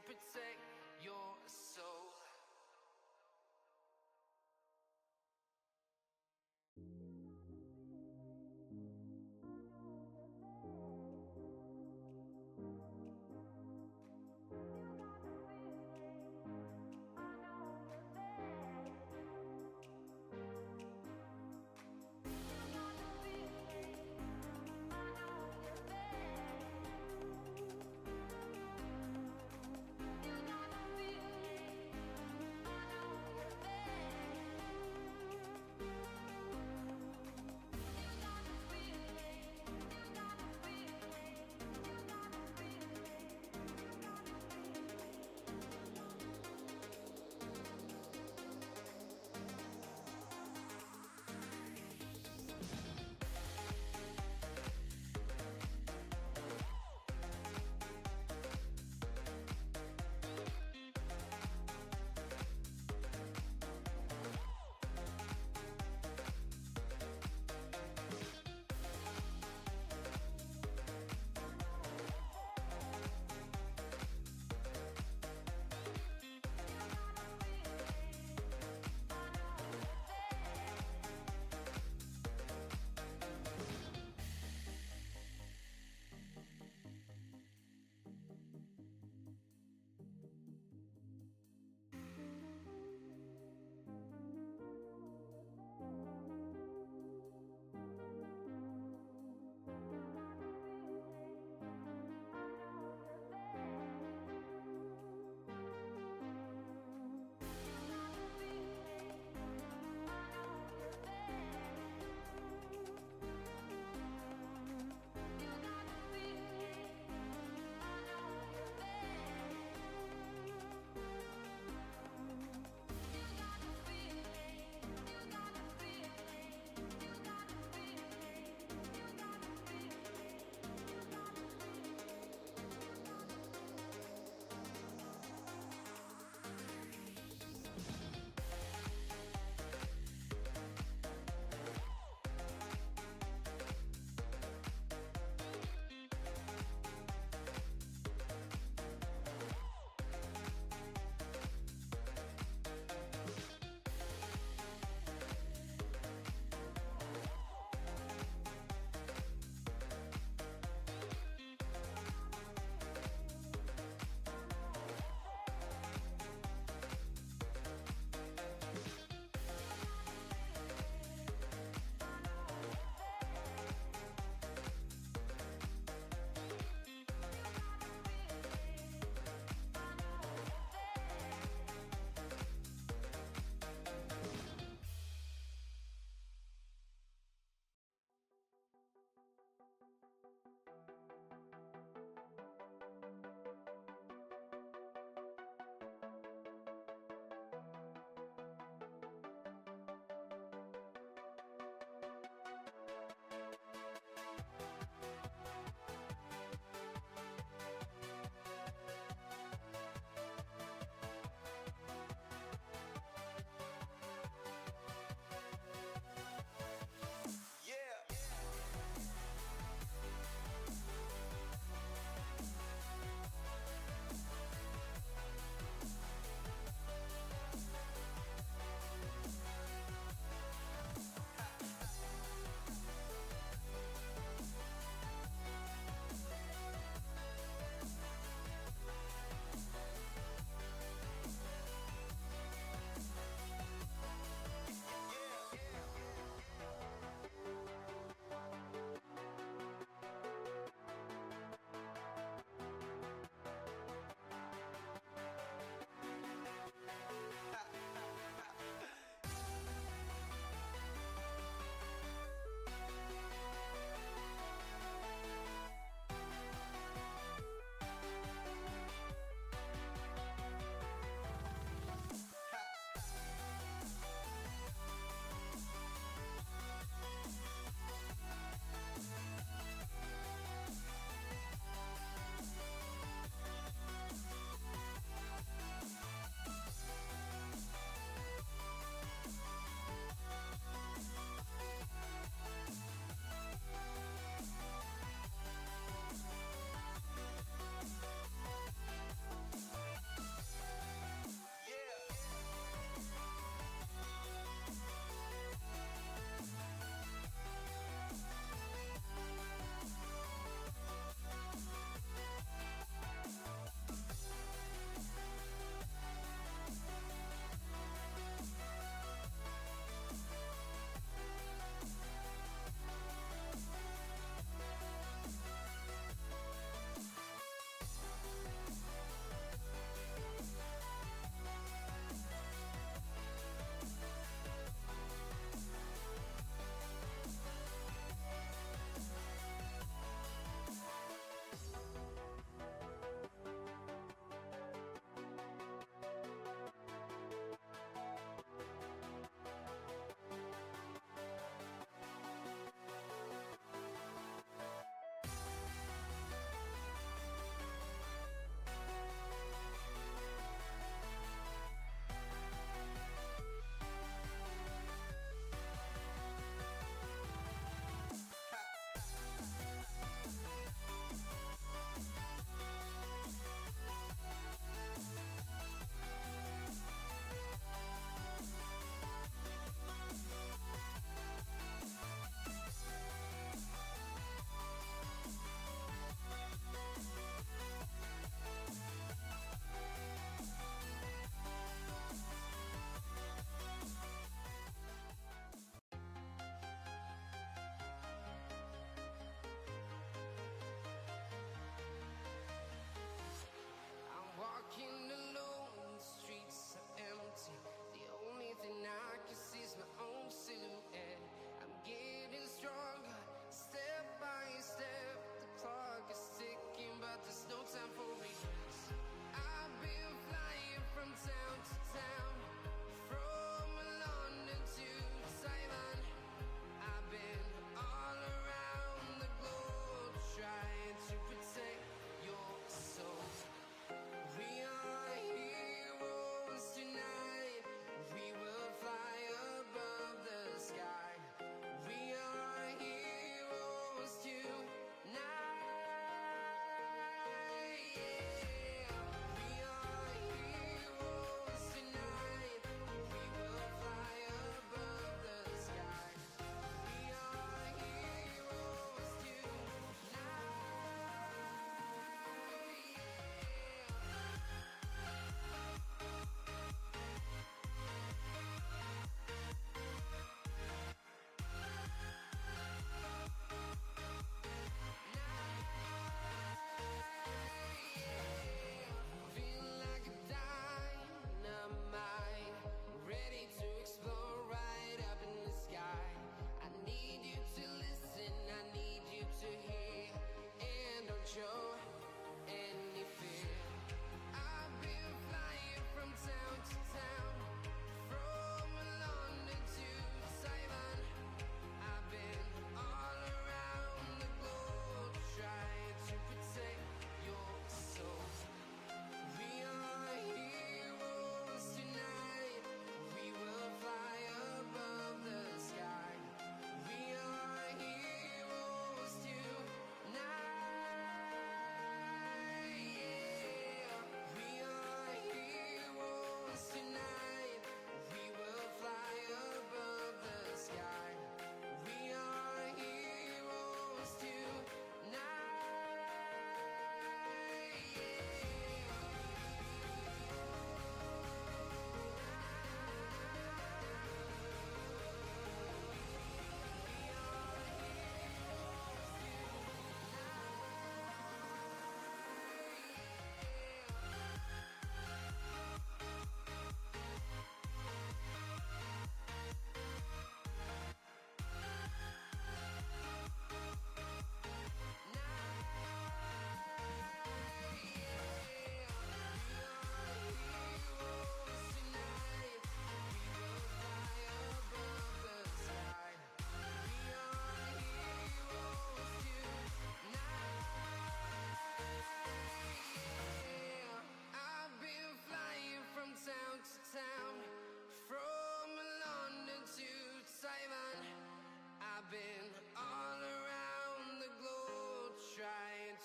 protect your soul.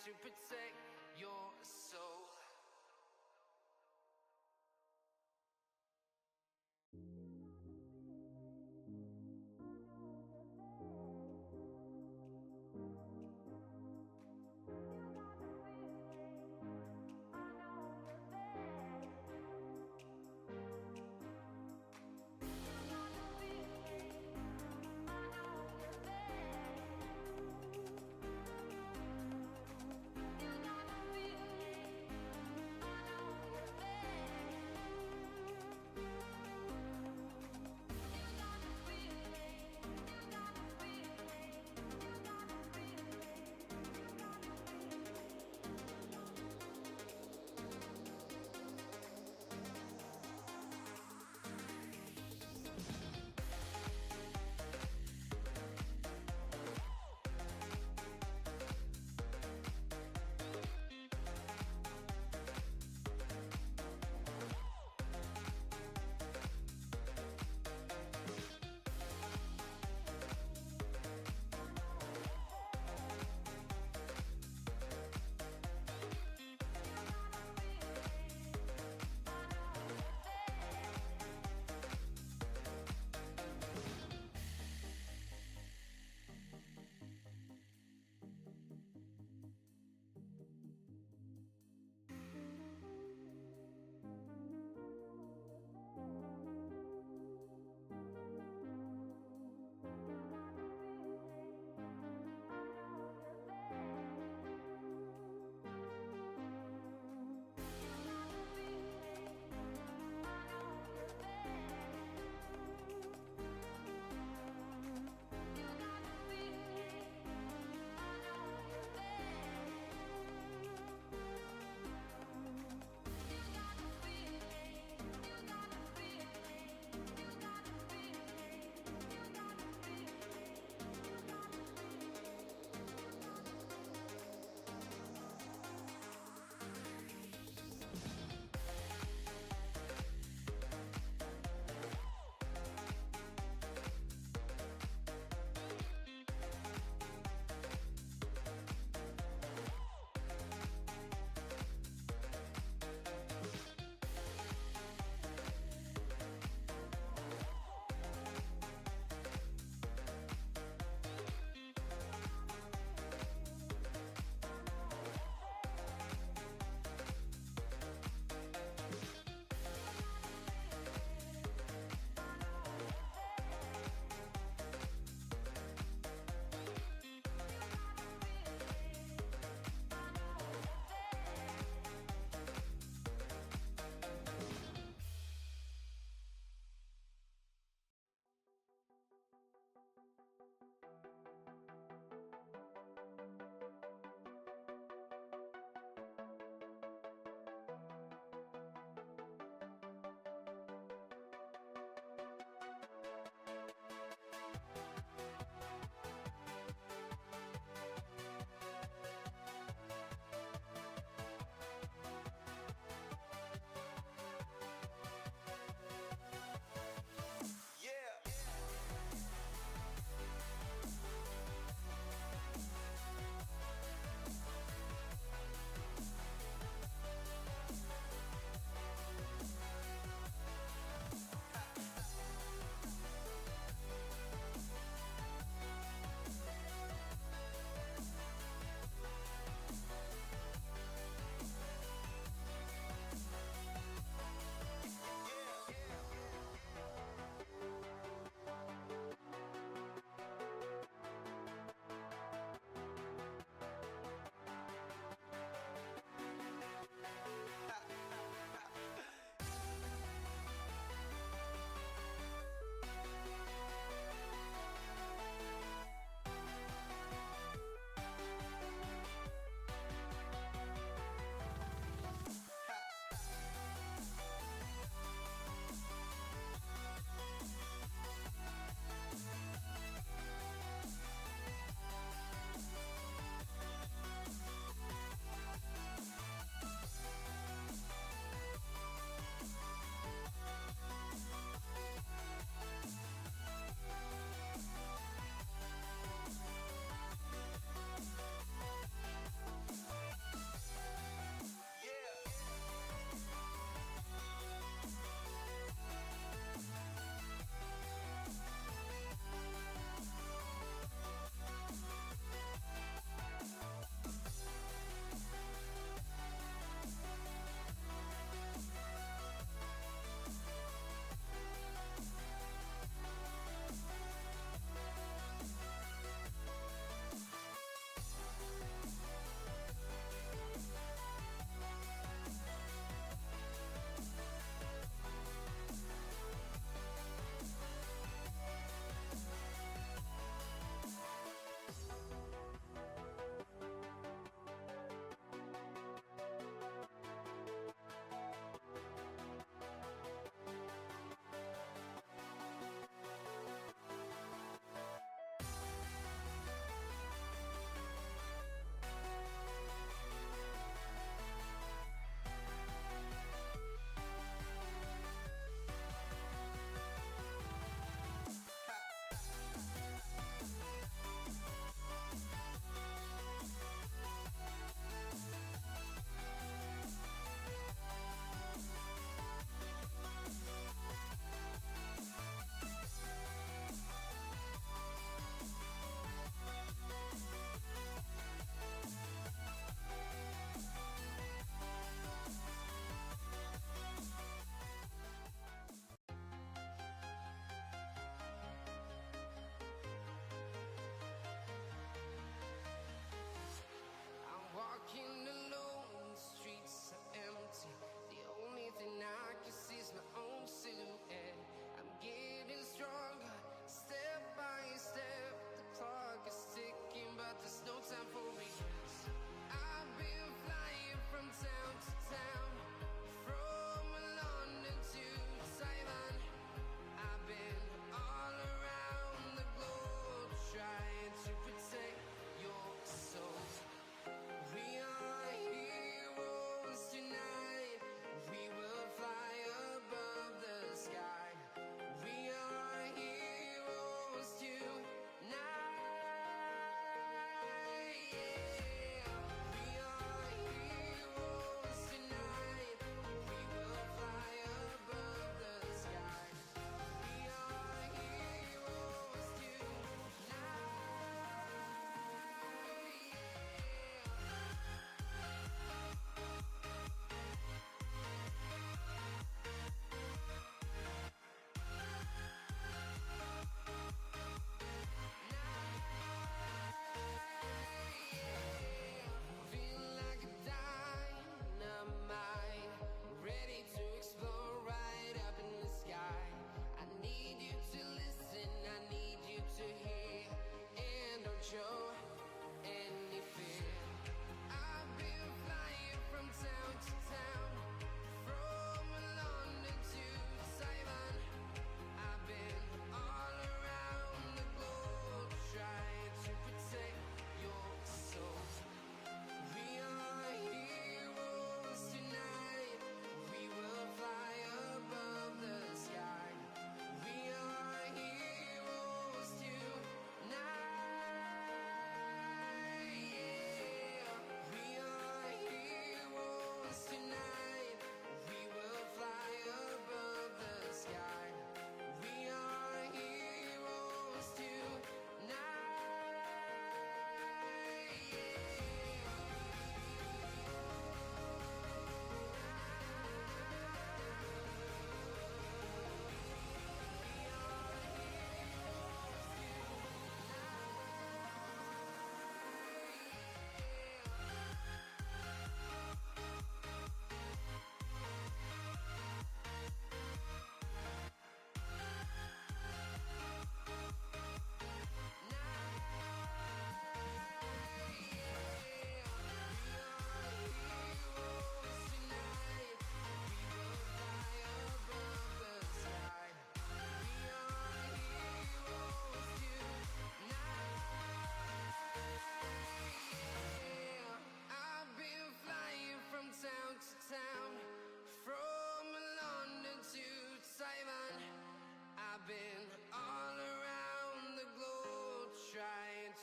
to protect your soul.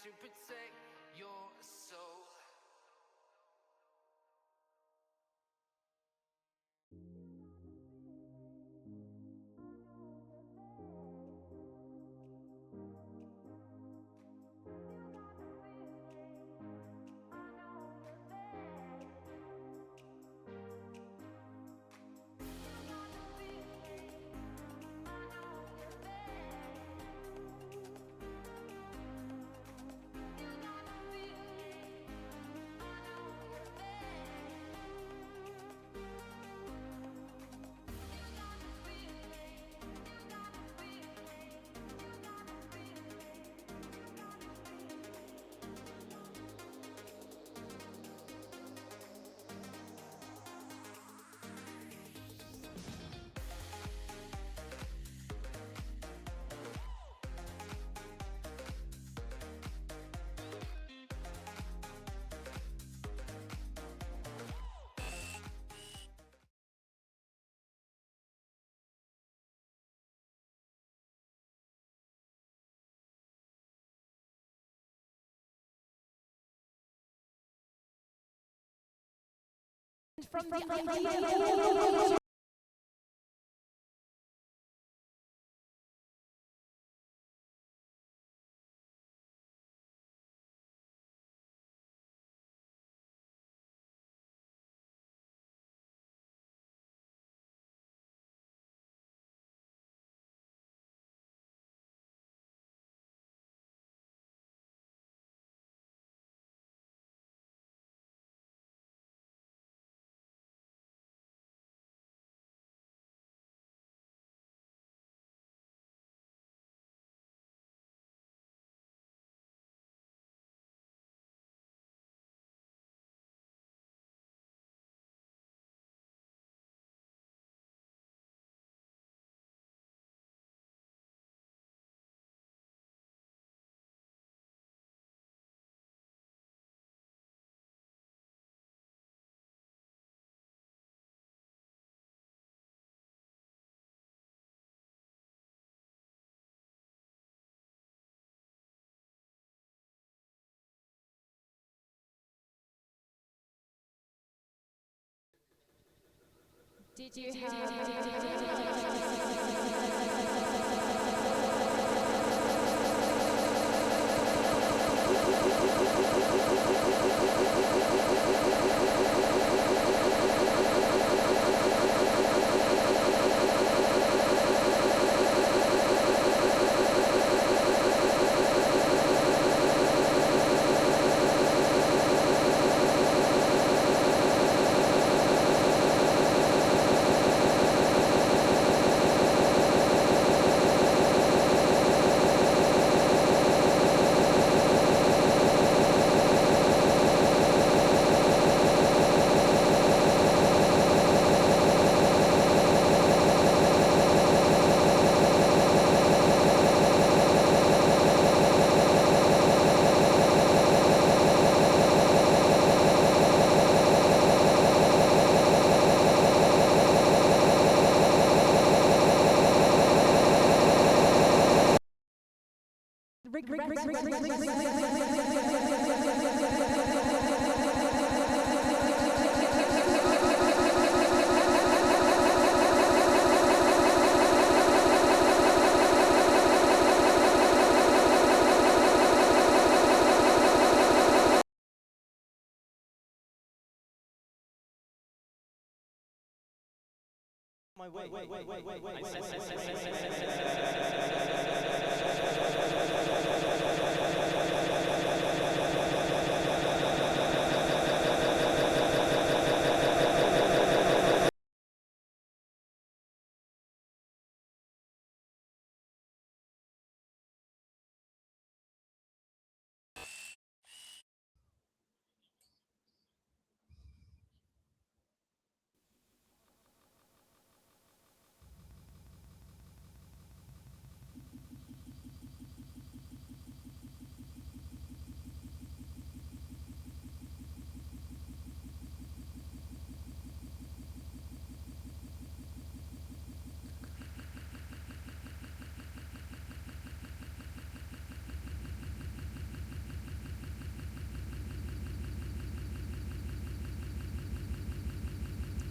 to protect your soul. From the idea did you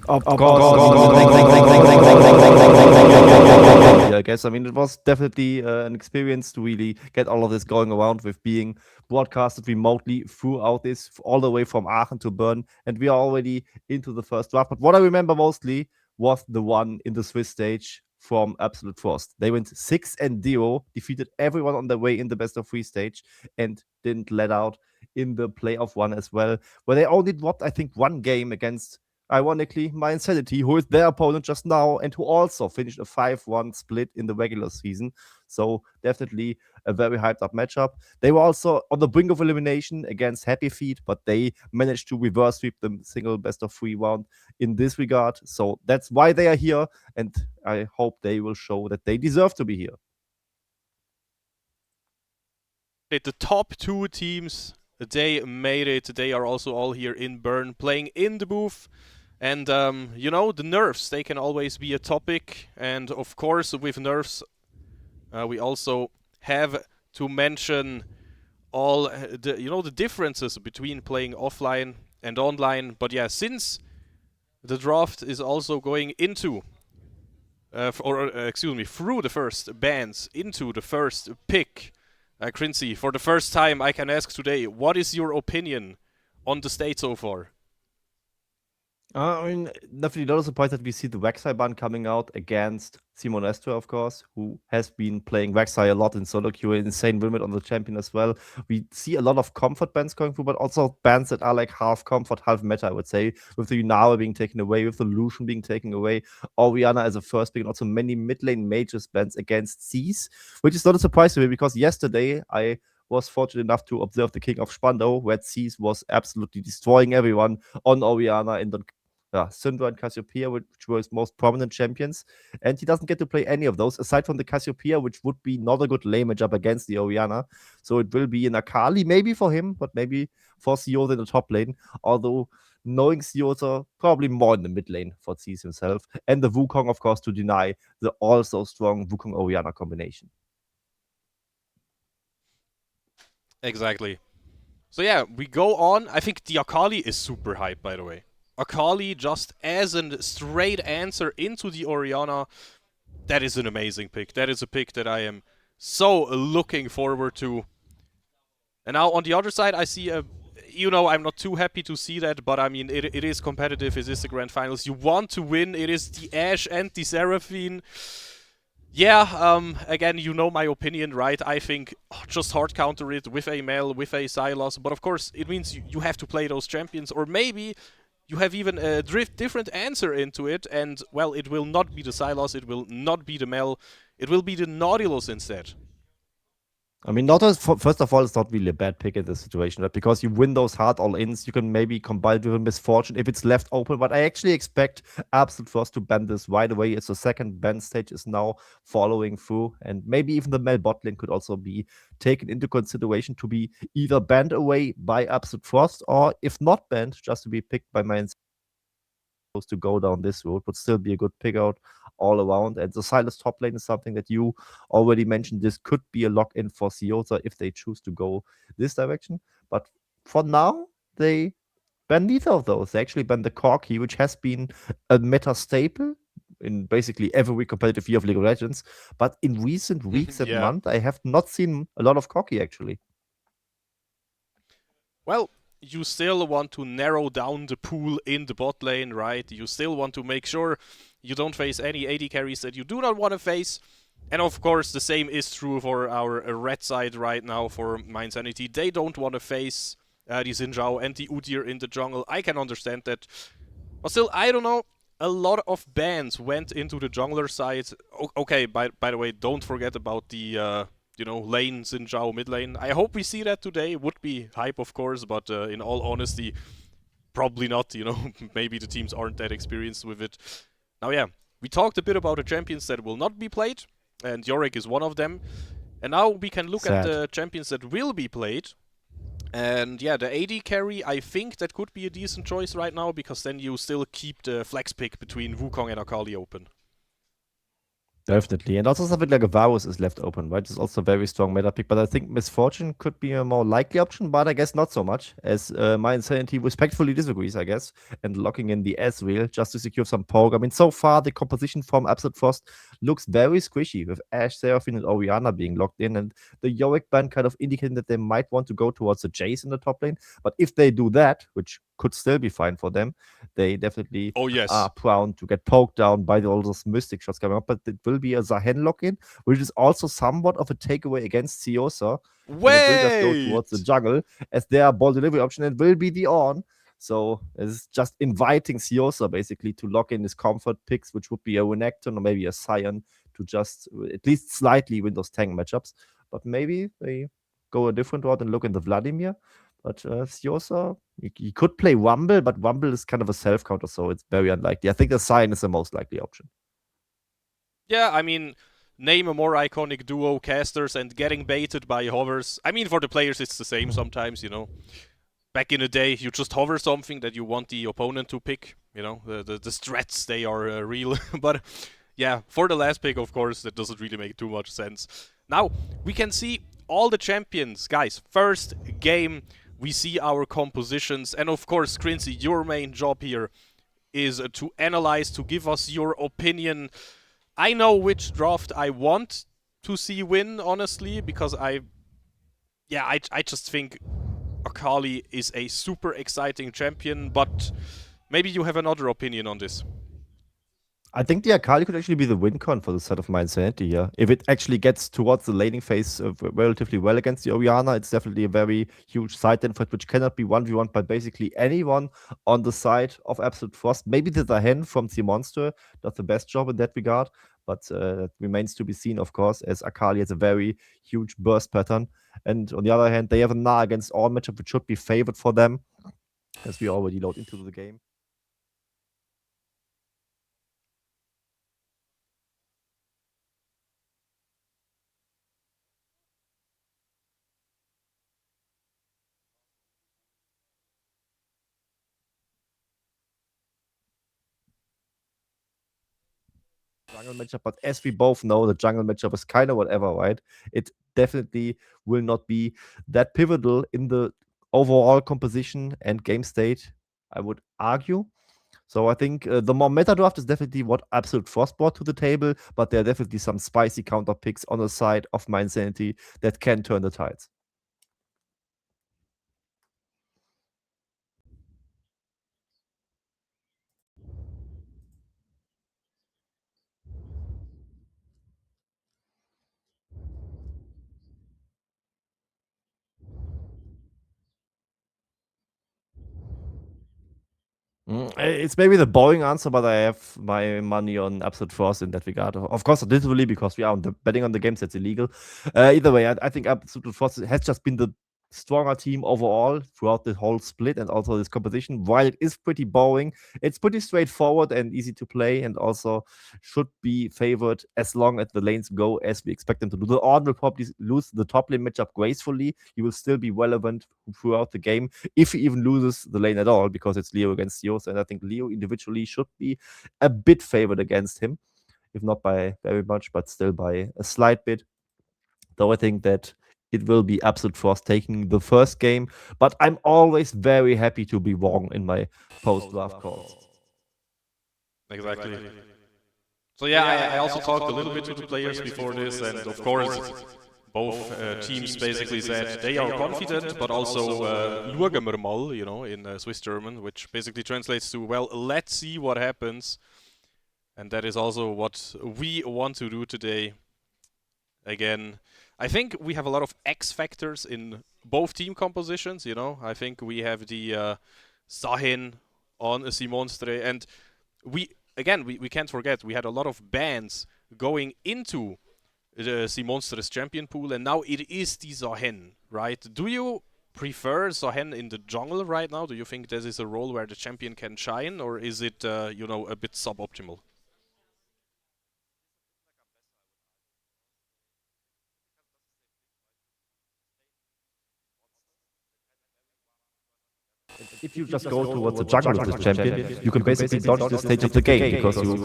Of course. I guess. I mean, it was definitely an experience to really get all of this going around with being broadcasted remotely throughout this, all the way from Aachen to Bern. And we are already into the first draft. But what I remember mostly was the one in the Swiss stage from Absolute Frost. They went 6-0, defeated everyone on their way in the best of three stage, and didn't let out in the playoff one as well, where they only dropped, I think, one game against, ironically, MyInsanity, who is their opponent just now and who also finished a 5-1 split in the regular season. So definitely a very hyped up matchup. They were also on the brink of elimination against Happy Feet, but they managed to reverse sweep the single best of three round in this regard. So that's why they are here, and I hope they will show that they deserve to be here. The top two teams, they made it. They are also all here in Bern playing in the booth. And, the nerfs, they can always be a topic. And, of course, with nerfs, we also have to mention all the differences between playing offline and online. But yeah, since the draft is also going into, through the first bands into the first pick, Crincy, for the first time I can ask today, what is your opinion on the state so far? I mean, definitely not a surprise that we see the Rek'Sai ban coming out against Simon Esther, of course, who has been playing Rek'Sai a lot in solo queue, insane limit on the champion as well. We see a lot of comfort bans going through, but also bans that are like half comfort, half meta, I would say, with the Yunawa being taken away, with the Lucian being taken away, Orianna as a first pick, and also many mid lane mages bans against C's, which is not a surprise to me because yesterday I was fortunate enough to observe the King of Spandau, where C's was absolutely destroying everyone on Orianna in the Syndra and Cassiopeia, which were his most prominent champions. And he doesn't get to play any of those, aside from the Cassiopeia, which would be not a good lane matchup against the Orianna. So it will be an Akali, maybe for him, but maybe for Sioza in the top lane. Although, knowing Sioza, probably more in the mid lane for C's himself. And the Wukong, of course, to deny the also strong Wukong-Orianna combination. Exactly. So yeah, we go on. I think the Akali is super hype, by the way. Akali just as a straight answer into the Orianna, that is an amazing pick. That is a pick that I am so looking forward to. And now on the other side, I see I'm not too happy to see that, but I mean, it is competitive. It is the Grand Finals. You want to win. It is the Ashe and the Seraphine. Yeah, again, you know my opinion, right? I think just hard counter it with a Mel, with a Sylas, but of course it means you have to play those champions, or maybe you have even a different answer into it, and, well, it will not be the Sylas, it will not be the Mel, it will be the Nautilus instead. I mean, first of all, it's not really a bad pick in this situation, right? Because you win those hard all-ins, you can maybe combine it with a Misfortune if it's left open. But I actually expect Absolute Frost to ban this right away, as the second ban stage is now following through. And maybe even the Mel bot lane could also be taken into consideration to be either banned away by Absolute Frost, or if not banned, just to be picked by MyInsanity to go down this road. Would still be a good pick out all around. And the Sylas top lane is something that you already mentioned. This could be a lock-in for Sioza if they choose to go this direction. But for now, they ban neither of those. They actually ban the Corki, which has been a meta staple in basically every competitive year of League of Legends. But in recent weeks and months, I have not seen a lot of Corki, actually. Well, you still want to narrow down the pool in the bot lane, right? You still want to make sure you don't face any AD carries that you do not want to face. And of course, the same is true for our red side right now for MyInsanity. They don't want to face the Xin Zhao and the Udyr in the jungle. I can understand that. But still, I don't know. A lot of bans went into the jungler side. Okay, by the way, don't forget about the lane Xin Zhao mid lane. I hope we see that today. Would be hype, of course, but in all honesty, probably not. Maybe the teams aren't that experienced with it. Now, yeah, we talked a bit about the champions that will not be played, and Yorick is one of them. And now we can look at the champions that will be played. And yeah, the AD carry, I think that could be a decent choice right now, because then you still keep the flex pick between Wukong and Akali open. Definitely. And also something like a Varus is left open, right? It's also a very strong meta pick. But I think Misfortune could be a more likely option, but I guess not so much, as MyInsanity respectfully disagrees, I guess, and locking in the Ezreal just to secure some poke. I mean, so far the composition from Absolute Frost looks very squishy, with Ashe, Seraphine, and Orianna being locked in, and the Yorick ban kind of indicating that they might want to go towards the Jace in the top lane. But if they do that, which could still be fine for them, they definitely Oh yes. are prone to get poked down by all those mystic shots coming up. But it will be a Zahen lock-in, which is also somewhat of a takeaway against Ciosa. And it will just go towards the Wait! jungle as their ball delivery option. It will be the on. So it's just inviting Ciosa basically to lock in his comfort picks, which would be a Renekton or maybe a Sion to just at least slightly win those tank matchups. But maybe they go a different route and look into Vladimir. But Siosa, he could play Rumble, but Rumble is kind of a self counter, so it's very unlikely. I think the Sion is the most likely option. Yeah, I mean, name a more iconic duo, casters, and getting baited by hovers. I mean, for the players, it's the same sometimes, you know. Back in the day, you just hover something that you want the opponent to pick. You know, the strats, they are real. But yeah, for the last pick, of course, that doesn't really make too much sense. Now, we can see all the champions. Guys, first game, we see our compositions. And of course, Quincy, your main job here is to analyze, to give us your opinion. I know which draft I want to see win, honestly, because I just think Akali is a super exciting champion, but maybe you have another opinion on this. I think the Akali could actually be the win con for the set of MyInsanity here. If it actually gets towards the laning phase relatively well against the Orianna, it's definitely a very huge side fight which cannot be 1v1 by basically anyone on the side of Absolute Frost. Maybe the Zahen from the Monster does the best job in that regard, but it remains to be seen, of course, as Akali has a very huge burst pattern. And on the other hand, they have a Gnar against all matchup, which should be favored for them, as we already load into the game. Jungle matchup, but as we both know, the jungle matchup is kind of whatever, right? It definitely will not be that pivotal in the overall composition and game state, I would argue. So I think the more meta draft is definitely what Absolute Frost brought to the table, but there are definitely some spicy counter picks on the side of MyInsanity that can turn the tides. It's maybe the boring answer, but I have my money on Absolute Frost in that regard. Of course, literally because we are betting on the games that's illegal. Either way, I think Absolute Frost has just been the stronger team overall throughout the whole split and also this competition. While it is pretty boring, it's pretty straightforward and easy to play, and also should be favored as long as the lanes go as we expect them to do. The Ornn will probably lose the top lane matchup gracefully. He will still be relevant throughout the game if he even loses the lane at all, because it's Leo against Zeus, and I think Leo individually should be a bit favored against him, if not by very much, but still by a slight bit. Though I think that it will be Absolute Frost taking the first game, but I'm always very happy to be wrong in my post-draft calls. Exactly. So yeah, I also talked a little bit to the players before this, and of course, both teams basically said they are confident, but also schauen wir mal, you know, in Swiss German, which basically translates to, well, let's see what happens. And that is also what we want to do today. Again, I think we have a lot of X factors in both team compositions, you know. I think we have the Zahin on Simonstre, and we can't forget, we had a lot of bans going into the Simonstres champion pool, and now it is the Zahen, right? Do you prefer Zahen in the jungle right now? Do you think this is a role where the champion can shine, or is it, you know, a bit suboptimal? if you just go towards the jungle with this champion, you can basically dodge this stage of the game because you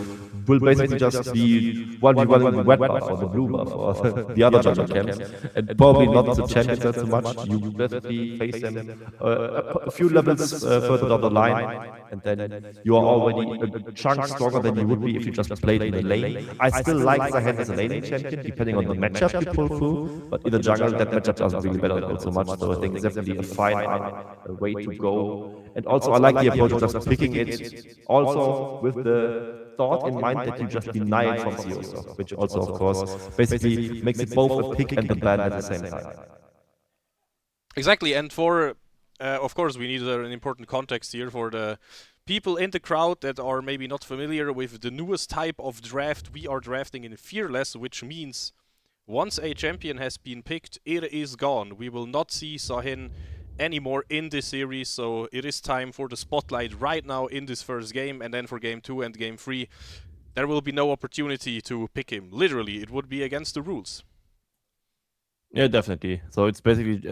will basically just be 1v1 in the red buff or the blue buff or the other jungle camps, and probably not the champions that so much. You basically face them a few levels further down the line, and then you are already a chunk stronger than you would be if you just played in the lane. I still like Zahen as a laning champion, depending on the matchup you pull through, but in the jungle, that matchup doesn't really matter so much, so I think it's definitely a fine way to go. And also, I like the approach of just picking it, also with the thought in mind that you just deny it from Seosa, which also, of course, basically makes it both a pick and a ban at the same time. Exactly, and for, of course, we need an important context here for the people in the crowd that are maybe not familiar with the newest type of draft. We are drafting in Fearless, which means once a champion has been picked, it is gone. We will not see Zahen anymore in this series, so it is time for the spotlight right now in this first game, and then for game 2 and game 3, there will be no opportunity to pick him. Literally, it would be against the rules. Yeah, definitely. So it's basically,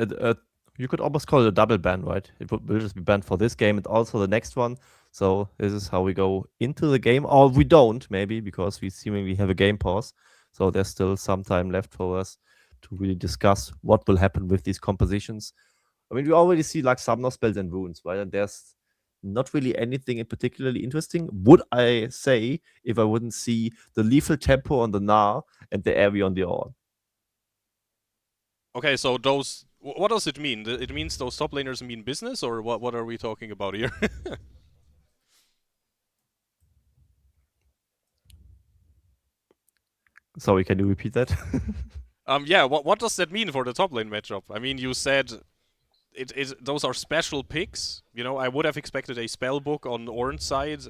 you could almost call it a double ban, right? It will just be banned for this game and also the next one. So this is how we go into the game, or we don't, maybe, because we seemingly have a game pause. So there's still some time left for us to really discuss what will happen with these compositions. I mean, we already see like Summoner spells and runes, right? And there's not really anything in particularly interesting, would I say, if I wouldn't see the lethal tempo on the Gnar and the area on the Orn. Okay, so those, what does it mean? It means those top laners mean business, or what are we talking about here? Sorry, can you repeat that? Yeah, what does that mean for the top lane matchup? I mean, you said those are special picks. You know, I would have expected a spell book on Orange side.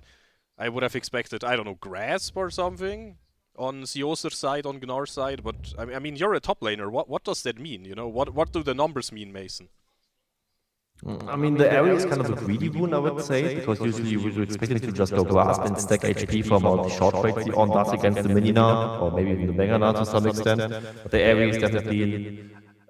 I would have expected, I don't know, Grasp or something on Seoser's side, on Gnar's side. But I mean, you're a top laner. What does that mean? You know, what do the numbers mean, Mason? I mean, the area is kind of a greedy boon, I would say, because usually you would expect it to just go grasp and stack HP from all the short trades the on does against the mini Gnar, or maybe even the mega Gnar to some extent. But the area is definitely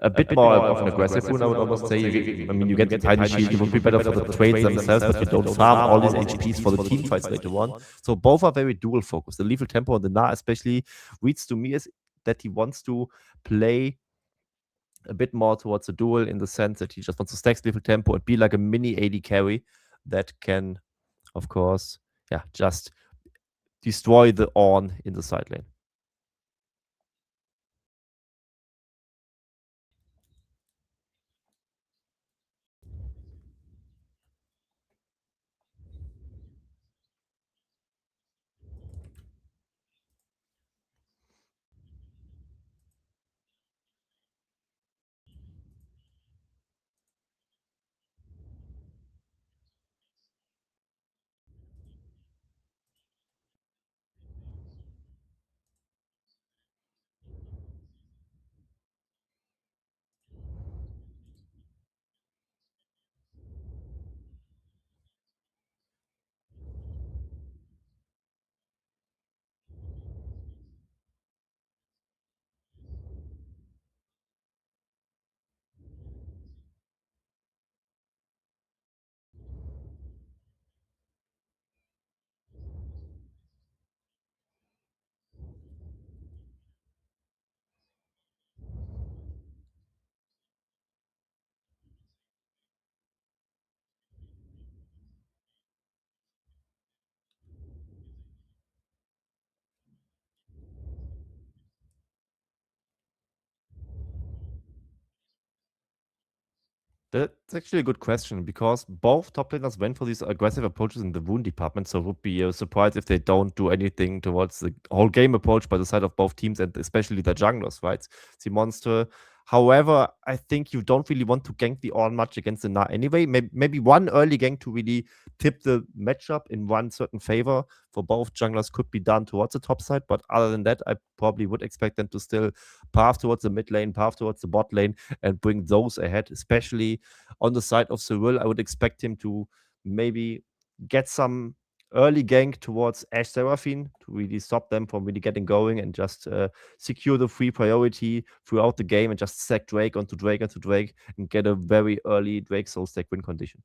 a bit more of an aggressive boon, I would almost say. I mean, you get the tiny shield, it would be better for the trades themselves, but you don't farm all these HPs for the team fights later on. So both are very dual focused. The lethal tempo on the Gnar especially reads to me as that he wants to play a bit more towards the duel, in the sense that he just wants to stack lethal tempo and be like a mini AD carry that can, of course, just destroy the Orn in the side lane. That's actually a good question, because both top laners went for these aggressive approaches in the wound department, so it would be a surprise if they don't do anything towards the whole game approach by the side of both teams, and especially the junglers, right? The monster. However, I think you don't really want to gank the Ornn much against the Gnar anyway. Maybe one early gank to really tip the matchup in one certain favor for both junglers could be done towards the top side, but other than that, I probably would expect them to still path towards the mid lane, path towards the bot lane, and bring those ahead, especially on the side of Cyril. I would expect him to maybe get some early gank towards Ashe Seraphine to really stop them from really getting going, and just secure the free priority throughout the game, and just stack Drake onto Drake onto Drake and get a very early Drake soul stack win condition.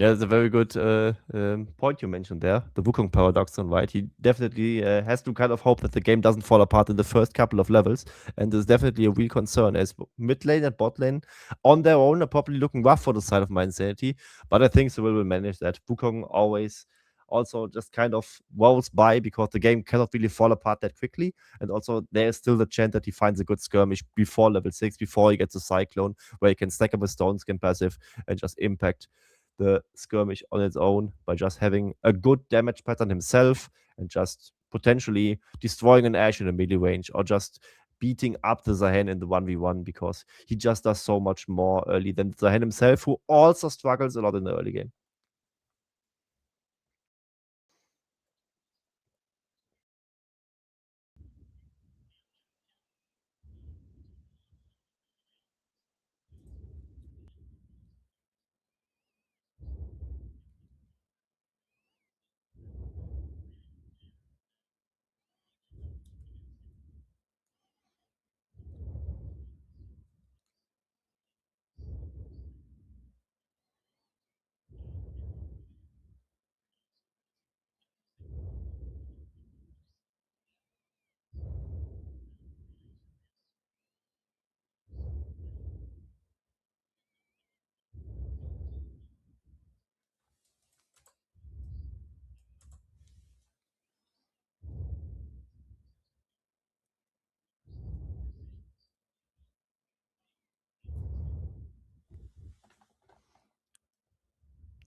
Yeah, it's a very good point you mentioned there, the Wukong paradoxon, right? He definitely has to kind of hope that the game doesn't fall apart in the first couple of levels, and there's definitely a real concern as mid lane and bot lane on their own are probably looking rough for the side of MyInsanity, but I think they will manage that. Wukong always also just kind of rolls by because the game cannot really fall apart that quickly, and also there is still the chance that he finds a good skirmish before level 6, before he gets a Cyclone, where he can stack up a Stone Skin passive and just impact the skirmish on its own by just having a good damage pattern himself and just potentially destroying an Ashe in a melee range or just beating up the Zahen in the 1v1 because he just does so much more early than Zahen himself, who also struggles a lot in the early game.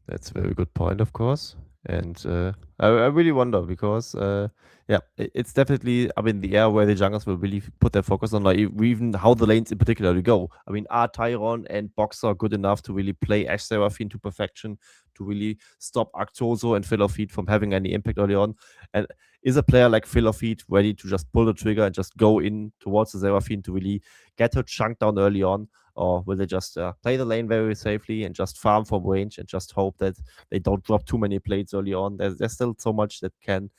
That's a very good point, of course. And I really wonder because, yeah, it's definitely up in the air where the junglers will really put their focus on, like even how the lanes in particular go. I mean, are Tyron and Boxer good enough to really play Ashe Seraphine to perfection, to really stop Arctozo and Philofeet from having any impact early on? And is a player like Philofeet ready to just pull the trigger and just go in towards the Seraphine to really get her chunked down early on? Or will they just play the lane very safely and just farm from range and just hope that they don't drop too many plates early on? There's still so much that can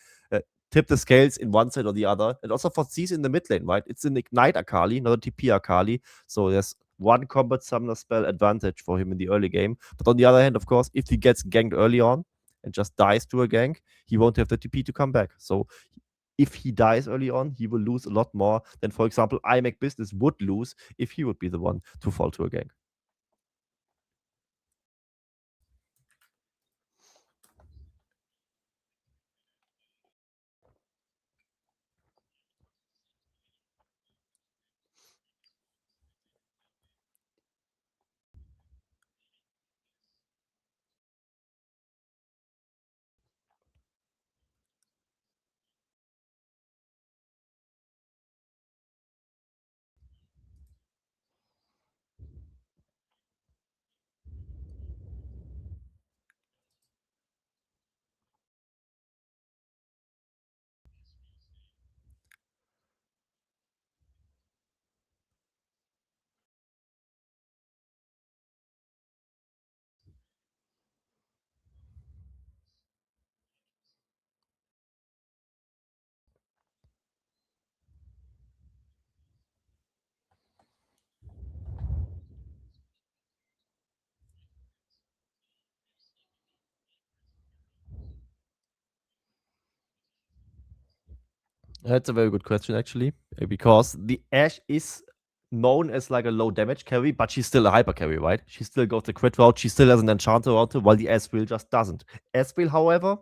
tip the scales in one side or the other. And also for Z's in the mid lane, right? It's an Ignite Akali, not a TP Akali. So there's one combat summoner spell advantage for him in the early game. But on the other hand, of course, if he gets ganked early on and just dies to a gank, he won't have the TP to come back. So if he dies early on, he will lose a lot more than, for example, iMac Business would lose if he would be the one to fall to a gank. That's a very good question, actually, because the Ashe is known as like a low damage carry, but she's still a hyper carry, right? She still goes the crit route. She still has an enchanter route, while the Ezreal just doesn't. Ezreal, however,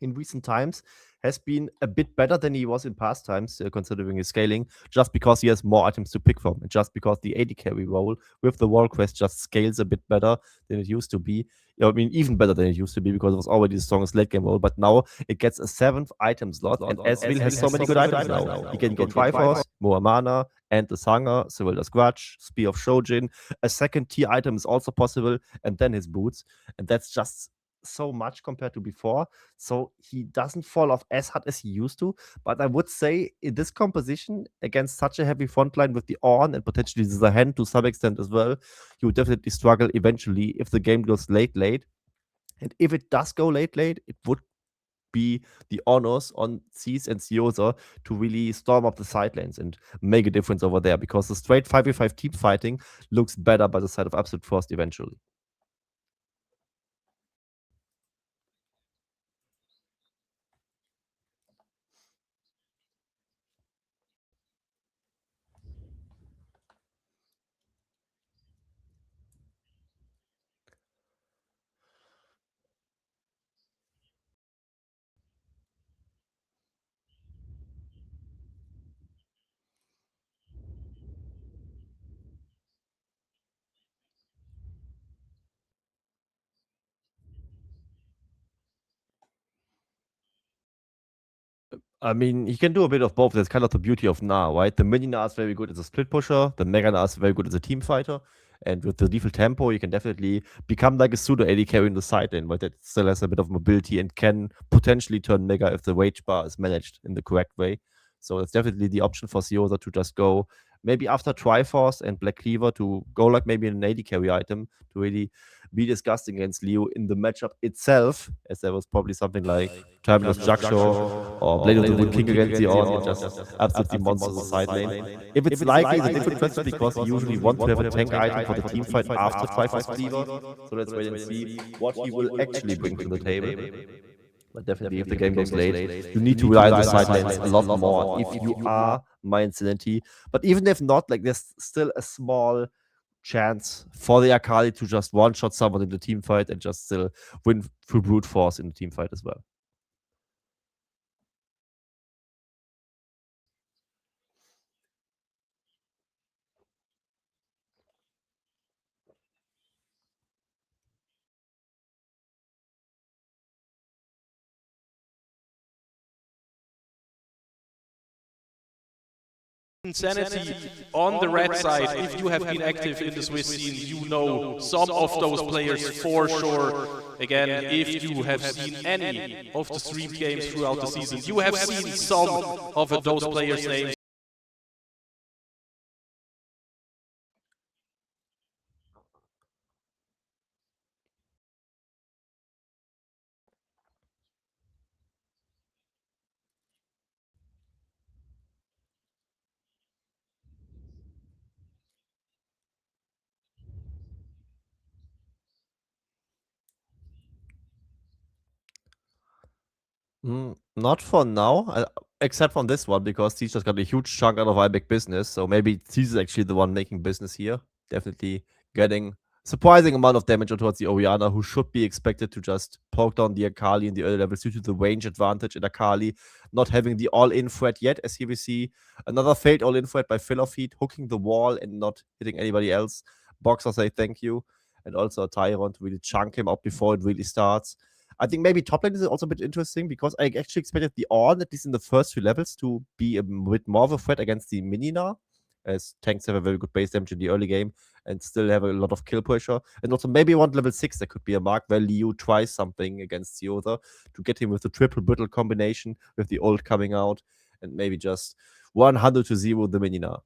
in recent times has been a bit better than he was in past times, considering his scaling, just because he has more items to pick from, and just because the AD carry role with the wall quest just scales a bit better than it used to be. I mean, even better than it used to be because it was already the strongest late game role, but now it gets a 7th item slot, and Ezreal has so many good items now. He can go Triforce, more mana, and the Sanger, Serilda's Grudge, Spear of Shojin. A second tier item is also possible, and then his boots, and that's just so much compared to before. So he doesn't fall off as hard as he used to. But I would say in this composition against such a heavy front line with the Ornn and potentially the Zahen to some extent as well, he would definitely struggle eventually if the game goes late. And if it does go late, it would be the honors on C's and Ciosa to really storm up the side lanes and make a difference over there, because the straight 5v5 team fighting looks better by the side of Absolute Frost eventually. I mean, he can do a bit of both. That's kind of the beauty of Na, right? The Mini Na is very good as a split pusher. The Mega Na is very good as a team fighter. And with the lethal tempo, you can definitely become like a pseudo AD carry in the side lane, but it still has a bit of mobility and can potentially turn Mega if the wage bar is managed in the correct way. So it's definitely the option for Sioza to just go maybe after Triforce and Black Cleaver to go like maybe an AD carry item to really be disgusting against Leo in the matchup itself, as there was probably something like Timeless Jackshaw or Blade of the Wood King against the Orn, just absolutely monsters on side lane. If it's likely, it's a different question because you usually want to have a tank item for the team fight after Triforce Cleaver. So let's wait and see what he will actually bring to the table. But definitely, if the game goes late, you need to rely on the side lanes a lot more if you are MyInsanity. But even if not, like there's still a small chance for the Akali to just one-shot someone in the team fight and just still win through brute force in the team fight as well. Insanity on the red side, if you have been active in the Swiss scene, you know some of those players for sure. Again, if you have seen any of the streamed games throughout the season, you have seen some of those players' names. Not for now, except from this one, because Teach just got a huge chunk out of IBEC business. So maybe Teach is actually the one making business here. Definitely getting surprising amount of damage towards the Oriana, who should be expected to just poke down the Akali in the early levels due to the range advantage in Akali, not having the all-in threat yet, as here we see another failed all-in threat by Filler Feet, hooking the wall and not hitting anybody else. Boxer say thank you, and also a Tyron to really chunk him up before it really starts. I think maybe top lane is also a bit interesting because I actually expected the Ornn, at least in the first few levels, to be a bit more of a threat against the Minina, as tanks have a very good base damage in the early game and still have a lot of kill pressure. And also maybe around level 6, there could be a mark where Liu tries something against the other to get him with the triple brittle combination with the ult coming out and maybe just 100-0 the Minina.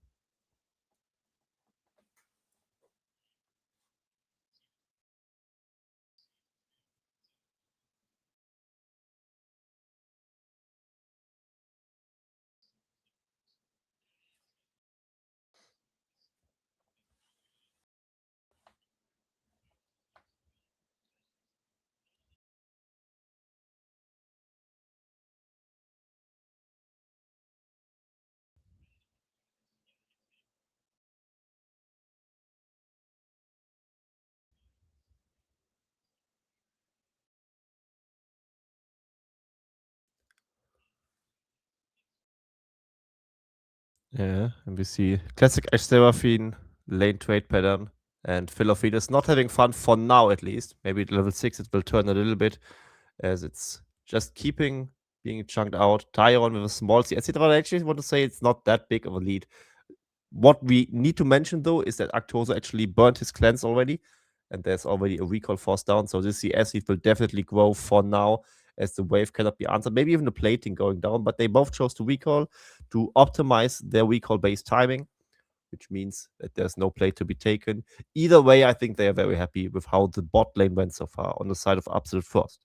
Yeah, and we see classic Ash Seraphine lane trade pattern, and Philopheed is not having fun for now, at least. Maybe at level 6 it will turn a little bit, as it's just keeping being chunked out. Tyron with a small C, etc. I actually want to say it's not that big of a lead. What we need to mention, though, is that Arctoso actually burnt his cleanse already, and there's already a recall force down, so this CS lead will definitely grow for now, as the wave cannot be answered. Maybe even the plating going down, but they both chose to recall to optimize their recall-based timing, which means that there's no play to be taken. Either way, I think they are very happy with how the bot lane went so far on the side of Absolute Frost.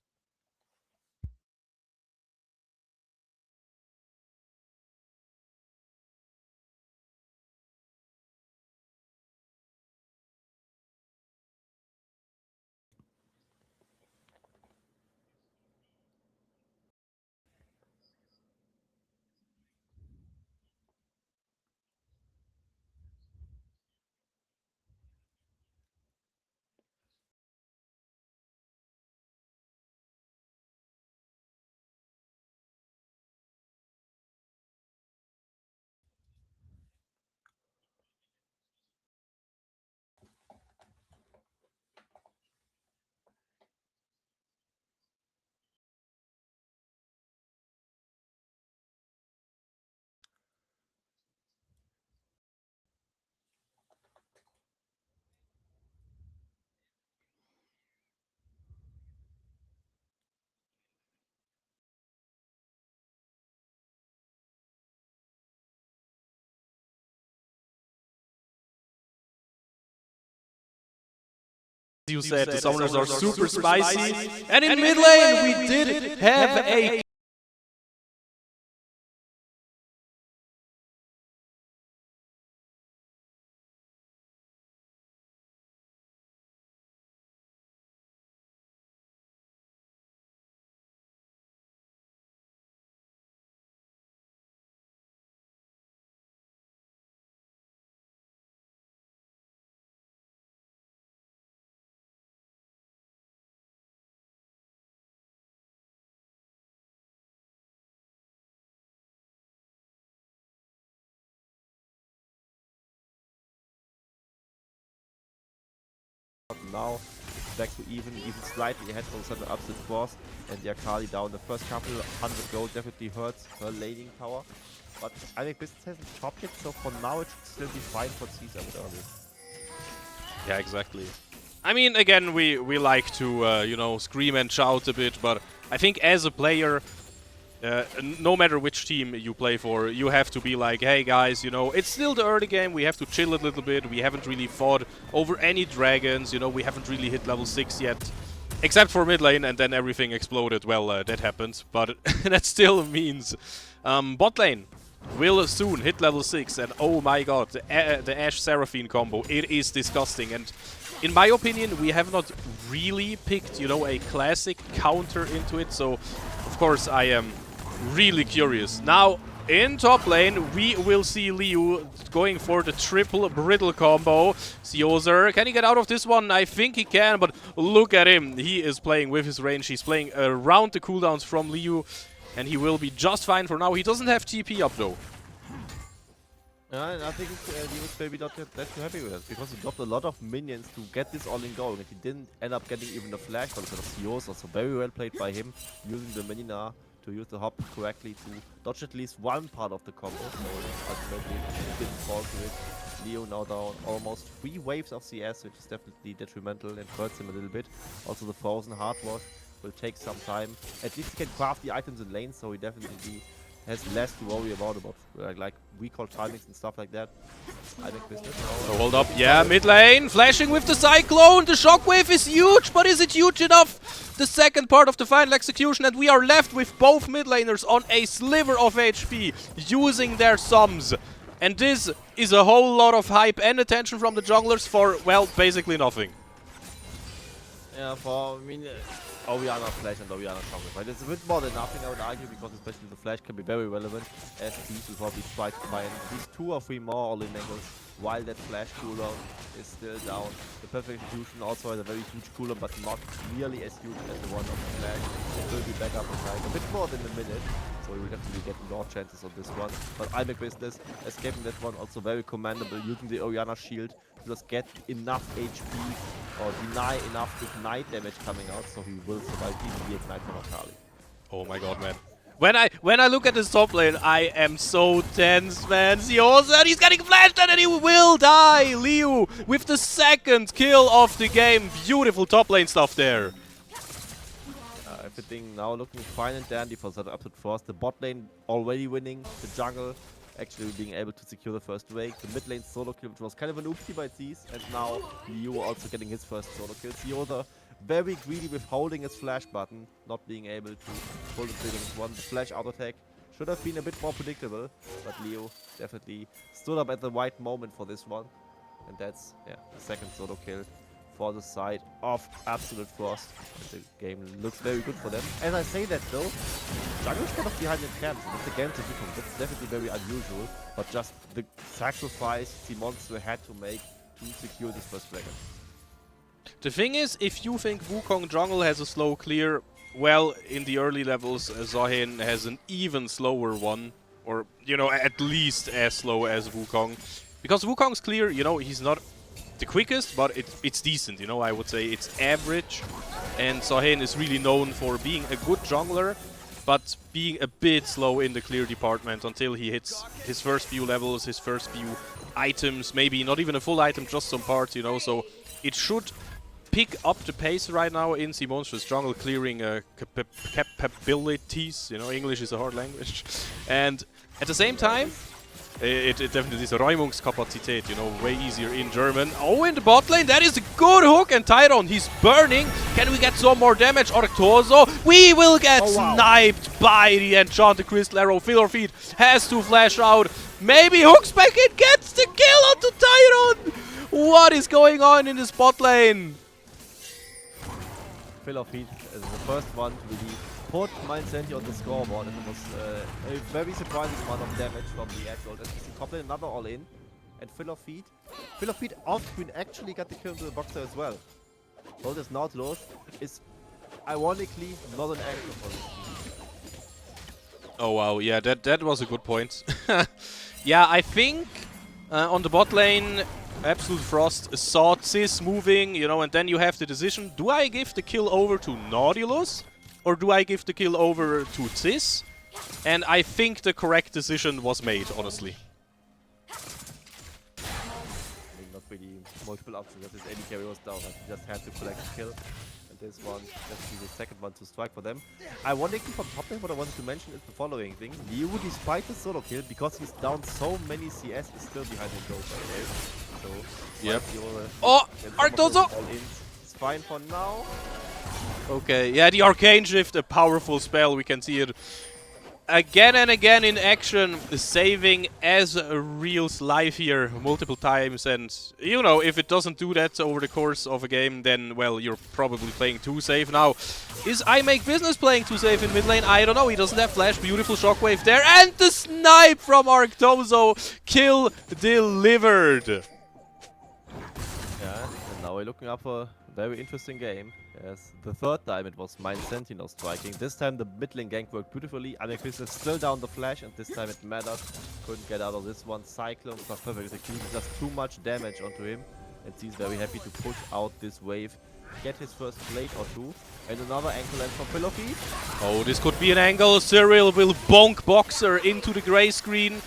You said the summoners are super spicy, and in mid lane we did have a Now it's back to even slightly ahead from the absolute force, and the Akali down. The first couple 100 gold definitely hurts her laning power, but I think business hasn't chopped yet, so for now it should still be fine for Caesar with early. yeah, exactly. I mean, again, we like to you know, scream and shout a bit, but I think as a player, no matter which team you play for, you have to be like, hey guys, you know, it's still the early game, we have to chill a little bit, we haven't really fought over any dragons, you know, we haven't really hit level 6 yet, except for mid lane, and then everything exploded. Well, that happened, but that still means bot lane will soon hit level 6, and oh my god, the Ashe Seraphine combo, it is disgusting, and in my opinion, we have not really picked, you know, a classic counter into it, so of course I am really curious. Now, in top lane, we will see Liu going for the triple brittle combo. Siozer, can he get out of this one? I think he can, but look at him. He is playing with his range. He's playing around the cooldowns from Liu, and he will be just fine for now. He doesn't have TP up, though. And I think he was maybe not that too happy with it, because he dropped a lot of minions to get this all in going, and he didn't end up getting even the flash, but instead of Siozer, also very well played by him, using the minion to use the hop correctly to dodge at least one part of the combo, so ultimately he didn't fall to it. Leo now down almost 3 waves of CS, which is definitely detrimental and hurts him a little bit. Also the frozen hard wash will take some time. At least he can craft the items in lane, so he definitely has less to worry about like recall timings and stuff like that. I think business now. So hold up, yeah, mid lane, flashing with the Cyclone, the shockwave is huge, but is it huge enough? The second part of the final execution, and we are left with both mid laners on a sliver of HP, using their sums. And this is a whole lot of hype and attention from the junglers for, well, basically nothing. Yeah, I mean, Orianna Flash and Orianna Jungle, right? It's a bit more than nothing, I would argue, because especially the Flash can be very relevant, as these will probably try to find at least 2 or 3 more all-in angles, while that Flash cooldown is still down. The perfect execution also has a very huge cooldown, but not nearly as huge as the one of the Flash. It will be back up in like a bit more than a minute, so we will definitely get more chances on this one. But I make business, escaping that one also very commendable, using the Orianna shield to just get enough HP or deny enough ignite damage coming out, so he will survive even the ignite from Akali. Oh my god, man. When I look at this top lane, I am so tense, man. Sioza, he's getting flashed and he will die. Liu with the second kill of the game. Beautiful top lane stuff there. Everything now looking fine and dandy for that absolute force. The bot lane already winning, the jungle actually being able to secure the first wake. The mid lane solo kill, which was kind of an oopsie by Zeus, and now Liu also getting his first solo kill. Sioza very greedy with holding his flash button, not being able to pull the trigger with one. The flash auto attack should have been a bit more predictable, but Liu definitely stood up at the right moment for this one. And that's, yeah, the second solo kill for the side of Absolute Frost. And the game looks very good for them. As I say that though, Jungle's kind of behind the camps, and it's against the Wukong. That's definitely very unusual, but just the sacrifice the monster had to make to secure this first dragon. The thing is, if you think Wukong jungle has a slow clear, well, in the early levels, Zohin has an even slower one, or, you know, at least as slow as Wukong. Because Wukong's clear, you know, he's not the quickest, but it's decent, you know, I would say it's average. And Zohin is really known for being a good jungler, but being a bit slow in the clear department until he hits his first few levels, his first few items, maybe not even a full item, just some parts, you know, so it should pick up the pace right now in Simonstra's jungle clearing capabilities, you know, English is a hard language. And at the same time, It definitely is Räumungskapazität, you know, way easier in German. Oh, in the bot lane, that is a good hook, and Tyron, he's burning. Can we get some more damage? Arctozo, we will get sniped by the Enchanted Crystal Arrow. Filorfeed has to flash out. Maybe hooks back in, gets the kill onto Tyron. What is going on in this bot lane? Filorfeed is the first one to really put MyInsanity on the scoreboard, and it was a very surprising amount of damage from the edge ult. As you see, top lane another all in, and Filorfeed off screen actually got the kill into the boxer as well. So this Nautilus is ironically not an anchor for this team. Oh wow, yeah, that was a good point. Yeah, I think on the bot lane, Absolute Frost saw Sis moving, you know, and then you have the decision: do I give the kill over to Nautilus? Or do I give the kill over to Sis? And I think the correct decision was made, honestly. I mean, not really multiple options, that his AD carry was down, and he just had to collect the kill. And this one, that's the second one to strike for them. Ironically, from top lane, what I wanted to mention is the following thing. Liu, despite the solo kill, because he's down so many CS, is still behind the goal. So, yep. Oh, Arctozo! It's fine for now. Okay, yeah, the Arcane Shift, a powerful spell. We can see it again and again in action, saving Ezreal's life here multiple times. And, you know, if it doesn't do that over the course of a game, then, well, you're probably playing too safe. Now, is I Make Business playing too safe in mid lane? I don't know. He doesn't have flash. Beautiful shockwave there. And the snipe from Arctozo. Kill delivered. Yeah, and now we're looking up for a very interesting game. Yes, the third time it was MyInsanity now striking. This time the mid lane gank worked beautifully. Anarchist is still down the flash, and this time it mattered. Couldn't get out of this one. Cyclone was perfect execution, just too much damage onto him. And he's very happy to push out this wave, get his first plate or two. And another ankle land from Filorfeed. Oh, this could be an angle. Cyril will bonk Boxer into the grey screen.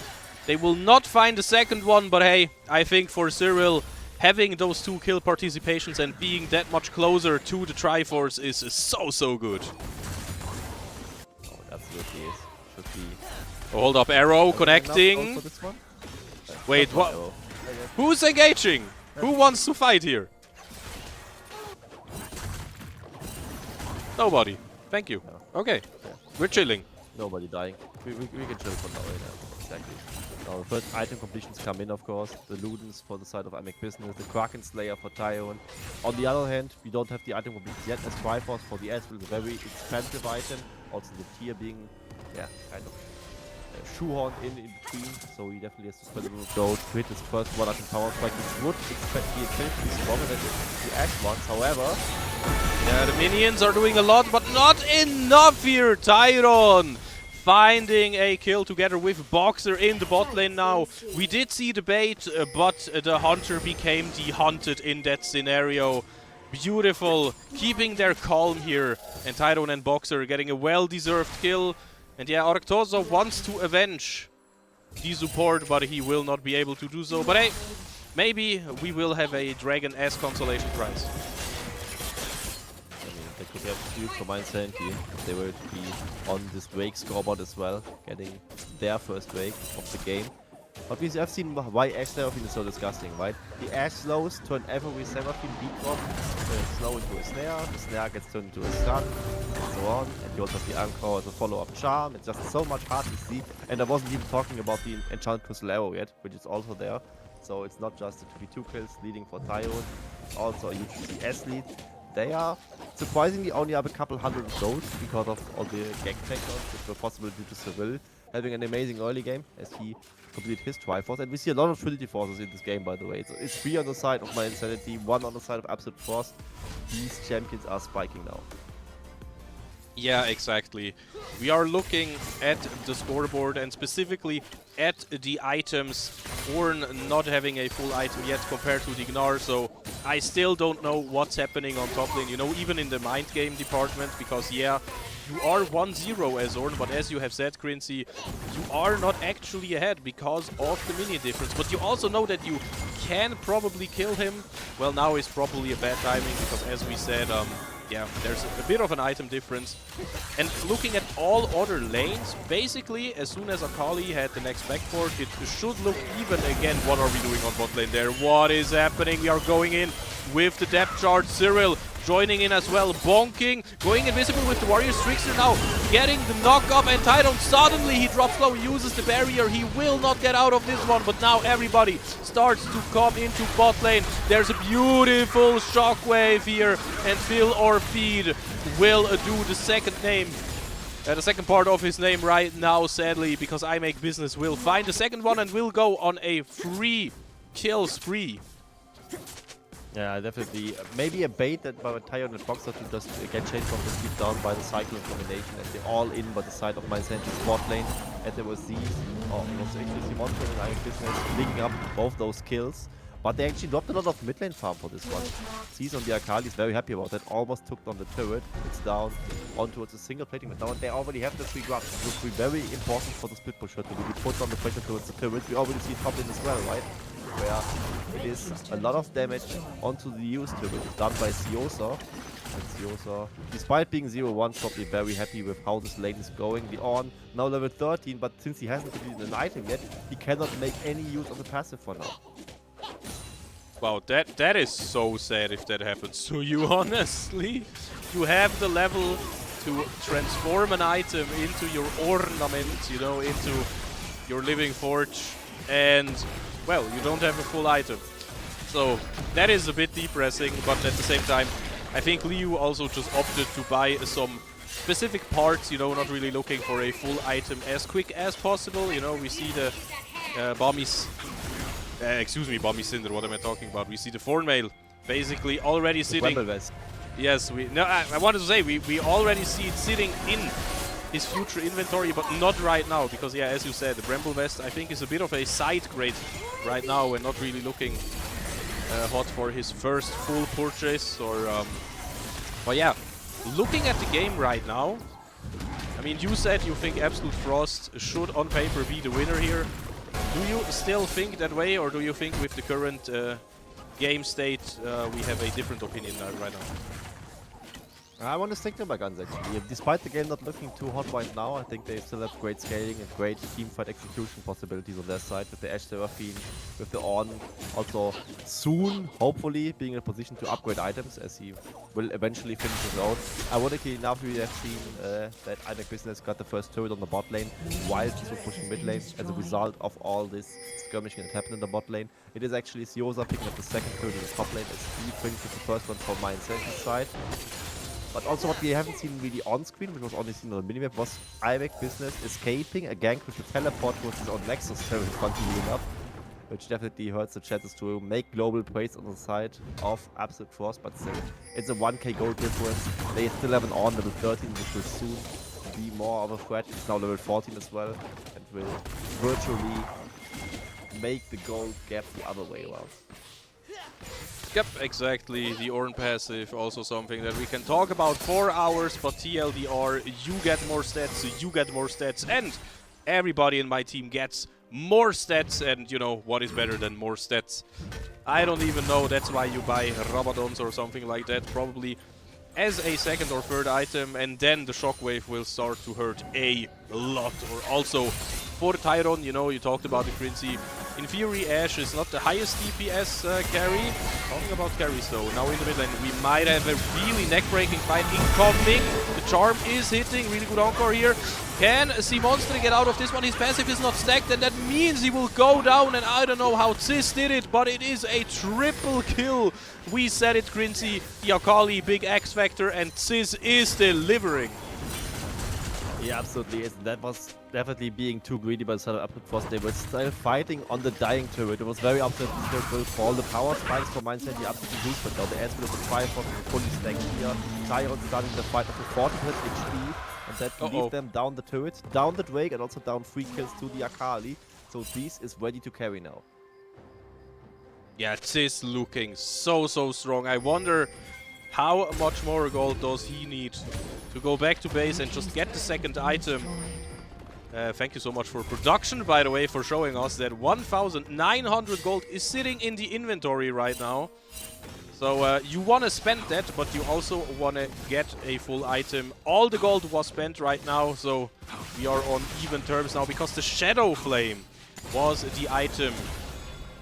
They will not find the second one, but hey, I think for Cyril, having those 2 kill participations and being that much closer to the Triforce is so good. Oh, absolutely is. Should be. Oh, hold up, arrow connecting. Wait, what? Who's engaging? Who wants to fight here? Nobody. Thank you. Okay, we're chilling. Nobody dying. We can chill for now, yeah. Exactly. Now the first item completions come in, of course. The Ludens for the side of I Make Business, the Kraken Slayer for Tyron. On the other hand, we don't have the item completions yet, as Triforce for the Ezreal is a very expensive item. Also the tier being, yeah, kind of shoehorned in between. So he definitely has to spend a little gold to hit his first one item power strike, which would be expected to be stronger than the Ash ones. However, yeah, the minions are doing a lot, but not enough here. Tyron finding a kill together with Boxer in the bot lane now. We did see the bait, but the hunter became the hunted in that scenario. Beautiful, keeping their calm here. And Tyron and Boxer getting a well-deserved kill. And yeah, Arctozo wants to avenge the support, but he will not be able to do so. But hey, maybe we will have a Dragon S consolation prize. They could have huge for MyInsanity if they were to be on this Wake scoreboard as well, getting their first Wake of the game. But we have seen why Ash Seraphine is so disgusting, right? The Ash slows turn every Seraphine beat drop slow into a snare, the snare gets turned into a stun, and so on. And you also have the Anchor as a follow-up charm. It's just so much hard to see. And I wasn't even talking about the Enchanted Crystal Arrow yet, which is also there. So it's not just the 2v2 kills leading for Tyron, also a huge CS lead. They are surprisingly only up a couple hundred of gold because of all the gank takedowns which were possible due to Cyril having an amazing early game as he completed his Triforce. And we see a lot of Trinity Forces in this game, by the way. So it's 3 on the side of MyInsanity, 1 on the side of Absolute Frost. These champions are spiking now. Yeah, exactly. We are looking at the scoreboard and specifically at the items. Ornn not having a full item yet compared to the Gnar, so I still don't know what's happening on top lane, you know, even in the mind game department, because yeah, you are 1-0 as Ornn, but as you have said, Quincy, you are not actually ahead because of the minion difference, but you also know that you can probably kill him. Well, now is probably a bad timing because, as we said, yeah, there's a bit of an item difference. And looking at all other lanes, basically, as soon as Akali had the next backport, it should look even again. What are we doing on bot lane there? What is happening? We are going in with the depth chart. Cyril joining in as well, bonking, going invisible with the Warriors. Trickster now getting the knock up, and Tyrone suddenly he drops low, uses the barrier. He will not get out of this one, but now everybody starts to come into bot lane. There's a beautiful shockwave here, and Phil or Feed will do the second name. The second part of his name right now, sadly, because I Make Business will find the second one and will go on a free kill spree. Yeah, definitely. Maybe a bait that by Tyrone and Boxer to just get chased from the speed down by the cycling combination, and they're all in by the side of MyInsanity bot lane. And there was these, oh, it was actually Monster and I Make Business linking up both those kills. But they actually dropped a lot of mid lane farm for this one. Seas on the Akali is very happy about that. Almost took down the turret. It's down on towards a single plating, but now they already have the 3 grabs. It will be very important for the split pusher to really put on the pressure towards the turret. We already see top lane as well, right? Where it is a lot of damage onto the used turret done by Siosa. And Siosa, despite being 0-1, probably very happy with how this lane is going. The Ornn, now level 13, but since he hasn't completed an item yet, he cannot make any use of the passive for now. Wow, that is so sad if that happens to you, honestly. You have the level to transform an item into your ornament, you know, into your living forge, and, well, you don't have a full item. So, that is a bit depressing, but at the same time, I think Liu also just opted to buy some specific parts, you know, not really looking for a full item as quick as possible. You know, we see the Bommies... excuse me, Bommy Cinder, what am I talking about? We see the Thornmail basically already sitting... Yes, I wanted to say, we already see it sitting in his future inventory, but not right now, because, yeah, as you said, the Bramble Vest, I think, is a bit of a side grade right now and not really looking hot for his first full purchase. But yeah, looking at the game right now, I mean, you said you think Absolute Frost should, on paper, be the winner here. Do you still think that way, or do you think with the current game state we have a different opinion right now? I want to stick to my guns actually. Despite the game not looking too hot right now, I think they still have great scaling and great teamfight execution possibilities on their side with the Ashe Seraphine, with the Ornn. Also soon, hopefully, being in a position to upgrade items as he will eventually finish his own. Ironically enough, we have seen that I Make Business got the first turret on the bot lane while he was pushing mid lane as a result of all this skirmishing that happened in the bot lane. It is actually Siosa picking up the second turret in the top lane as he brings the first one from MyInsanity side. But also what we haven't seen really on screen, which was only seen on the minimap, was I Make Business escaping a gank with the teleport towards his own Nexus turret, funnily enough, which definitely hurts the chances to make global plays on the side of Absolute Frost, but still, it's a 1k gold difference. They still have an Ornn level 13, which will soon be more of a threat. It's now level 14 as well, and will virtually make the gold gap the other way around. Yep, exactly. The Ornn passive, also something that we can talk about for hours, but TLDR, you get more stats, you get more stats, and everybody in my team gets more stats, and you know, what is better than more stats? I don't even know, that's why you buy Rabadons or something like that, probably as a second or third item, and then the shockwave will start to hurt a lot. Or also, for Tyrone, you know, you talked about the Quincy. In theory, Ashe is not the highest DPS carry. Talking about carries though, now in the mid lane, we might have a really neck-breaking fight incoming. The charm is hitting, really good encore here. Can Monster get out of this one? His passive is not stacked, and that means he will go down, and I don't know how Tsiz did it, but it is a triple kill. We said it, Quincy, the Akali, big X Factor, and Tsiz is delivering. Yeah, absolutely is. That was definitely being too greedy by the side of Absolute Frost. They were still fighting on the dying turret. It was very upset the turret will fall. The power spikes for MyInsanity absolutely huge, but now the Ashe with the Triforce fully stacked here. Tyrone starting the fight up to 40% HP, and that will leave them down the turret, down the Drake, and also down 3 kills to the Akali. So this is ready to carry now. Yeah, Tsiz looking so strong. I wonder how much more gold does he need to go back to base and just get the second item. Thank you so much for production, by the way, for showing us that 1,900 gold is sitting in the inventory right now. So you want to spend that, but you also want to get a full item. All the gold was spent right now, so we are on even terms now because the Shadow Flame was the item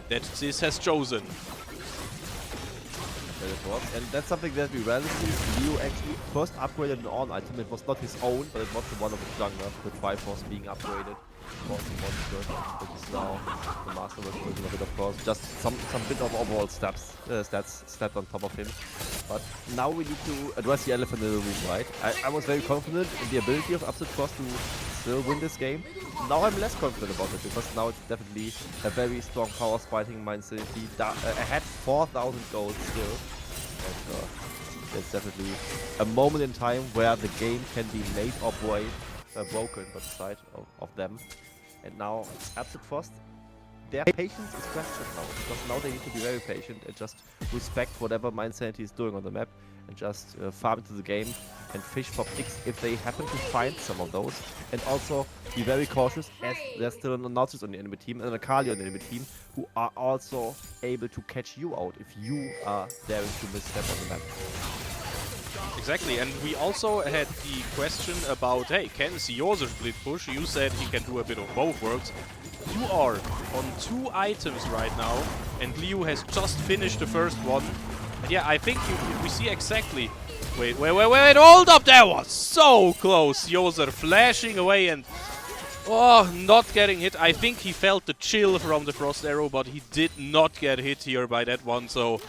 that Sis has chosen. That it was. And that's something that we rarely see. Leo actually first upgraded an on item. It was not his own, but it was the one of his junglers, with Triforce being upgraded. Monster, which is now the master version of it, of course. Just some bit of overall stats on top of him. But now we need to address the elephant in the room, right? I was very confident in the ability of Absolute Frost to still win this game. Now I'm less confident about it, because now it's definitely a very strong power spiting MyInsanity. Ahead 4,000 gold still. And it's definitely a moment in time where the game can be made or broken by the side of them. And now Absolute Frost, their patience is questioned now, because now they need to be very patient and just respect whatever MyInsanity is doing on the map, and just farm into the game and fish for picks if they happen to find some of those. And also be very cautious, as there's still an Nautilus on the enemy team and an Akali on the enemy team, who are also able to catch you out if you are daring to misstep on the map. Exactly, and we also had the question about, hey, can Siozer split push? You said he can do a bit of both works. You are on 2 items right now, and Liu has just finished the first one. And yeah, I think we see exactly... Wait, hold up! That was so close! Siozer flashing away and... Oh, not getting hit. I think he felt the chill from the Frost Arrow, but he did not get hit here by that one, so...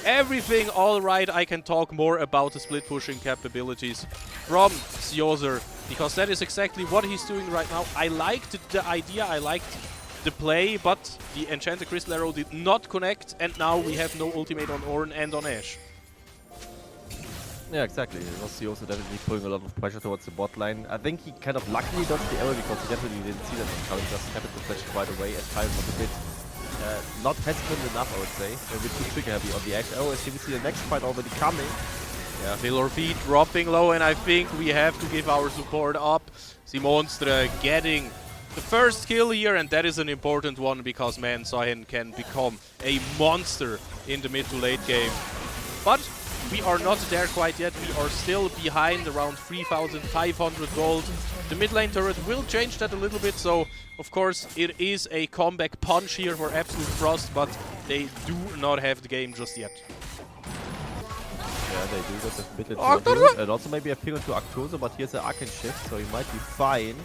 Everything all right. I can talk more about the split pushing capabilities from Siozer, because that is exactly what he's doing right now. I liked the idea, I liked the play, but the Enchanted Crystal Arrow did not connect, and now we have no ultimate on Ornn and on Ashe. Yeah, exactly. Siozer definitely putting a lot of pressure towards the bot lane. I think he kind of luckily dodged the arrow, because he definitely didn't see that coming. Just happened to flash right away, and time was a bit not hesitant enough, I would say. A bit too trigger heavy on the Ashe. Oh, as you can see, the next fight already coming. Yeah, Fillor feet dropping low, and I think we have to give our support up. Simonstre getting the first kill here, and that is an important one, because man, Sahin can become a monster in the mid to late game. But we are not there quite yet. We are still behind around 3,500 gold. The mid lane turret will change that a little bit, so of course it is a comeback punch here for Absolute Frost, but they do not have the game just yet. Yeah, they do got a bit into and also maybe a ping to Arctosa, but here's an Arcane shift, so he might be fine.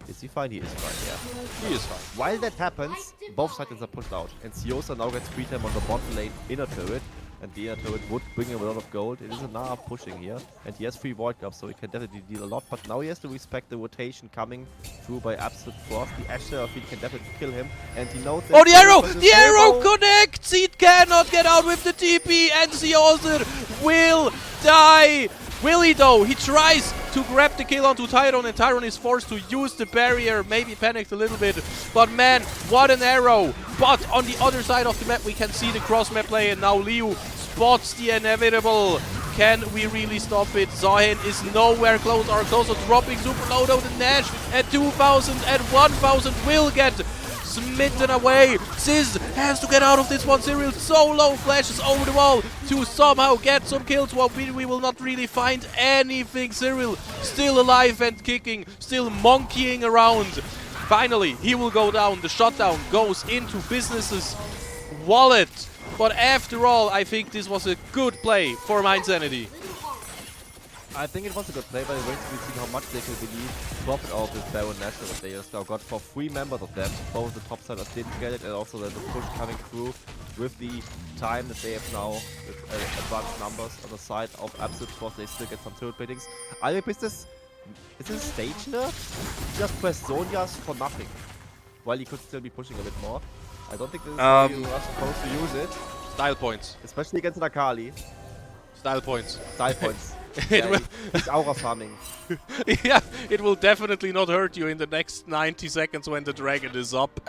Is he fine? He is fine, yeah. He is fine. While that happens, both sides are pushed out, and Sioza now gets free time on the bottom lane inner turret, and the inner turret would bring him a lot of gold. It is a Nara pushing here, and he has 3 void cups, so he can definitely deal a lot, but now he has to respect the rotation coming through by Absolute Frost. The Ashe Seraphine can definitely kill him, and he knows that... Oh, the arrow! The arrow connects! He cannot get out with the TP, and Siozer will die! Will he though? He tries to grab the kill onto Tyron, and Tyron is forced to use the barrier, maybe panicked a little bit, but man, what an arrow! But on the other side of the map we can see the cross map play, and now Liu spots the inevitable. Can we really stop it? Zahin is nowhere close. Arctosa dropping super low though. The Nash at 2,000 and 1,000 will get smitten away. Sis has to get out of this one. Cyril solo flashes over the wall to somehow get some kills. Well, we will not really find anything. Cyril still alive and kicking, still monkeying around. Finally, he will go down. The shutdown goes into Business's wallet. But after all, I think this was a good play for MyInsanity. I think it was a good play, but it remains to be seen how much they can really profit out of this Baron National that they just now got for 3 members of them. Both the top siders didn't get it, and also the push coming through with the time that they have now with advanced numbers on the side of Absolute Frost. They still get some turret biddings. I think is this a stage nerf? Just press Zonias for nothing, while he could still be pushing a bit more. I don't think this is how you are supposed to use it. Style points. Especially against an Akali. Style points. Style points. Yeah, he's aura farming. Yeah, it will definitely not hurt you in the next 90 seconds when the dragon is up.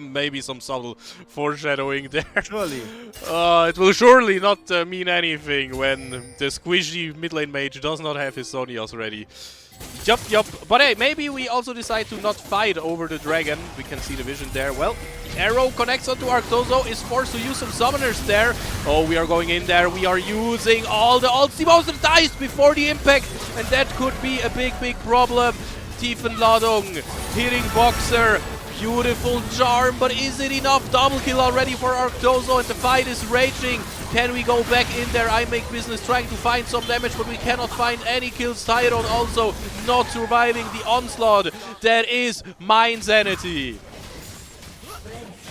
Maybe some subtle foreshadowing there. Surely. It will surely not mean anything when the squishy mid lane mage does not have his Zonias ready. Yup. But hey, maybe we also decide to not fight over the dragon. We can see the vision there. Well, the arrow connects onto Arctozo, is forced to use some summoners there. Oh, we are going in there. We are using all the ults. Most dies before the impact, and that could be a big problem. Tiefenladung hitting Boxer. Beautiful charm, but is it enough? Double kill already for Arctozo, and the fight is raging. Can we go back in there? I make business trying to find some damage, but we cannot find any kills. Tyron also not surviving the onslaught. That is MyInsanity.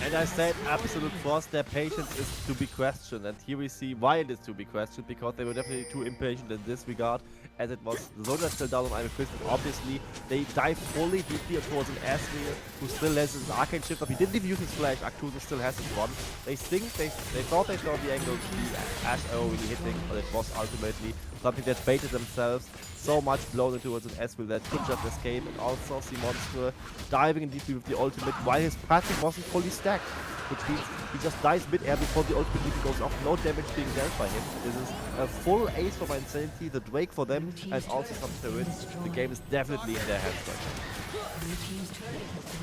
And I said absolute frost, their patience is to be questioned, and here we see why it is to be questioned, because they were definitely too impatient in this regard, as it was the Zona still down on Iron Fist, and obviously they dive fully deeply towards an Asriel, who still has his arcane shift up. He didn't even use his flash. Arctuso still has his one. They thought they saw the angle, the Ash arrow really hitting, but it was ultimately something that baited themselves so much blown towards an Asriel that could just escape, and also Monster diving in deeply with the ultimate while his passive wasn't fully stacked, which means he just dies mid-air before the ultimate even goes off. No damage being dealt by him. This is a full ace for MyInsanity, the Drake for them, and also some turrets. The game is definitely in their hands right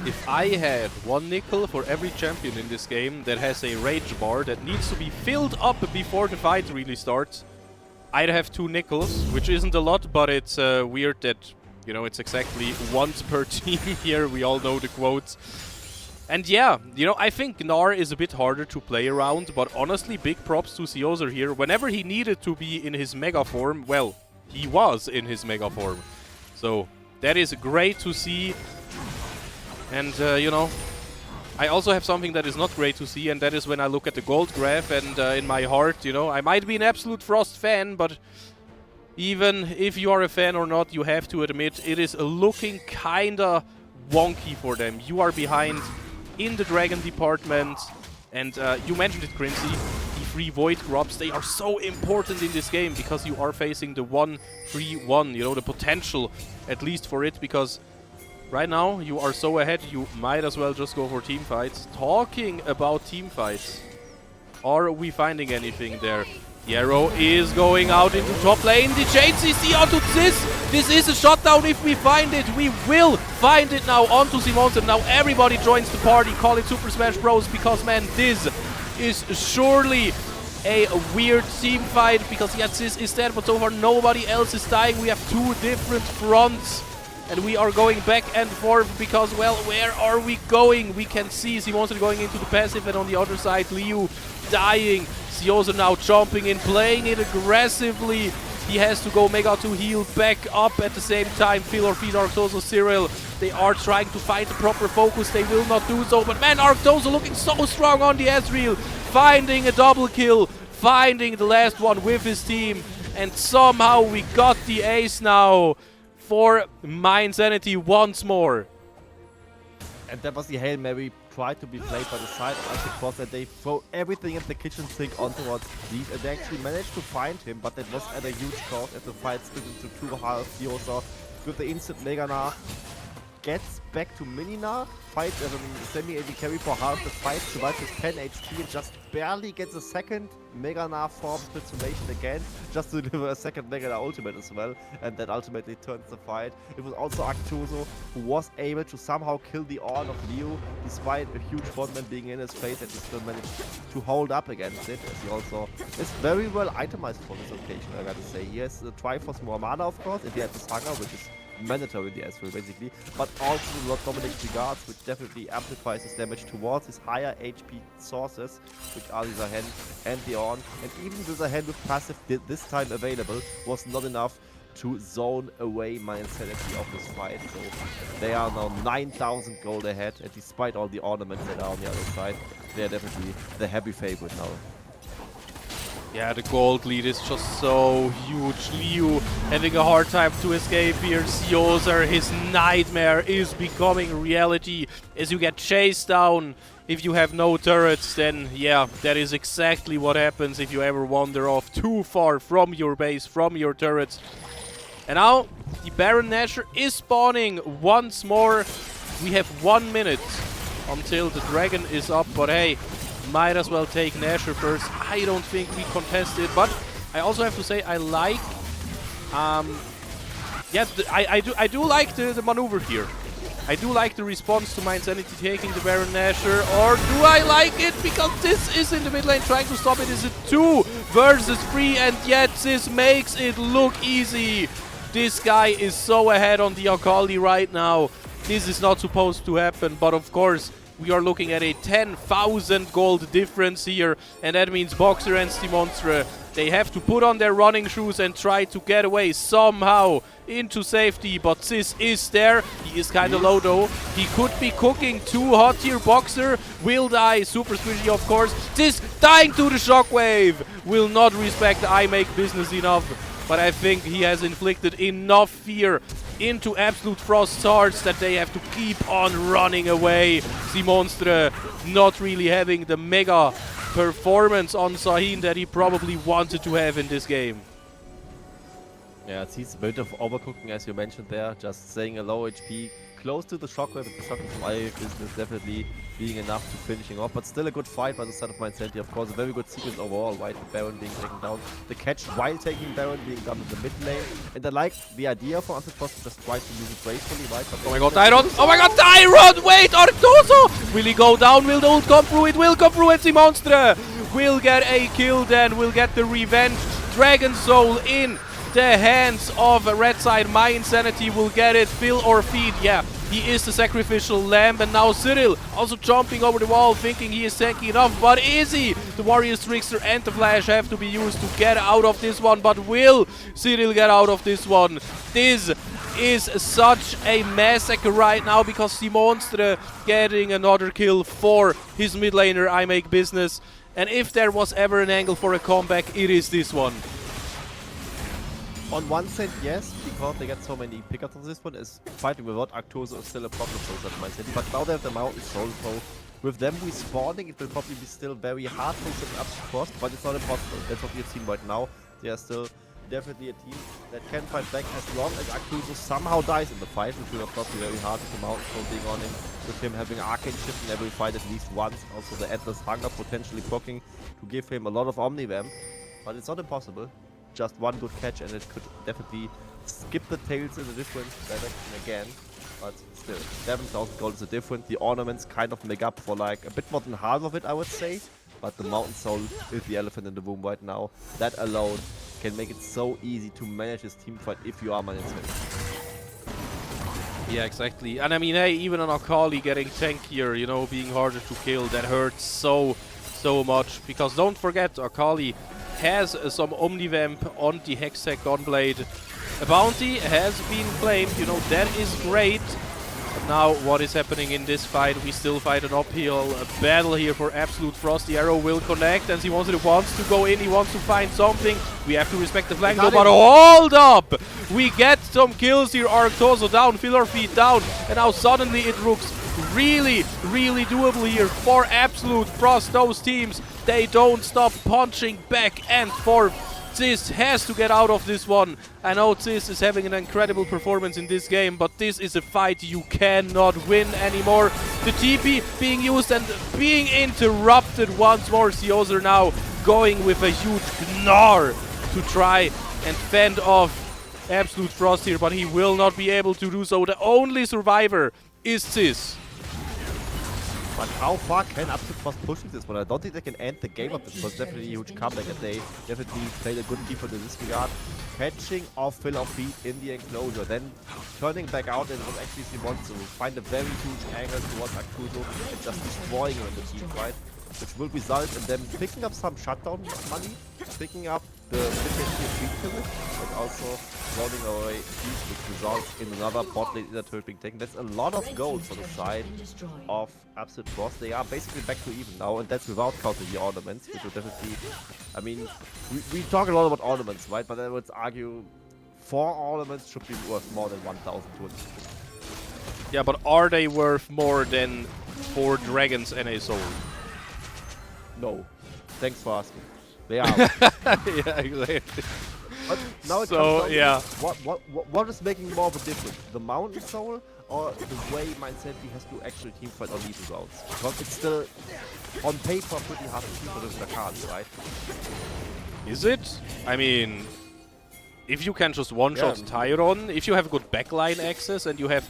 now. If I had 1 nickel for every champion in this game that has a rage bar that needs to be filled up before the fight really starts, I'd have 2 nickels, which isn't a lot, but it's weird that, you know, it's exactly once per team here. We all know the quotes. And yeah, you know, I think Gnar is a bit harder to play around, but honestly, big props to Siozer here. Whenever he needed to be in his mega form, well, he was in his mega form. So that is great to see. And, you know, I also have something that is not great to see, and that is when I look at the gold graph, and in my heart, you know, I might be an absolute Frost fan, but even if you are a fan or not, you have to admit it is looking kinda wonky for them. You are behind in the Dragon department, and you mentioned it, Crincy, the free Void Grubs, they are so important in this game because you are facing the 1-3-1, you know, the potential at least for it, because right now you are so ahead, you might as well just go for team fights. Talking about team fights, are we finding anything there? The arrow is going out into top lane. The chain CC onto this is a shutdown if we find it. We will find it now onto Simons, and now everybody joins the party. Call it Super Smash Bros. Because, man, this is surely a weird team fight, because yeah, Sis is dead, but so far nobody else is dying. We have 2 different fronts, and we are going back and forth because, well, where are we going? We can see Simons going into the passive, and on the other side, Liu dying. Siozer now jumping in, playing it aggressively. He has to go Mega to heal back up at the same time. Phil or Feed Arctozo, Cyril, they are trying to find the proper focus. They will not do so, but man, Arctozo looking so strong on the Ezreal, finding a double kill, finding the last one with his team, and somehow we got the ace now for MyInsanity once more. And that was the Hail Mary, tried to be played by the side of the cross, and they throw everything at the kitchen sink on towards Steve, and they actually managed to find him, but that was at a huge cost as the fight split into 2 halves. Siozer with the instant Mega Nar gets back to Mini Nar, fights as a semi-AD carry for half the fight, survives with 10 HP and just barely gets a second Mega Nar form transformation again, just to deliver a second Mega Nar ultimate as well, and that ultimately turns the fight. It was also Arctozo who was able to somehow kill the Ornn of Leo, despite a huge frontman being in his face, and he still managed to hold up against it, as he also is very well itemized for this occasion, I gotta say. He has the Triforce Muramana, of course, and he has the Saga, which is mandatory in the Ezreal basically, but also Lord Dominic's Regards, which definitely amplifies his damage towards his higher HP sources, which are the Zahen and the Ornn, and even the Zahen with passive this time available was not enough to zone away MyInsanity of this fight. So they are now 9,000 gold ahead, and despite all the ornaments that are on the other side, they are definitely the heavy favorite now. Yeah, the gold lead is just so huge. Liu having a hard time to escape here. Siozer, his nightmare is becoming reality as you get chased down. If you have no turrets, then yeah, that is exactly what happens if you ever wander off too far from your base, from your turrets. And now the Baron Nashor is spawning once more. We have 1 minute until the dragon is up, but hey, might as well take Nashor first. I don't think we contest it, but I also have to say I like yeah, I do like the maneuver here. I do like the response to MyInsanity taking the Baron Nashor, or do I like it because this is in the mid lane trying to stop it? Is it 2 versus 3, and yet this makes it look easy. This guy is so ahead on the Akali right now. This is not supposed to happen, but of course we are looking at a 10,000 gold difference here, and that means Boxer and Simonstre, they have to put on their running shoes and try to get away somehow into safety, but Sis is there. He is kind of low though. He could be cooking too hot here. Boxer will die. Super squishy, of course. Sis dying to the shockwave. Will not respect the I make business enough, but I think he has inflicted enough fear into Absolute Frost's hearts that they have to keep on running away. Simonstre not really having the mega performance on Sahin that he probably wanted to have in this game. Yeah, it sees a bit of overcooking, as you mentioned there. Just saying a low HP close to the shockwave. The shockwave from IF is definitely being enough to finishing off, but still a good fight by the side of MyInsanity. Of course, a very good sequence overall, right? The Baron being taken down, the catch while taking Baron being done in the mid lane. And I like the idea for Antitrust to just try to use it gracefully, right? But oh my god, Tyron! Oh my god, Tyron! Wait, Arctoso! Will he go down? Will the ult come through? It will come through, and Simonstre will get a kill then, will get the revenge. Dragon Soul in the hands of red side. MyInsanity will get it, fill or feed. Yeah, he is the sacrificial lamb, and now Cyril also jumping over the wall thinking he is tanky enough, but is he? The Warriors Trickster and the Flash have to be used to get out of this one, but will Cyril get out of this one? This is such a massacre right now because Simonstre getting another kill for his mid laner I make business, and if there was ever an angle for a comeback, it is this one. On one side, yes, because they get so many pickups on this one, is fighting without Arctoso is still a problem for that MyInsanity. But now they have the Mountain Soul, so with them respawning, it will probably be still very hard to set up Frost, but it's not impossible. That's what we've seen right now. They are still definitely a team that can fight back as long as Arctoso somehow dies in the fight, which will of course be very hard with the Mountain Soul being on him, with him having Arcane Shift in every fight at least once, also the Endless Hunger potentially proccing to give him a lot of Omnivamp, but it's not impossible. Just one good catch and it could definitely skip the tails in a different direction again, but still 7,000 gold is a difference. The ornaments kind of make up for like a bit more than half of it, I would say, but the Mountain Soul is the elephant in the room right now. That alone can make it so easy to manage this team fight if you are MyInsanity. Yeah, exactly. And I mean, hey, even on Akali getting tankier, you know, being harder to kill, that hurts so much, because don't forget, Akali has some Omnivamp on the Hexagon Blade. A bounty has been claimed, you know, that is great. But now what is happening in this fight? We still fight an uphill battle here for Absolute Frost. The arrow will connect and Simonstre wants to go in, he wants to find something. We have to respect the flank though, but hold up! We get some kills here, Arctoso down, Fill or Feed down, and now suddenly it looks really doable here for Absolute Frost. Those teams, they don't stop punching back and forth. Sis has to get out of this one. I know Sis is having an incredible performance in this game, but this is a fight you cannot win anymore. The TP being used and being interrupted once more. Seozer now going with a huge gnar to try and fend off Absolute Frost here, but he will not be able to do so. The only survivor is Sis. But how far can Absolute Frost push this one? I don't think they can end the game of this. It was definitely a huge comeback, and they definitely played a good defense in this regard. Catching off Fill or Feed in the enclosure, then turning back out, and it was actually Simonstre to find a very huge angle towards Arctoso and just destroying him in the team fight, which will result in them picking up some shutdown money, picking up the mid-tier pivot, and also rolling away Feed, which results in another bot lane inner turret being taken. That's a lot of gold for the side of Absolute Frost. They are basically back to even now, and that's without counting the ornaments, which will definitely, I mean, we talk a lot about ornaments, right? But I would argue 4 ornaments should be worth more than 1,250. Yeah, but are they worth more than 4 dragons and a soul? No. Thanks for asking. They are. Yeah, exactly. But now it So, comes down yeah. to what is making more of a difference? The Mountain Soul or the way MyInsanity has to actually teamfight on these rounds? Because it's still, on paper, pretty hard to teamfight with Akali, right? Is it? I mean, if you can just one-shot Tyron, if you have good backline access and you have,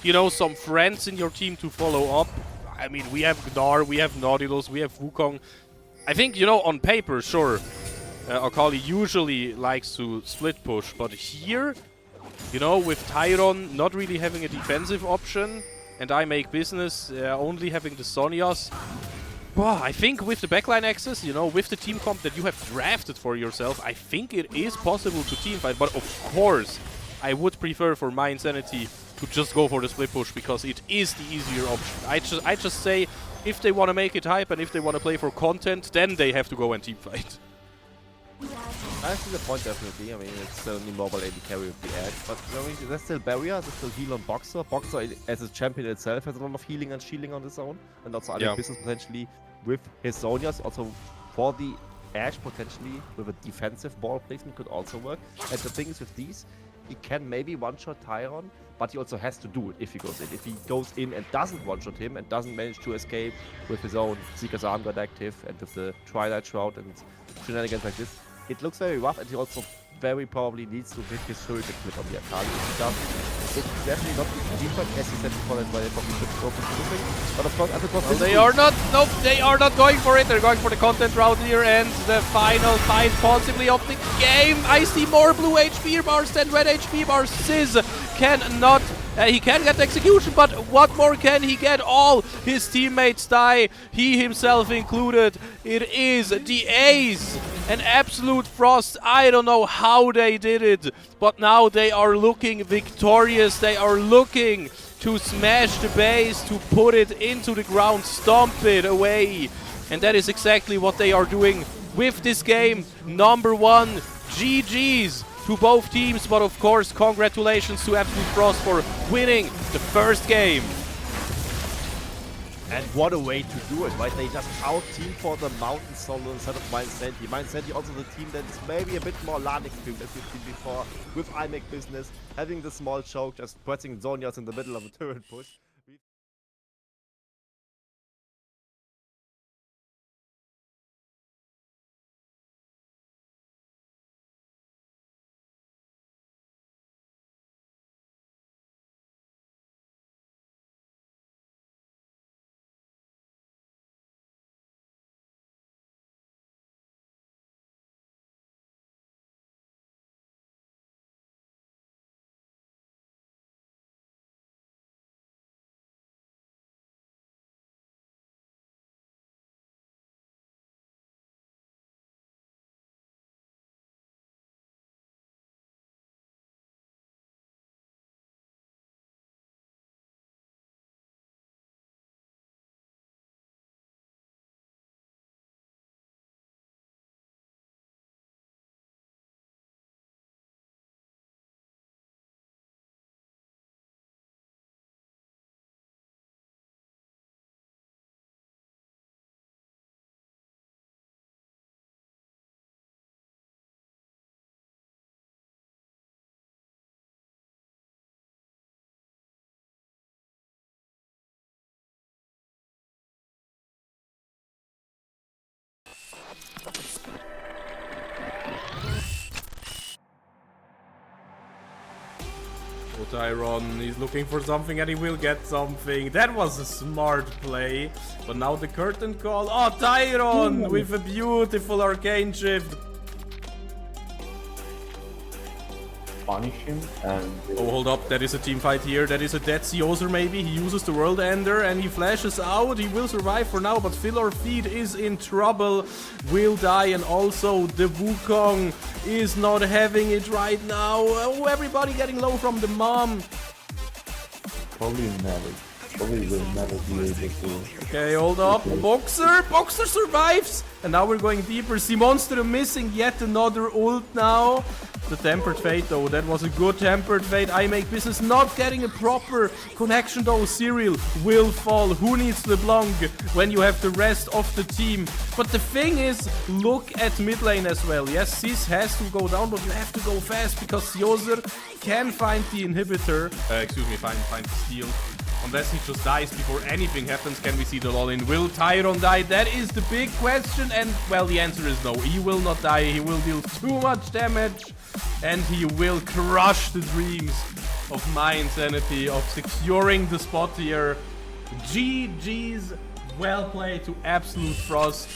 you know, some friends in your team to follow up. I mean, we have Gnar, we have Nautilus, we have Wukong. I think, you know, on paper, sure, Akali usually likes to split push, but here, you know, with Tyron not really having a defensive option, and I make business only having the Zhonya's, well, I think with the backline access, you know, with the team comp that you have drafted for yourself, I think it is possible to teamfight. But of course, I would prefer for MyInsanity to just go for the split push because it is the easier option. I just say, if they want to make it hype and if they want to play for content, then they have to go and teamfight. I see the point definitely. I mean, it's still only mobile AD carry with the edge, but I mean, there's still barrier, there's still heal on Boxer. Boxer as a champion itself has a lot of healing and shielding on his own, and also other business potentially with his Zhonya's. Also for the edge potentially with a defensive ball placement could also work. And the thing is with these, he can maybe one-shot Tyron, but he also has to do it if he goes in. If he goes in and doesn't one-shot him and doesn't manage to escape with his own Seeker's Arm God active and with the Twilight Shroud and shenanigans like this, it looks very rough, and he also very probably needs to hit his Shuriken clip on the Akali. If he doesn't, it's definitely not the deeper, as he said before, that's why they probably should go for something. But of course, as it was They are not, nope, they are not going for it. They're going for the content route here, and the final fight possibly of the game. I see more blue HP bars than red HP bars. Sizz cannot, he can get the execution, but what more can he get? All his teammates die, he himself included. It is the ace, an absolute frost. I don't know how they did it, but now they are looking victorious. They are looking to smash the base, to put it into the ground, stomp it away. And that is exactly what they are doing with this game. Number one, GG's to both teams, but of course, congratulations to Absolute Frost for winning the first game. And what a way to do it, right? They just out-team for the Mountain solo instead of MyInsanity. MyInsanity also the team that is maybe a bit more LAN experienced as we've seen before, with I Make Business, having the small choke, just pressing Zhonya's in the middle of a turret push. Tyron, he's looking for something and he will get something. That was a smart play. But now the curtain call. Oh, Tyron with a beautiful arcane shift. Punish him and... Oh, hold up. That is a team fight here. That is a dead Seozer maybe. He uses the World Ender and he flashes out. He will survive for now, but Phil or Feed is in trouble. Will die, and also the Wukong is not having it right now. Oh, everybody getting low from the mom. Probably will never be able to... Okay, hold up. Boxer survives! And now we're going deeper. Monster missing yet another ult now. The Tempered Fate though, that was a good Tempered Fate. I Make Business not getting a proper connection though. Cyril will fall. Who needs LeBlanc when you have the rest of the team? But the thing is, look at mid lane as well. Yes, Sis has to go down, but you have to go fast because Seozer can find the inhibitor. Find the steal. Unless he just dies before anything happens, can we see the all-in? Will Tyron die? That is the big question, and well, the answer is no. He will not die, he will deal too much damage, and he will crush the dreams of MyInsanity of securing the spot here. GG's, well played to Absolute Frost.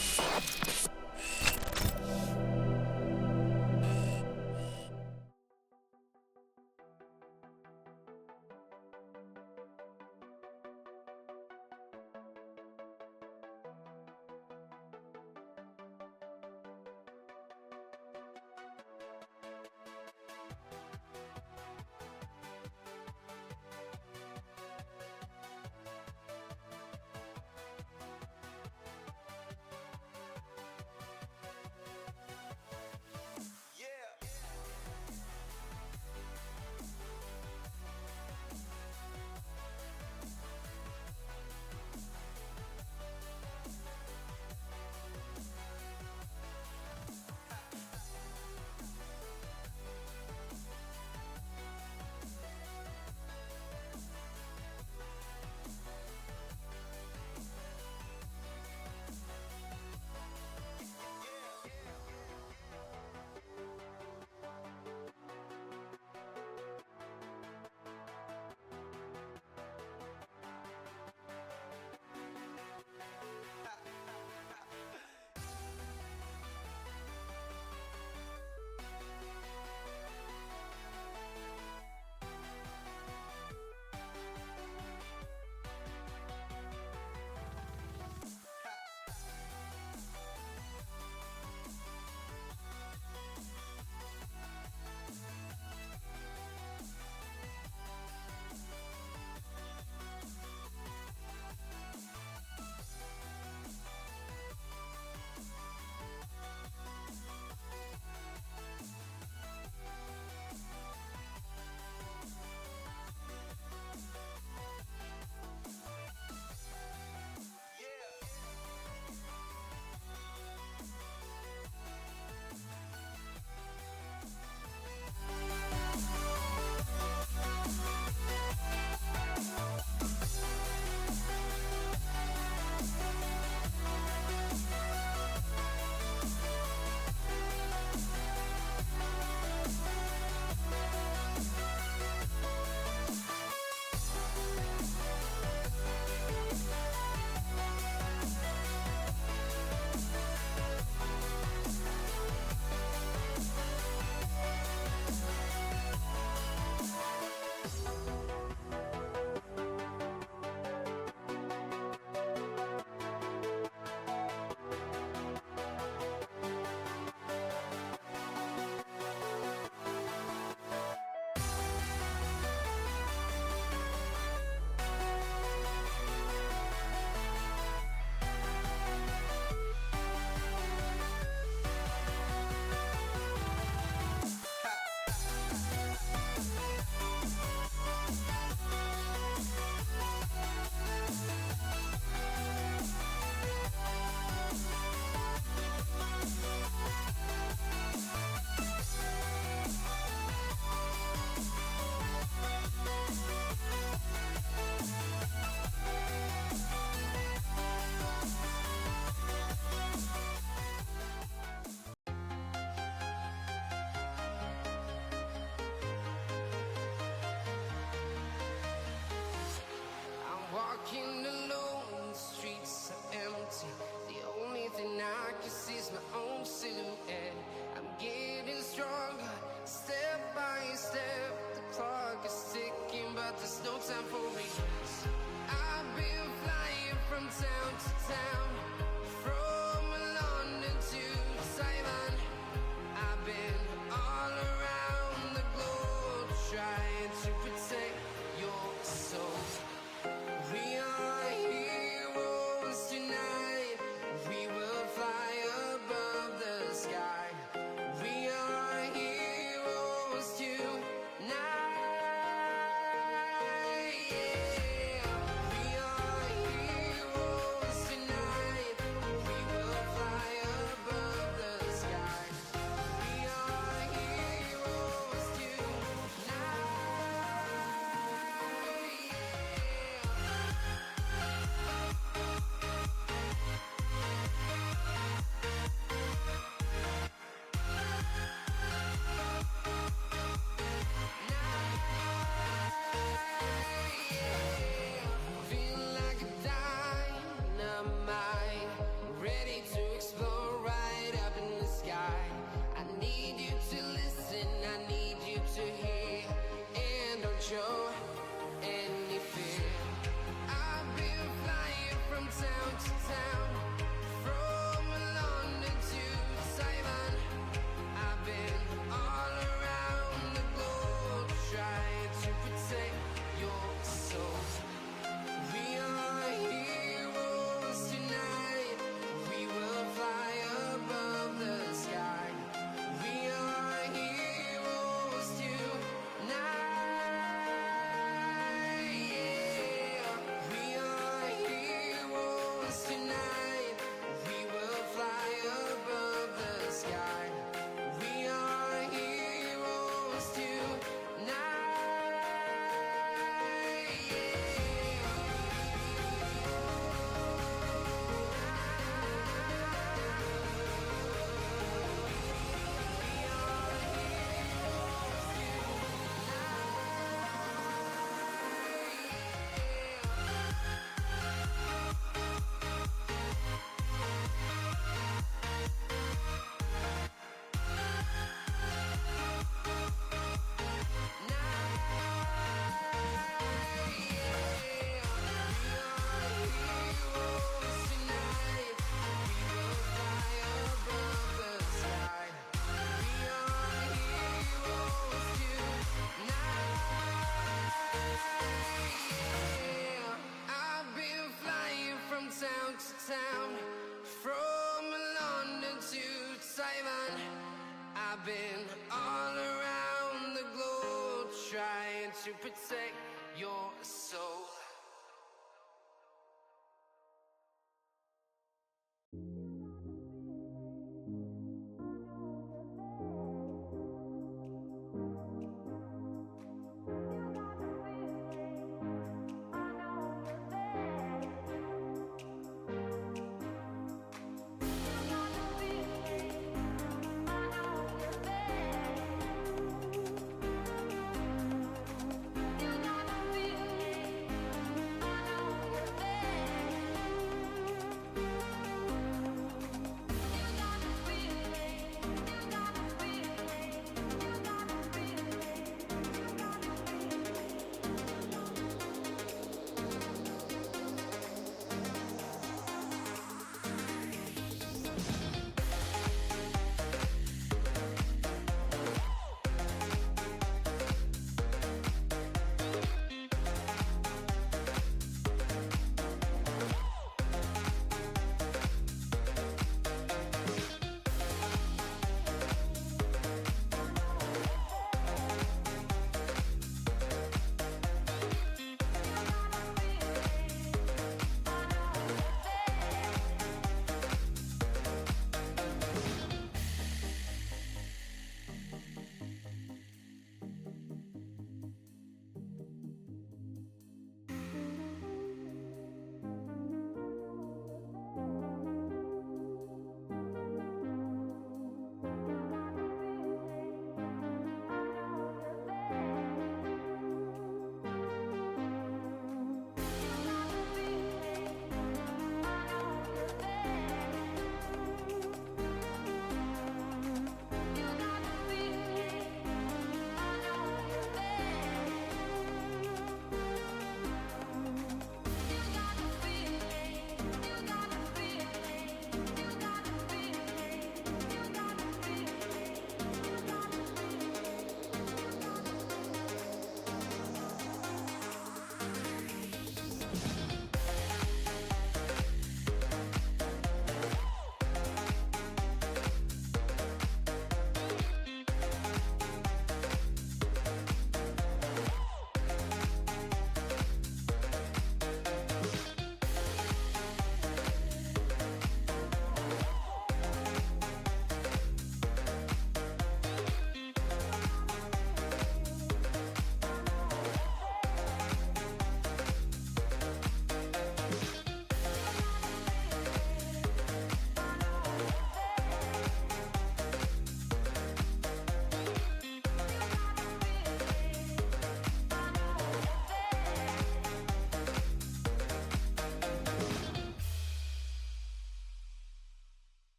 been all around the globe trying to protect your soul.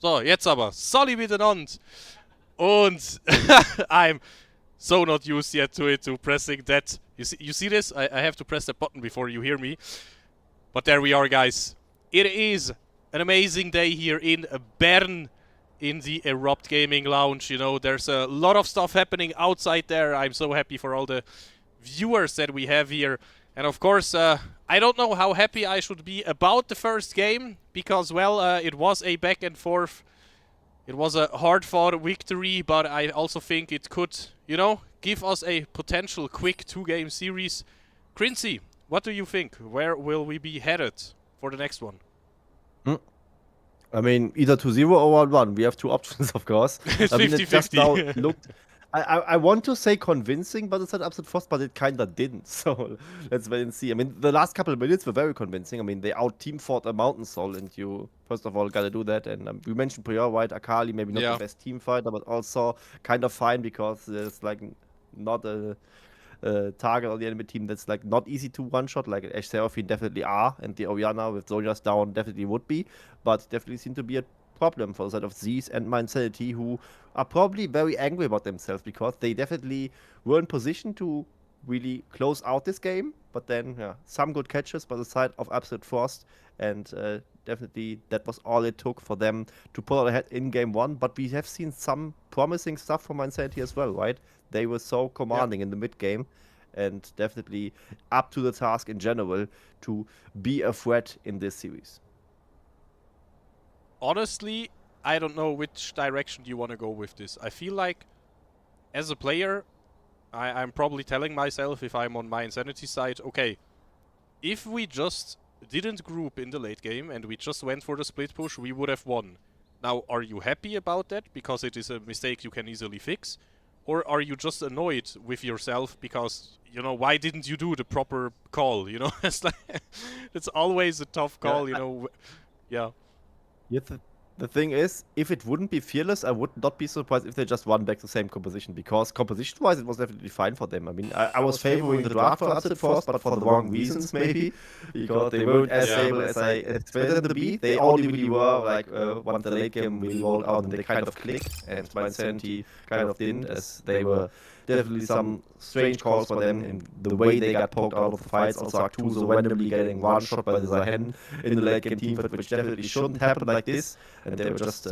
So, jetzt aber. Solly miteinander. Und I'm so not used yet to it, to pressing that. You see this? I have to press that button before you hear me. But there we are, guys. It is an amazing day here in Bern in the Erupt Gaming Lounge. You know, there's a lot of stuff happening outside there. I'm so happy for all the viewers that we have here. And of course, I don't know how happy I should be about the first game, because, well, it was a back and forth. It was a hard-fought victory, but I also think it could, you know, give us a potential quick 2-game series. Crincy, what do you think? Where will we be headed for the next one? I mean, either 2-0 or 1-1. We have two options, of course. It's I mean, it just now 50-50. looked... I want to say convincing, but it's an absolute frost, but it kind of didn't. So let's wait and see. I mean, the last couple of minutes were very convincing. I mean, they out-team fought a Mountain Soul, and you, first of all, got to do that. And we mentioned Prior, right? Akali, maybe not the best team fighter, but also kind of fine because there's like not a target on the enemy team that's like not easy to one-shot. Like Ashe Seraphine definitely are, and the Orianna with Zhonya's down definitely would be, but definitely seem to be a problem for the side of Z's and MyInsanity, who are probably very angry about themselves because they definitely were in position to really close out this game but then some good catches by the side of Absolute Frost, and definitely that was all it took for them to pull out ahead in game 1. But we have seen some promising stuff from MyInsanity as well, right? They were so commanding in the mid game, and definitely up to the task in general to be a threat in this series. Honestly, I don't know which direction you want to go with this. I feel like, as a player, I'm probably telling myself, if I'm on MyInsanity side, okay, if we just didn't group in the late game and we just went for the split push, we would have won. Now, are you happy about that because it is a mistake you can easily fix? Or are you just annoyed with yourself because, you know, why didn't you do the proper call? You know, it's like, it's always a tough call, you know. Yeah. The thing is, if it wouldn't be Fearless, I would not be surprised if they just won back the same composition, because composition-wise it was definitely fine for them. I mean, I was favoring the draft for Absolute Frost, but for the wrong reasons maybe, because they weren't as stable as I expected them to be. They only really were, like, once the late game really rolled out and they kind of clicked, and MyInsanity kind of didn't, as they were definitely some strange calls for them in the way they got poked out of the fights. Also Arctuso randomly getting one-shot by the Zahen in the late game team fight, which definitely shouldn't happen like this. And they were just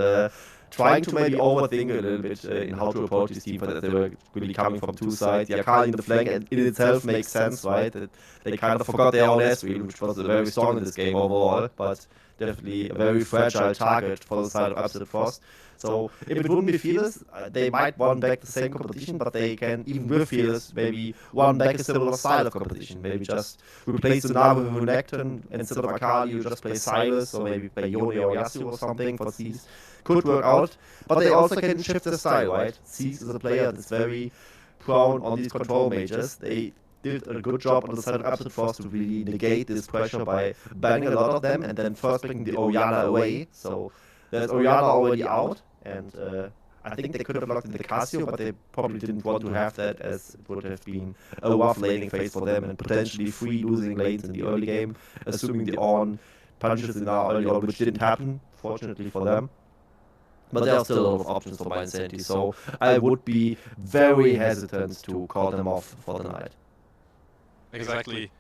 trying to maybe overthink a little bit in how to approach this team fight, that they were really coming from two sides. The Akali in the flank, and in itself makes sense, right? That they kind of forgot their own S-Wheel, which was very strong in this game overall, but definitely a very fragile target for the side of Absolute Frost. So if it wouldn't be Fearless, they might won back the same competition, but they can, even with Fearless, maybe won back a similar style of competition. Maybe just replace the Na'Vi with Renekton, instead of Akali, you just play Silas, or maybe play Yone or Yasuo or something for Seas. Could work out, but they also can shift their style, right? Seas is a player that's very prone on these control mages. They did a good job on the side of Absolute Frost to really negate this pressure by banning a lot of them and then first picking the Orianna away. So there's Orianna already out, and I think they could have locked in the Casio, but they probably didn't want to have that, as it would have been a rough laning phase for them and potentially 3 losing lanes in the early game, assuming the Ornn punches in our early on, which didn't happen, fortunately for them. But there are still a lot of options for MyInsanity, so I would be very hesitant to call them off for the night. Exactly.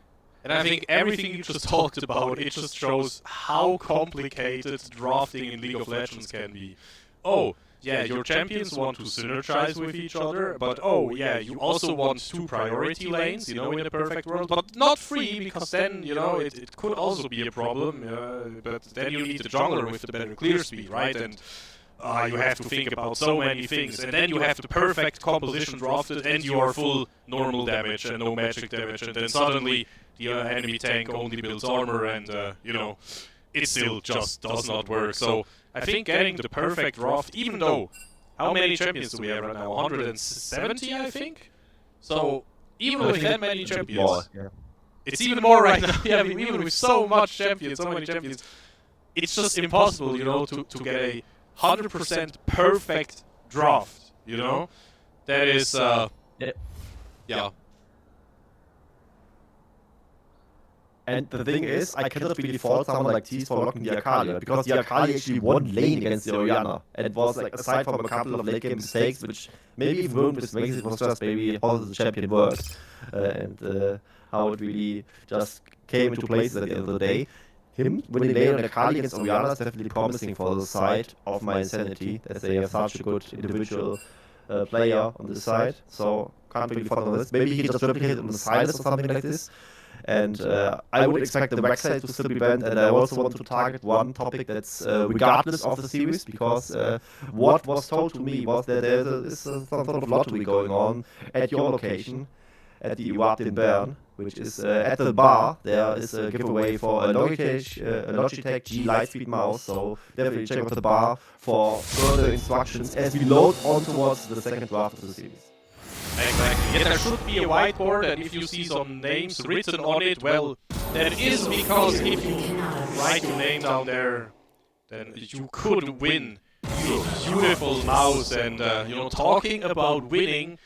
And I think everything you just talked about, it just shows how complicated drafting in League of Legends can be. Oh, yeah, your champions want to synergize with each other, but oh, yeah, you also want 2 priority lanes, you know, in a perfect world, but not 3, because then, you know, it could also be a problem, but then you need the jungler with the better clear speed, right? And you have to think about so many things, and then you have the perfect composition drafted, and you are full normal damage and no magic damage, and then suddenly the enemy tank only builds armor, and, you know, it still just does not work. So I think getting the perfect draft, even though, how many champions do we have right now? 170, I think? So even with that many champions, it's even more right now. Yeah, I mean, even with so much champions, so many champions, it's just impossible, you know, to get a 100% perfect draft, you know? That is, yeah. And the thing is, I cannot really fault someone like Tease for locking the Akali, because the Akali actually won lane against the Orianna. And it was, like, aside from a couple of late game mistakes, which maybe even weren't mistakes, it was just maybe how the champion works, and how it really just came into place at the end of the day. Him winning lane on Akali against Orianna is definitely promising for the side of MyInsanity, as they have such a good individual player on this side. So can't really fault on this. Maybe he just replicated on the Silas or something like this. And I would expect the backside to still be banned, and I also want to target one topic that's regardless of the series, because what was told to me was that there is some sort of lottery going on at your location, at the Iwat in Bern, which is at the bar. There is a giveaway for a Logitech G Lightspeed mouse, so definitely check out the bar for further instructions as we load on towards the second draft of the series. Exactly. Yeah, there should be a whiteboard, and if you see some names written on it, well, that is because if you write your name down there, then you could win your beautiful mouse. And, you know, talking about winning,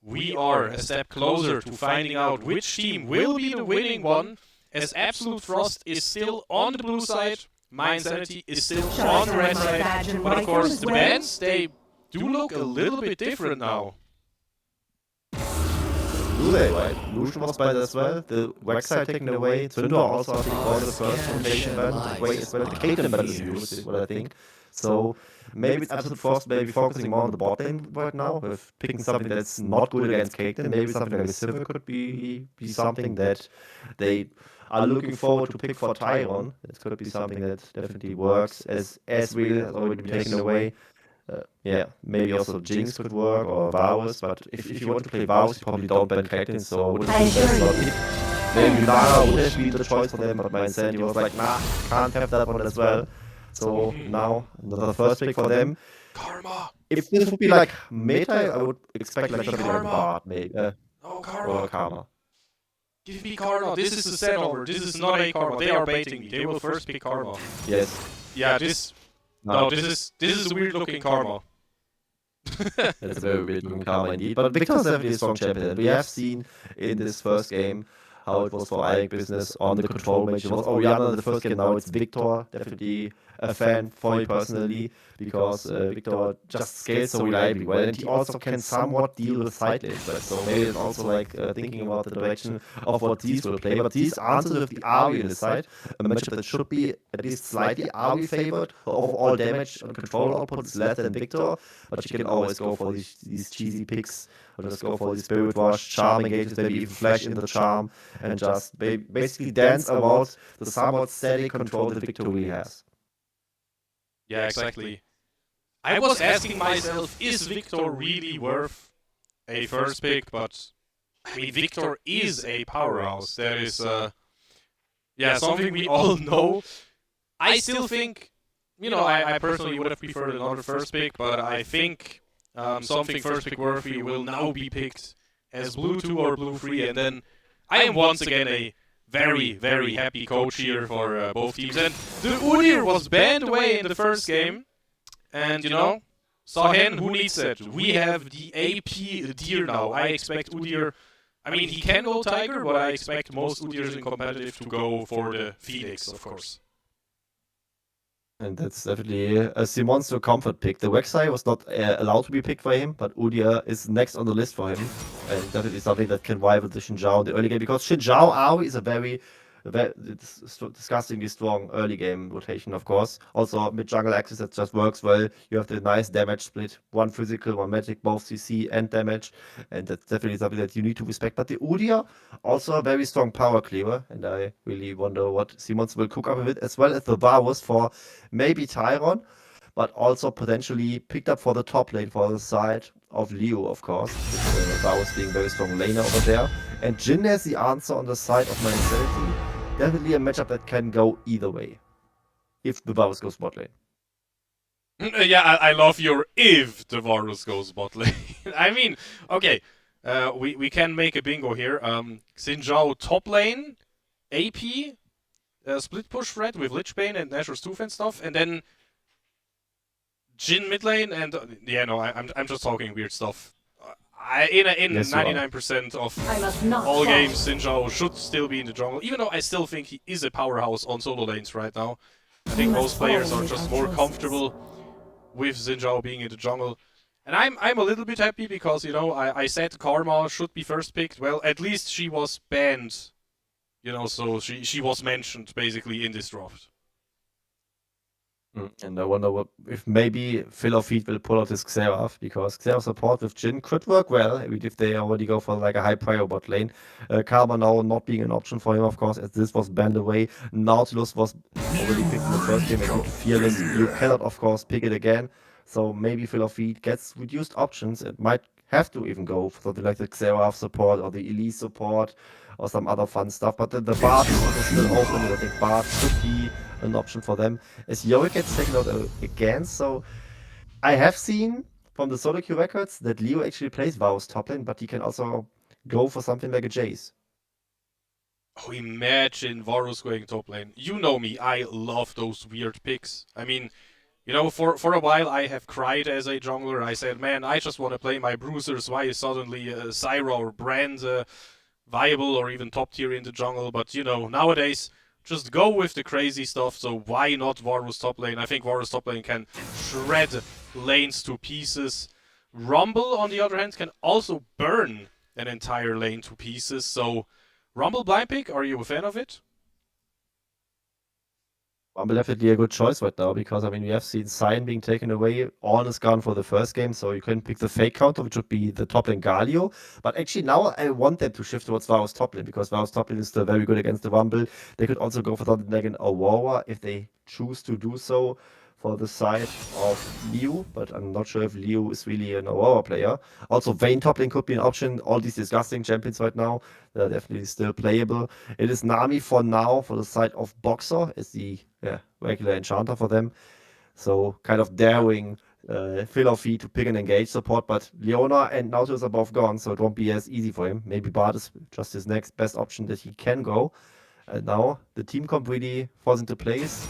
we are a step closer to finding out which team will be the winning one, as Absolute Frost is still on the blue side, MyInsanity is still on the red side, but of course the bands, they do look a little bit different now. do they, right? Lucian was banned as well, the Rek'Sai taken away, Syndra also I think was the first rotation ban, the way as well, the Caitlyn ban is used, is what I think. So maybe it's absolute force, maybe focusing more on the bot lane right now, with picking something that's not good against Caitlyn, maybe something like a Sivir could be something that they are looking forward to pick for Tyron. It could be something that definitely works, as Real has already been taken away. Yeah, maybe also Jinx could work or Varus, but if you want to play Varus, you probably don't ban Caitlyn, so I wouldn't think that's not it. Maybe Lara would have been the choice for them, but MyInsanity was like, nah, can't have that one as well. So now, another first pick for them. Karma! If this would be like meta, I would expect like something like Bard, maybe, No, Karma! or Karma. Give me Karma! This is the set over. This is not a Karma. They are baiting me. They will first pick Karma. Yes. Yeah, this... No, this is a weird looking Karma. It's a very weird looking Karma indeed. But Victor's definitely a strong champion. We have seen in this first game how it was for Ike Business on the control match. It was Orianna in the first game, now it's Victor. Definitely a fan for me personally, because Victor just scales so reliably well, and he also can somewhat deal with side lane threats. So maybe it's also like thinking about the direction of what these will play. But these answers with the Ahri in the side, a matchup that should be at least slightly Ahri favored. Overall damage and control output is less than Victor, but you can always go for these cheesy picks, or just go for the Spirit Wash, Charm engages, maybe even flash in the Charm, and just basically dance about the somewhat static control that Victor really has. Yeah, exactly. I was asking myself, is Victor really worth a first pick? But, I mean, Victor is a powerhouse. That is, yeah, something we all know. I still think, you know, I personally would have preferred another first pick, but I think something first pick worthy will now be picked as Blue 2 or Blue 3, and then I am once again a very, very happy coach here for both teams. And the Udyr was banned away in the first game, and you know, Sahen, who needs it? We have the AP Deer now. I expect Udyr, I mean, he can go Tiger, but I expect most Udyrs in competitive to go for the Phoenix, of course. And that's definitely a Simon's comfort pick. The Rek'Sai was not allowed to be picked by him, but Udyr is next on the list for him. And definitely something that can rival the Xin Zhao in the early game, because Xin Zhao Ahri is a very disgustingly strong early game rotation, of course. Also, mid jungle axis that just works well. You have the nice damage split, one physical, one magic, both CC and damage, and that's definitely something that you need to respect. But the Udyr, also a very strong power cleaver, and I really wonder what Simons will cook up with it, as well as the Varus for maybe Tyron, but also potentially picked up for the top lane for the side of Leo, of course, with Varus being very strong laner over there. And Jhin has the answer on the side of MyInsanity. Definitely a matchup that can go either way, if the Varus goes bot lane. Yeah, I love your if the Varus goes bot lane. I mean, okay, we can make a bingo here. Xin Zhao top lane, AP, split push threat with Lich Bane and Nashor's Tooth and stuff, and then Jhin mid lane, and yeah, no, I'm just talking weird stuff. In yes, 99% of all games, Xin Zhao should still be in the jungle, even though I still think he is a powerhouse on solo lanes right now. I think most players are just more comfortable with Xin Zhao being in the jungle. And I'm a little bit happy because, you know, I said Karma should be first picked. Well, at least she was banned, you know, so she was mentioned basically in this draft. And I wonder if maybe Phil of Feet will pull out his Xerath, because Xerath support with Jhin could work well, if they already go for like a high prior bot lane. Karma now not being an option for him, of course, as this was banned away. Nautilus was already picked in the first game and Fearless. You cannot, of course, pick it again. So maybe Phil of Feet gets reduced options. It might have to even go for something like the Xerath support or the Elise support or some other fun stuff. But the Bard is also still open, and I think Bard should be an option for them, as Yorick gets taken out again. So I have seen from the solo queue records that Leo actually plays Varus top lane, but he can also go for something like a Jace. Oh, imagine Varus going top lane. You know me, I love those weird picks. I mean, you know, for a while I have cried as a jungler. I said, man, I just want to play my bruisers. Why is suddenly Syra or Brand viable or even top tier in the jungle? But, you know, nowadays, just go with the crazy stuff, so why not Varus top lane? I think Varus top lane can shred lanes to pieces. Rumble, on the other hand, can also burn an entire lane to pieces. So, Rumble blind pick, are you a fan of it? Rumble definitely a good choice right now because, I mean, we have seen Cyan being taken away. Ornn is gone for the first game, so you can pick the fake counter, which would be the top lane Galio. But actually, now I want them to shift towards Varus top lane because Varus top lane is still very good against the Rumble. They could also go for the Dragon Aurora if they choose to do so for the side of Liu, but I'm not sure if Liu is really an Aurora player. Also, Vayne top lane could be an option. All these disgusting champions right now, they're definitely still playable. It is Nami for now for the side of Boxer as the regular enchanter for them. So kind of daring Philosophy to pick and engage support, but Leona and Nautilus are both gone, so it won't be as easy for him. Maybe Bard is just his next best option that he can go. And now the team comp really falls into place.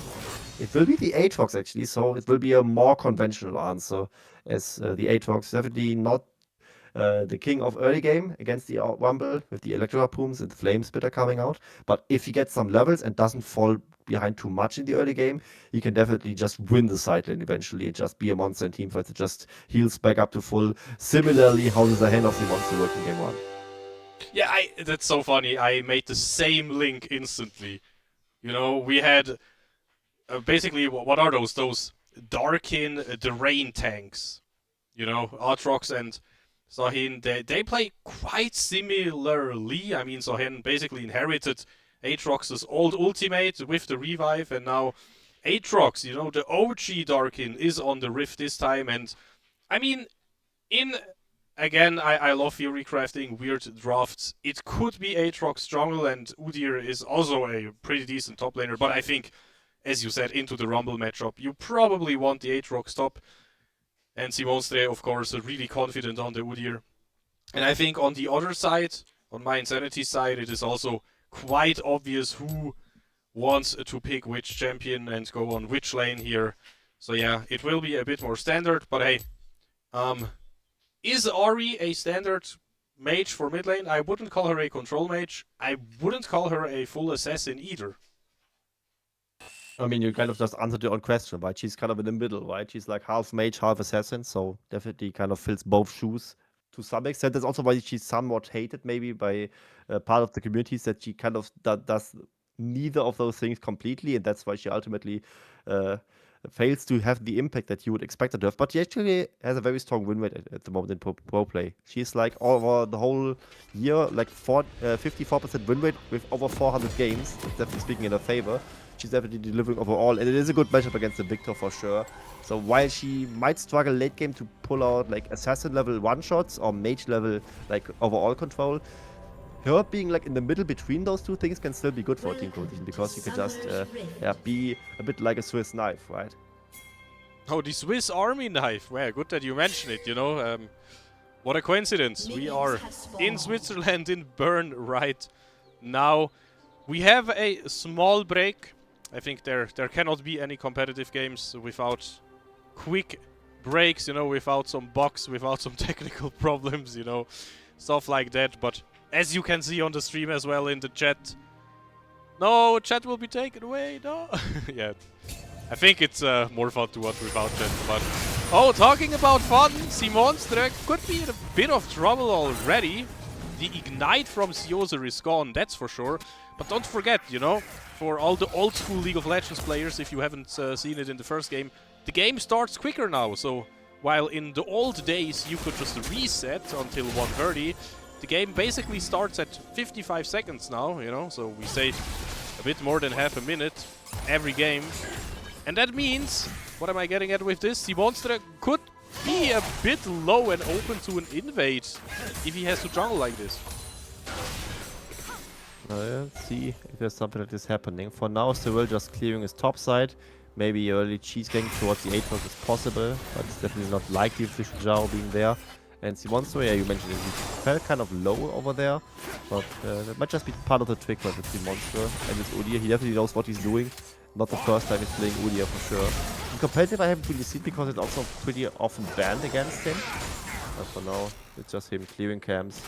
It will be the Aatrox actually, so it will be a more conventional answer as the Aatrox definitely not the king of early game against the Rumble with the Electro Harpoons and the Flame Spitter coming out. But if he gets some levels and doesn't fall behind too much in the early game, he can definitely just win the side lane eventually and just be a monster in teamfights. It just heals back up to full. Similarly, how does the hand of the monster work in game 1? Yeah, that's so funny. I made the same link instantly. You know, we had basically, what are those? Those Darkin, the rain tanks. You know, Aatrox and Sohin, they play quite similarly. I mean, Sohin basically inherited Aatrox's old ultimate with the revive, and now Aatrox, you know, the OG Darkin is on the Rift this time, and I mean, again, I love theory crafting, weird drafts. It could be Aatrox jungle, and Udyr is also a pretty decent top laner, but I think, as you said, into the Rumble matchup, you probably want the Aatrox top. And Simonstre, of course, really confident on the Udyr. And I think on the other side, on MyInsanity side, it is also quite obvious who wants to pick which champion and go on which lane here. So yeah, it will be a bit more standard, but hey, is Ahri a standard mage for mid lane? I wouldn't call her a control mage. I wouldn't call her a full assassin either. I mean, you kind of just answered your own question, right? She's kind of in the middle, right? She's like half mage, half assassin, so definitely kind of fills both shoes to some extent. That's also why she's somewhat hated maybe by part of the communities, that she kind of does neither of those things completely, and that's why she ultimately fails to have the impact that you would expect her to have. But she actually has a very strong win rate at the moment in pro play. She's like over the whole year, like 54% win rate with over 400 games. It's definitely speaking in her favor. She's definitely delivering overall, and it is a good matchup against the Victor for sure. So while she might struggle late game to pull out like assassin level one shots or mage level like overall control, her being like in the middle between those two things can still be good for a team competition, because you can just be a bit like a Swiss knife, right? Oh, the Swiss Army knife. Well, good that you mention it, you know. What a coincidence. We are in Switzerland, in Bern right now. We have a small break. I think there cannot be any competitive games without quick breaks, you know, without some bugs, without some technical problems, you know, stuff like that. But as you can see on the stream as well in the chat, no, chat will be taken away, no. Yeah, I think it's more fun to watch without chat. But oh, talking about fun, Simonstre could be in a bit of trouble already. The Ignite from Sioser is gone, that's for sure. But don't forget, you know, for all the old school League of Legends players, if you haven't seen it in the first game, the game starts quicker now. So while in the old days you could just reset until 1:30, the game basically starts at 55 seconds now, you know. So we save a bit more than half a minute every game. And that means, what am I getting at with this? Simonstre could be a bit low and open to an invade if he has to jungle like this. Let's see if there's something that is happening. For now, Cyril just clearing his top side. Maybe early cheese gang towards the Aatrox is possible, but it's definitely not likely with Zhao being there. And Simonstre, yeah, you mentioned it, he felt kind of low over there, but that might just be part of the trick with Simonstre and with Udyr. He definitely knows what he's doing. Not the first time he's playing Udyr for sure. In competitive, I haven't really seen because it's also pretty often banned against him. But for now, it's just him clearing camps.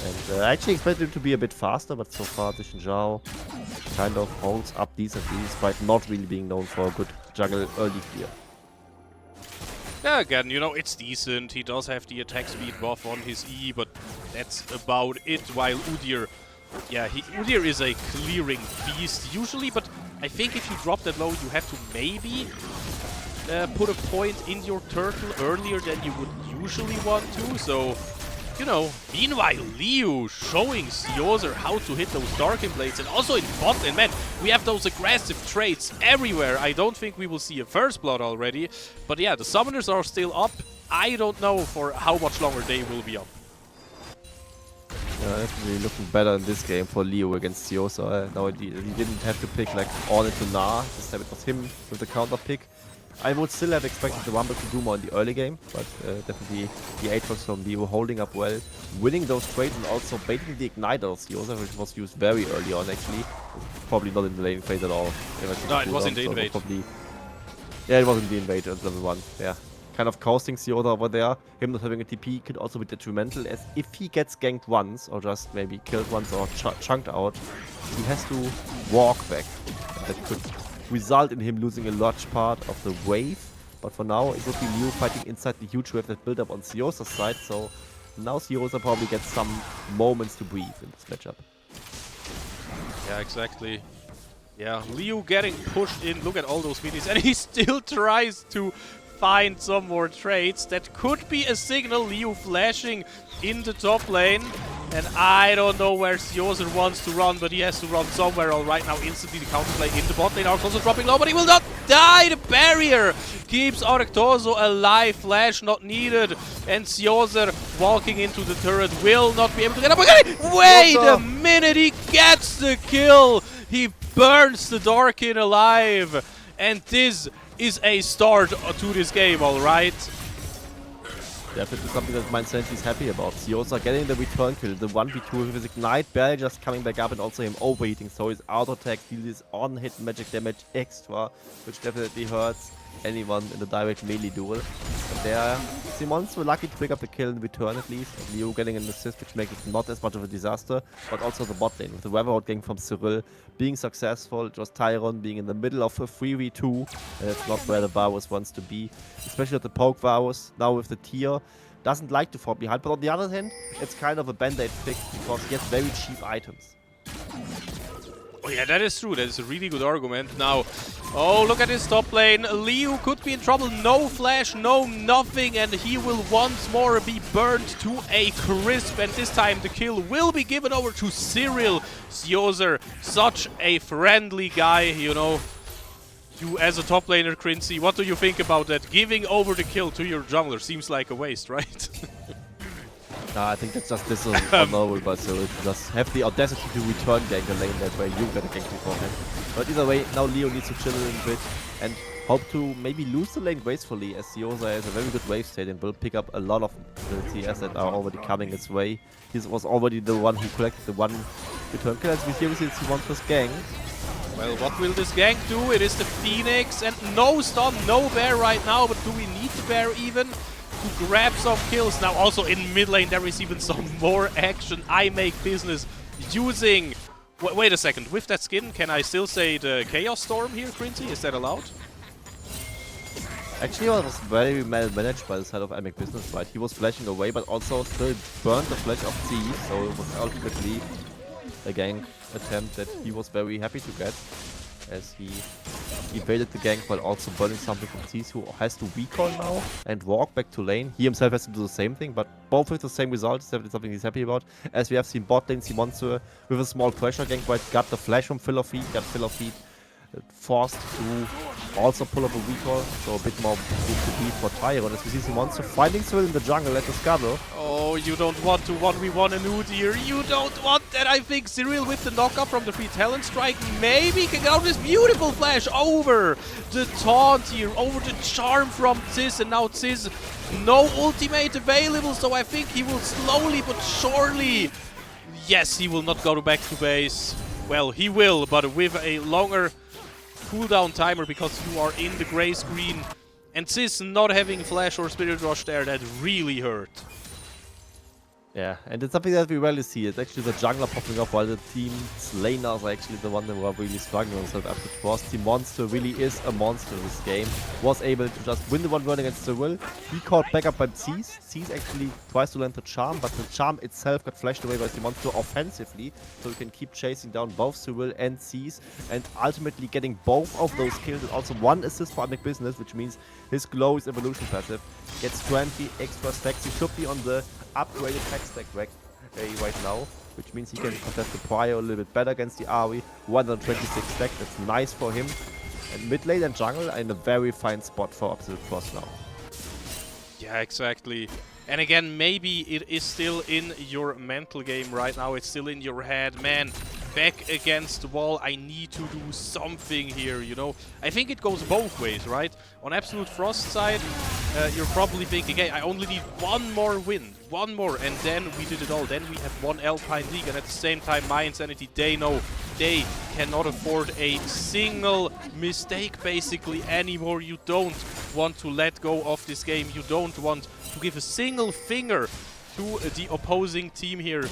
And I actually expected him to be a bit faster, but so far Zhao kind of holds up decently, despite not really being known for a good jungle early clear. Yeah, again, you know, it's decent. He does have the attack speed buff on his E, but that's about it. While Udyr, yeah, Udyr is a clearing beast usually, but I think if you drop that low, you have to maybe put a point in your turtle earlier than you would usually want to. So, you know, meanwhile, Leo showing Siozer how to hit those Darkin Blades, and also in bot lane, man, we have those aggressive trades everywhere. I don't think we will see a first blood already, but yeah, the summoners are still up. I don't know for how much longer they will be up. Yeah, definitely looking better in this game for Leo against Siozer. Now he didn't have to pick like all into Nah. This time it was him with the counter pick. I would still have expected the Rumble to do more in the early game, but definitely the Aatrox from Leo holding up well, winning those trades and also baiting the Igniter of Siozer, which was used very early on actually. Probably not in the lane phase at all. No, it was in the invade. Yeah, it was in the invade at level 1, yeah. Kind of coasting Siozer over there. Him not having a TP could also be detrimental, as if he gets ganked once, or just maybe killed once or chunked out, he has to walk back. That could result in him losing a large part of the wave, but for now it would be Leo fighting inside the huge wave that built up on Siozer's side, so now Siozer probably gets some moments to breathe in this matchup. Yeah, exactly. Yeah, Leo getting pushed in, look at all those minis, and he still tries to find some more trades. That could be a signal. Leo flashing in the top lane. And I don't know where Siozer wants to run, but he has to run somewhere all right now. Instantly the counterplay in the bot lane. Arx also dropping low, but he will not die. The barrier keeps Arctozo alive. Flash not needed. And Siozer walking into the turret will not be able to get up again. Wait a minute, he gets the kill. He burns the Darkin alive. And this is a start to this game, all right? Definitely something that MyInsanity is happy about. Siozer getting the return kill, the 1v2 with his Ignite, barely just coming back up, and also him overheating, so his auto attack deals on-hit magic damage extra, which definitely hurts anyone in the direct melee duel. But there, Simons were lucky to pick up the kill in return at least. Leo getting an assist, which makes it not as much of a disaster, but also the bot lane with the Weatherhound gang from Cyril being successful. Just Tyron being in the middle of a 3v2, and it's not where the Varus wants to be, especially at the poke Varus. Now with the tier, doesn't like to fall behind, but on the other hand, it's kind of a band-aid fix because he gets very cheap items. Oh yeah, that is true. That is a really good argument. Now, oh, look at his top lane. Leo could be in trouble. No flash, no nothing, and he will once more be burned to a crisp. And this time the kill will be given over to Cyril. Siozer, such a friendly guy, you know. You as a top laner, Quincy, what do you think about that? Giving over the kill to your jungler seems like a waste, right? I think that's just dishonorable, but so just have the audacity to return gank the lane that way you get a gank beforehand. But either way, now Leo needs to chill a little bit and hope to maybe lose the lane gracefully, as Siozer has a very good wave state and will pick up a lot of the TS that are already coming his way. He was already the one who collected the one return kill, as we see since he wants his gank. Well, what will this gank do? It is the Phoenix, and no stun, no bear right now, but do we need the bear even to grab some kills? Now also in mid lane there is even some more action. I make business using... Wait a second, with that skin can I still say the Chaos Storm here, Quincy? Is that allowed? Actually, it was very well managed by the side of I Make Business, right? He was flashing away, but also still burned the flash of T, so it was ultimately a gank attempt that he was very happy to get, as he evaded the gank while also burning something from T, who has to recall now and walk back to lane. He himself has to do the same thing, but both with the same result. It's definitely something he's happy about. As we have seen bot lane, Simonster with a small pressure gank, right? Got the flash from Fill of Feet, got Fill of Feet forced to also pull up a recall, so a bit more room to beat for Tyron. As we see Simonster finding Cyril in the jungle at the scuttle. Oh, you don't want to 1v1 a Udyr. You don't want that. I think Cyril with the knockup from the free talent strike maybe can get out this beautiful flash over the taunt here, over the charm from Ziz, and now Ziz no ultimate available, so I think he will slowly but surely... Yes, he will not go back to base. Well, he will, but with a longer cooldown timer because you are in the gray screen. And Ziz not having flash or spirit rush there, that really hurt. Yeah, and it's something that we rarely see. It's actually the jungler popping up while the team's laners are actually the one who are really struggling with that up to Frost. Team Monster really is a monster in this game. Was able to just win the 1v1 against Cyril. He caught back up by Cease. Cease actually tries to land the charm, but the charm itself got flashed away by Team Monster offensively. So we can keep chasing down both Cyril and Cease and ultimately getting both of those kills and also 1 assist for Epic Business, which means his Glow's evolution passive gets 20 extra stacks. He should be on the upgraded tech stack right now, which means he can contest the Prior a little bit better against the Ari. 126 stack, that's nice for him. And mid lane and jungle are in a very fine spot for Absolute Frost now. Yeah, exactly. And again, maybe it is still in your mental game right now. It's still in your head. Man, back against the wall. I need to do something here, you know. I think it goes both ways, right? On Absolute Frost side, you're probably thinking, hey, I only need 1 more win. 1 more, and then we did it all. Then we have 1 Alpine League, and at the same time, MyInsanity, they know they cannot afford a single mistake, basically, anymore. You don't want to let go of this game. You don't want to give a single finger to the opposing team here.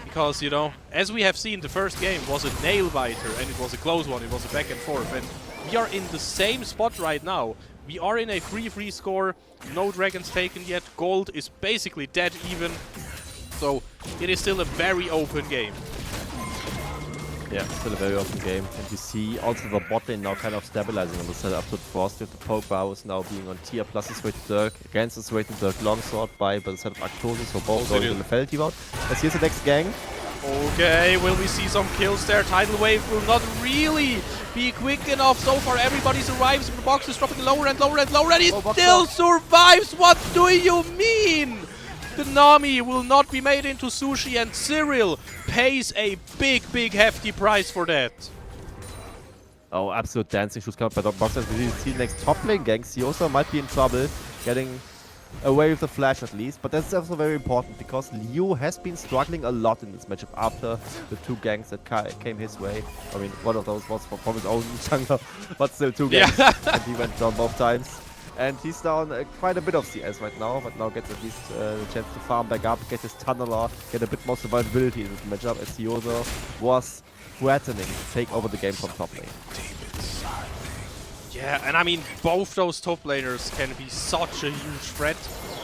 Because, you know, as we have seen, the first game was a nail-biter, and it was a close one. It was a back and forth, and we are in the same spot right now. We are in a 3-3 score, no dragons taken yet, gold is basically dead even, so it is still a very open game. Yeah, still a very open game. And you see also the bot lane now kind of stabilizing on the side up to Frost. With the Poke Bows now being on tier plus his Weighted Dirk against his Weighted Dirk Longsword by the set of Arctosis, so both going to the Lethality route. As here's the next gang. Okay, will we see some kills there? Tidal Wave will not really be quick enough. So far everybody survives. The box is dropping lower and lower and lower, and he still survives! What do you mean? The Nami will not be made into sushi, and Cyril pays a big hefty price for that. Oh, absolute dancing shoes coming by Dog Boxers. We see the next top lane gang. Siosa might be in trouble, getting away with the flash at least, but that's also very important because Liu has been struggling a lot in this matchup after the 2 ganks that came his way. I mean, one of those was from his own jungler, but still 2 ganks, and he went down both times. And he's down quite a bit of CS right now, but now gets at least the chance to farm back up, get his tunneler, get a bit more survivability in this matchup, as Siosa was threatening to take over the game from top lane. Yeah, and I mean, both those top laners can be such a huge threat,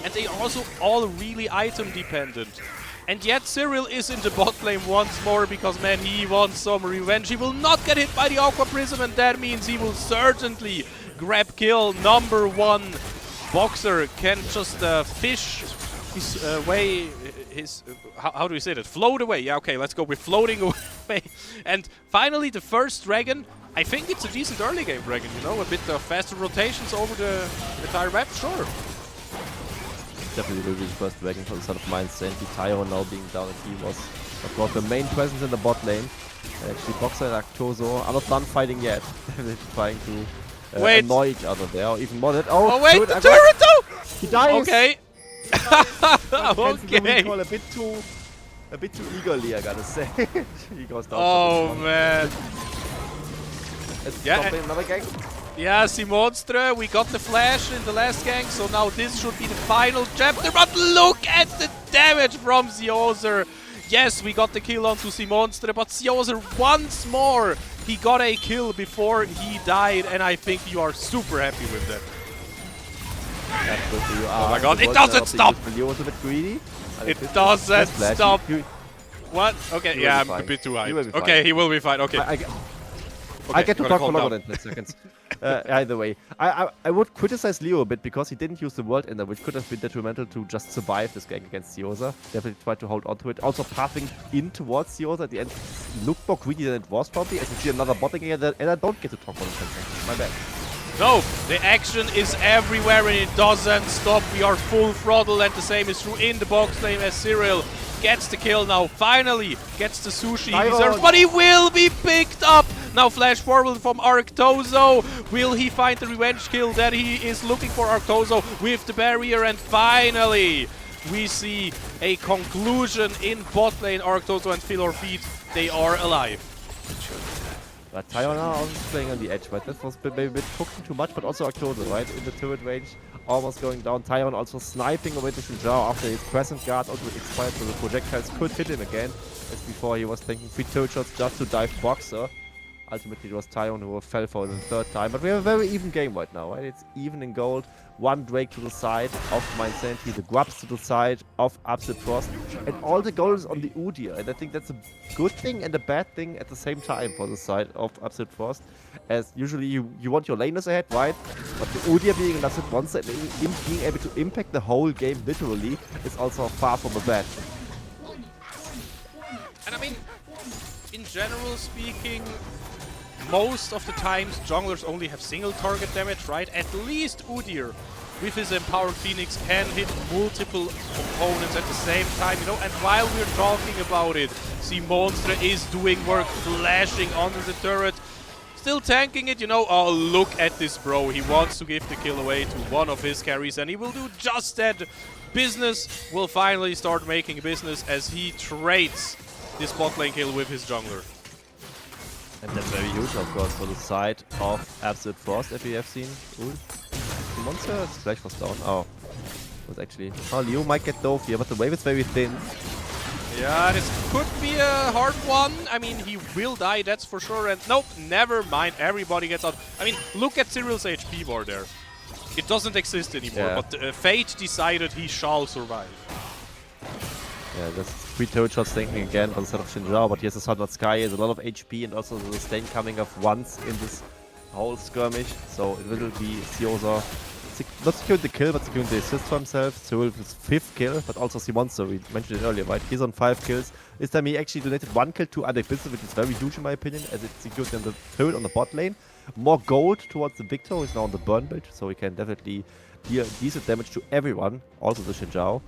and they are also all really item dependent. And yet Cyril is in the bot lane once more because, man, he wants some revenge. He will not get hit by the Aqua Prism, and that means he will certainly grab kill number 1. Boxer can just fish his way, how do you say that? Float away. Yeah, okay, let's go with floating away. And finally, the first dragon. I think it's a decent early game dragon, you know, a bit of faster rotations over the entire map, sure. Definitely will be the first dragon for the side of MyInsanity. Tyro now being down, and he was, of course, the main presence in the bot lane. And actually, Boxer and Arctoso are not done fighting yet. They're trying to annoy each other there, or even more than. Oh wait, the turret though! He dies! Okay. Okay. A bit too eagerly, I gotta say. He goes down. Oh man. Yeah, another gang. Yeah, Simonstre, we got the flash in the last gang, so now this should be the final chapter, but look at the damage from Sioser. Yes, we got the kill onto Simonstre, but Sioser once more, he got a kill before he died, and I think you are super happy with that. Absolutely, you are. Oh my god, it doesn't stop! You're a bit greedy. It doesn't stop! What? Okay, yeah, I'm fine. a bit too high. Okay, okay, he will be fine, okay. I get to talk for longer than 10 seconds. Either way, I would criticize Leo a bit because he didn't use the World Ender, which could have been detrimental to just survive this gang against Siosa. Definitely tried to hold on to it. Also, pathing in towards Siosa at the end looked more greedy than it was probably. As you see another bot again, and I don't get to talk more than 10 seconds. My bad. No, the action is everywhere and it doesn't stop. We are full throttle, and the same is true in the box lane as Cyril gets the kill now. Finally gets the sushi he deserves, but he will be picked up. Now flash forward from Arctoso. Will he find the revenge kill that he is looking for? Arctoso with the barrier, and finally we see a conclusion in bot lane. Arctoso and Phil Feet, they are alive. But Tyona also playing on the edge, but that was maybe a bit cooking too much, but also Arctoso, right? In the turret range. almost going down. Tyron also sniping away to Shinjao after his crescent guard also expired, so the projectiles could hit him again. As before, he was taking 3 turret shots just to dive Boxer. Ultimately, it was Tyron who fell for the 3rd time. But we have a very even game right now, right? It's even in gold. 1 Drake to the side of MyInsanity, the Grubs to the side of Absolute Frost. And all the gold is on the Udyr. And I think that's a good thing and a bad thing at the same time for the side of Absolute Frost. As usually you want your laners ahead, right? But the Udyr being an absolute monster and being able to impact the whole game literally is also far from a bad. And I mean, in general speaking, most of the times junglers only have single target damage, right? At least Udyr, with his Empowered Phoenix, can hit multiple opponents at the same time, you know? And while we're talking about it, Simonstre is doing work, flashing under the turret, still tanking it, you know? Oh, look at this bro. He wants to give the kill away to one of his carries, and he will do just that. Business will finally start making business as he trades this bot lane kill with his jungler. And that's very huge, of course, for the side of Absolute Frost, if you have seen. Ooh. The monster splash was down. Oh. Was actually... Oh, Leo might get dove here, but the wave is very thin. Yeah, this could be a hard one. I mean, he will die, that's for sure. And nope, never mind. Everybody gets out. I mean, look at Cyril's HP bar there. It doesn't exist anymore, Yeah. but Fate decided he shall survive. Yeah, that's 3 turret shots tanking again on the side of Shinjao, but he has a Sunward Sky, he has a lot of HP, and also the stain coming off once in this whole skirmish. So it will be Sioza not securing the kill, but securing the assist for himself. Cyril with his 5th kill, but also Simonster, we mentioned it earlier, right? He's on 5 kills. This time he actually donated 1 kill to Adek, which is very huge in my opinion, as it secured them the turret on the bot lane. More gold towards the Victor, who is now on the burn build, so he can definitely deal decent damage to everyone, also the Shinjao.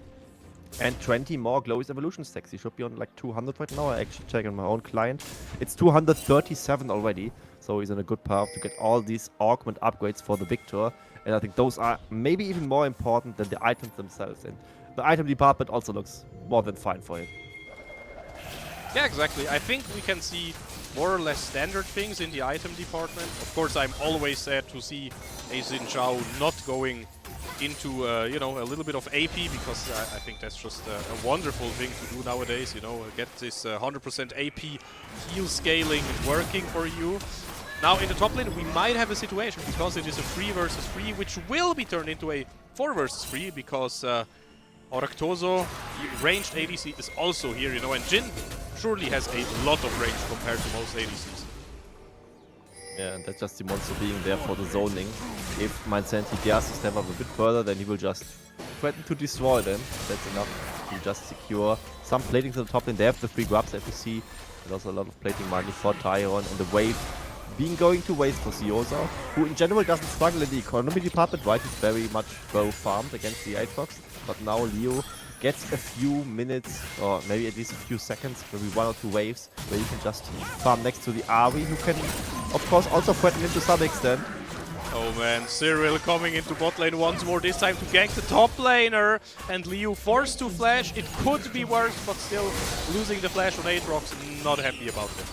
And 20 more Glorious Evolution stacks. He should be on like 200 right now. I actually check on my own client. It's 237 already. So he's on a good path to get all these augment upgrades for the Victor. And I think those are maybe even more important than the items themselves. And the item department also looks more than fine for him. Yeah, exactly. I think we can see more or less standard things in the item department. Of course, I'm always sad to see a Xin Zhao not going into you know, a little bit of AP, because I think that's just a wonderful thing to do nowadays, you know, get this 100% AP heal scaling working for you. Now in the top lane we might have a situation, because it is a 3 versus 3, which will be turned into a 4 versus 3, because Oractozo, ranged ADC, is also here, you know, and Jhin surely has a lot of range compared to most ADCs. Yeah, and that's just the monster being there for the zoning. If MyInsanity dares to step up a bit further, then he will just threaten to destroy them. That's enough to just secure some plating to the top lane. They have the 3 grubs that we see. There's also a lot of plating money for Tyron, and the wave being going to waste for Sioza, who in general doesn't struggle in the economy department, right? He's very much well farmed against the Aatrox. But now Leo gets a few minutes, or maybe at least a few seconds, maybe 1 or 2 waves, where you can just farm next to the Ari, who can, of course, also threaten him to some extent. Oh man, Cyril coming into bot lane once more, this time to gank the top laner, and Liu forced to flash. It could be worse, but still losing the flash on Aatrox, not happy about it.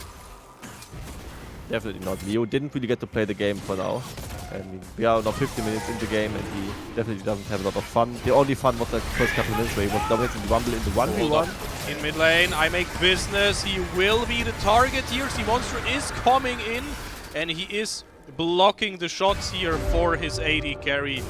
Definitely not. Leo didn't really get to play the game for now. I mean, we are now 50 minutes in the game, and he definitely doesn't have a lot of fun. The only fun was the first couple of minutes where he was dominating the Rumble in the 1v1. In mid lane, I make business. He will be the target here. Simonstre is coming in, and he is blocking the shots here for his AD carry.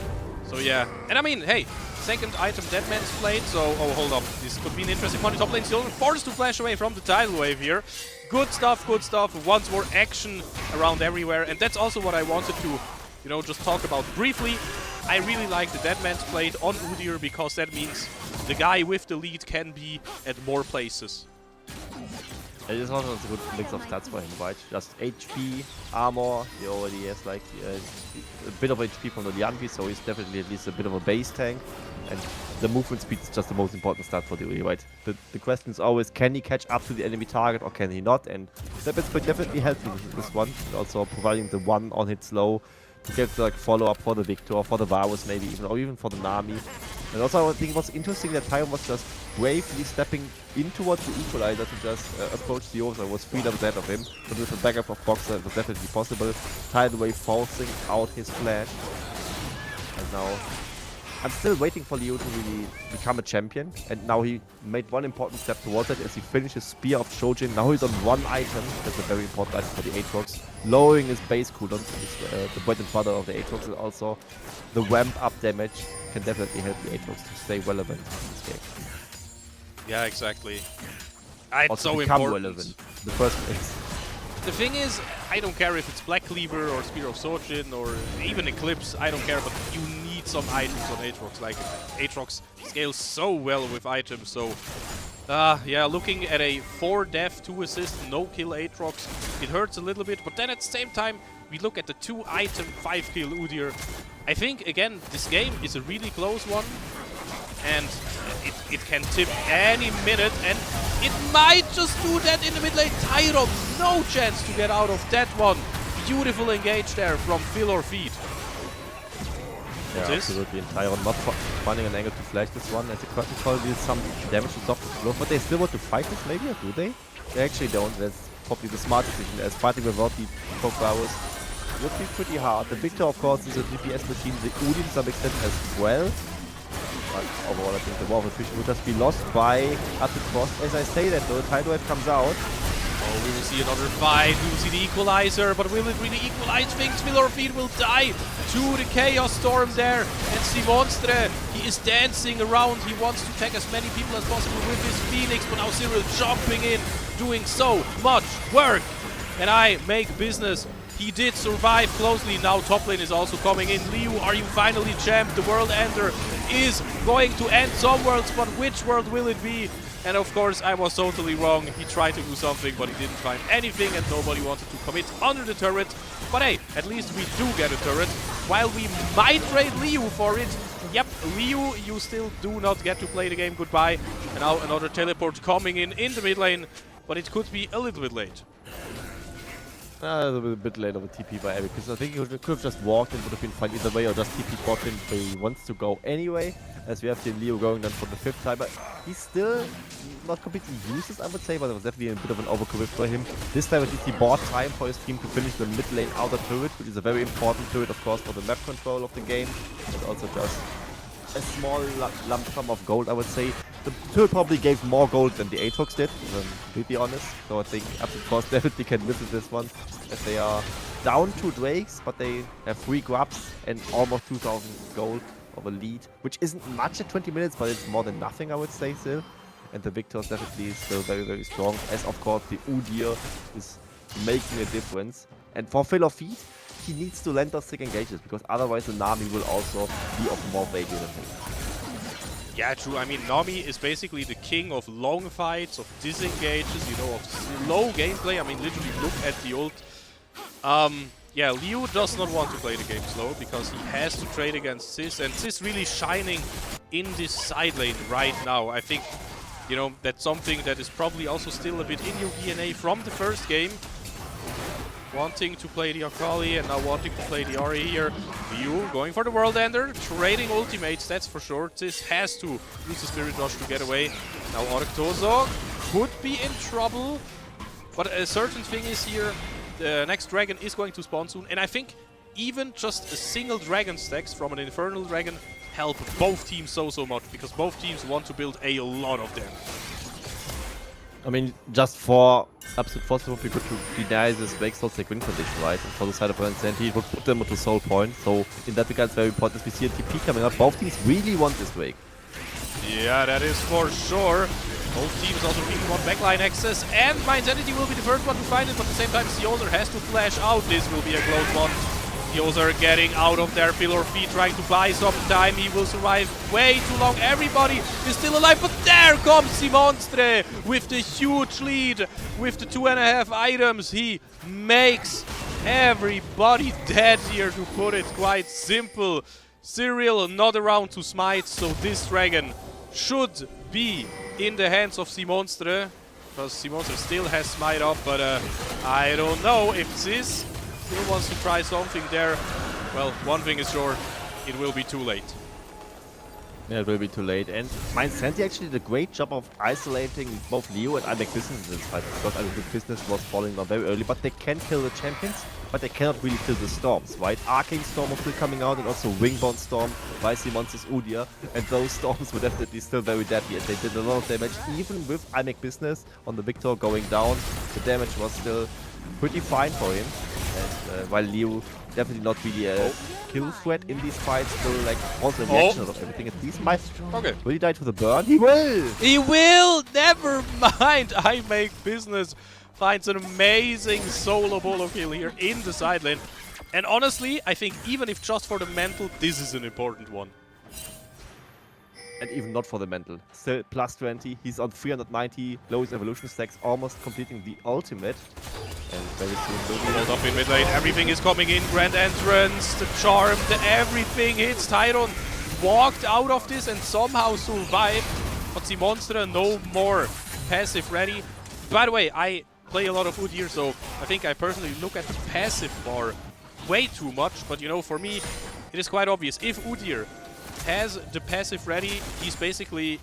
So yeah, and I mean, hey, second item Deadman's Blade, so, oh, hold up. This could be an interesting one. Top lane still forced to flash away from the tidal wave here. Good stuff, good stuff. Once more action around everywhere, and that's also what I wanted to, you know, just talk about briefly. I really like the Deadman's Blade on Udyr, because that means the guy with the lead can be at more places. It is also a good mix of stats for him, right? Just HP, armor, he already has like a bit of HP from the Lianvi, so he's definitely at least a bit of a base tank. And the movement speed is just the most important stat for the Uri, right? The question is always, can he catch up to the enemy target or can he not? And Deadman's Blade definitely helps with this one, also providing the 1 on hit slow to get like follow-up for the Victor, for the Varus maybe even, or even for the Nami. And also I think it was interesting that Tyron was just bravely stepping in towards the Equalizer to just approach the Osa. It was 3 levels ahead of him, but with the backup of Boxer it was definitely possible. Tidal Wave forcing out his flash. And now I'm still waiting for Leo to really become a champion, and now he made one important step towards it as he finished his Spear of Shojin. Now he's on one item, that's a very important item for the Aatrox, lowering his base cooldown. The bread and butter of the Aatrox is also the ramp up damage can definitely help the Aatrox to stay relevant in this game. Yeah, exactly. It's Also so become important. relevant in the first place. The thing is, I don't care if it's Black Cleaver or Spear of Sojin or even Eclipse, I don't care, but you need some items on Aatrox. Like, Aatrox scales so well with items, so... yeah, looking at a 4 death, 2 assist, no kill Aatrox, it hurts a little bit, but then at the same time, we look at the 2 item, 5 kill Udyr. I think, again, this game is a really close one, and it can tip any minute, and it might just do that in the mid lane. Tyron, no chance to get out of that one. Beautiful engage there from Phil or Feed. Yeah, absolutely. And Tyron not finding an angle to flash this one, as the curtain call deals some damage to soft the blow, but they still want to fight this maybe, or do they? They actually don't. That's probably the smart decision, as fighting without the poke powers would be pretty hard. The Victor, of course, is a DPS machine, the Udi to some extent as well. But overall, I think the War of Attrition would just be lost by Upton Cross. As I say that though, Tidal Wave comes out. Oh, we will see another fight. We will see the equalizer, but will it really equalize things? Feed will die to the Chaos Storm there. And Simonstre, he is dancing around. He wants to tag as many people as possible with his Phoenix, but now Cyril jumping in, doing so much work. And I make business. He did survive closely. Now top lane is also coming in. Liu, are you finally champ? The World Ender is going to end some worlds, but which world will it be? And of course, I was totally wrong. He tried to do something, but he didn't find anything, and nobody wanted to commit under the turret. But hey, at least we do get a turret, while we might trade Liu for it. Yep, Liu, you still do not get to play the game. Goodbye. And now another teleport coming in the mid lane, but it could be a little bit late. A bit late of a TP by Abby, because I think he could have just walked and would have been fine either way, or just TP bot him where he wants to go anyway, as we have the Leo going then for the 5th time. But he's still not completely useless, I would say, but it was definitely a bit of an overcommit for him. This time at least he bought time for his team to finish the mid lane outer turret, which is a very important turret, of course, for the map control of the game, but also just a small lump sum of gold, I would say. The turret probably gave more gold than the Aatrox did, if I'm completely honest. So I think Absolute Force definitely can live with this one, as they are down 2 Drakes, but they have 3 grubs and almost 2,000 gold of a lead, which isn't much at 20 minutes, but it's more than nothing, I would say still. And the Victor is definitely still very, very strong, as of course the Udyr is making a difference. And for Phil or Feed, he needs to land those sick engages, because otherwise the Nami will also be of more value than him. Yeah, true. I mean, Nami is basically the king of long fights, of disengages, you know, of slow gameplay. I mean, literally look at the ult. Yeah, Liu does not want to play the game slow, because he has to trade against Sis, and Sis really shining in this side lane right now. I think, you know, that's something that is probably also still a bit in your DNA from the first game. Wanting to play the Akali and now wanting to play the Ahri here. Liu going for the World Ender, trading ultimates, that's for sure. Sis has to use the Spirit Rush to get away. Now Arctozo could be in trouble, but a certain thing is here, the next dragon is going to spawn soon, and I think even just a single dragon stacks from an Infernal Dragon help both teams so much, because both teams want to build a lot of them. I mean, just for Absolute Force, it would be good to deny this Wake Soul Take win condition, right? And for the side of MyInsanity, it would put them into Soul Point. So, in that regard, it's very important as we see a TP coming up. Both teams really want this Wake. Yeah, that is for sure. Both teams also really want backline access, and MyInsanity will be the first one to find it, but at the same time, Seozer has to flash out. This will be a close one. Seozer getting out of there, Phil or Feed trying to buy some time. He will survive way too long. Everybody is still alive, but there comes Simonstre with the huge lead. With the 2.5 items, he makes everybody dead here, to put it quite simple. Cyril not around to smite, so this dragon should be in the hands of Simonstre, because Simonstre still has smite up, but I don't know if this still wants to try something there. Well, one thing is sure, it will be too late. Yeah, it will be too late. And MyInsanity actually did a great job of isolating both Leo and I Make Business in this fight, because I think Business was falling down very early, but they can kill the champions. but they cannot really kill the storms, right? Arcane Storm was still coming out, and also Wingbound Storm by Simon's Udyr, and those storms were definitely still very deadly, and they did a lot of damage, even with I Make Business on the Victor going down. The damage was still pretty fine for him, and while Leo definitely not really a kill threat in these fights, still like also a reaction of everything. At least might will he die to the burn? He will! He will! Never mind! I Make Business finds an amazing solo bolo kill here in the side lane. And honestly, I think even if just for the mental, this is an important one. And even not for the mental. Still plus 20. He's on 390 lowest evolution stacks, almost completing the ultimate. And very soon will be Hold up in mid lane, everything is coming in. Grand Entrance, the charm, the everything hits. Tyron walked out of this and somehow survived. But Simonstra no more passive ready. By the way, I play a lot of Udyr, so I think I personally look at the passive bar way too much. But you know, for me, it is quite obvious. If Udyr has the passive ready, he's basically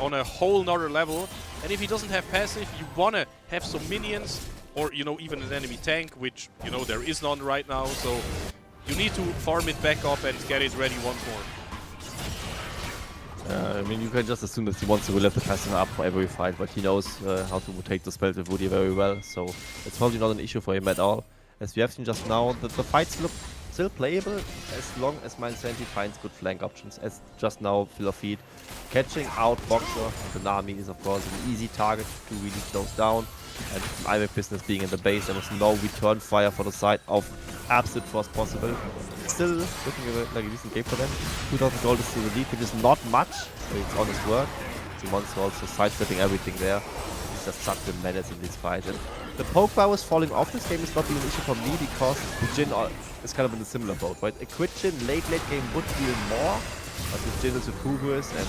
on a whole nother level. And if he doesn't have passive, you wanna have some minions, or you know, even an enemy tank, which you know there is none right now. So you need to farm it back up and get it ready once more. I mean, you can just assume that he wants to lift the passive up for every fight, but he knows how to take the spells with Woody very well, so it's probably not an issue for him at all. As we have seen just now, the fights look still playable as long as MyInsanity finds good flank options, as just now Phil of Feet catching out Boxer. The Nami is of course an easy target to really close down, and I Make Business being in the base, there was no return fire for the side of Absolute Frost possible. Still looking like a decent game for them. 2000 gold is still the lead, which is not much, but it's honest work. Simon's also sidestepping everything there. He's just such a menace in this fight. And the poke bar was falling off this game is not really an issue for me, because the Jhin is kind of in a similar boat, right? A crit Jhin late game would deal more, but the Jhin is a Kubus, and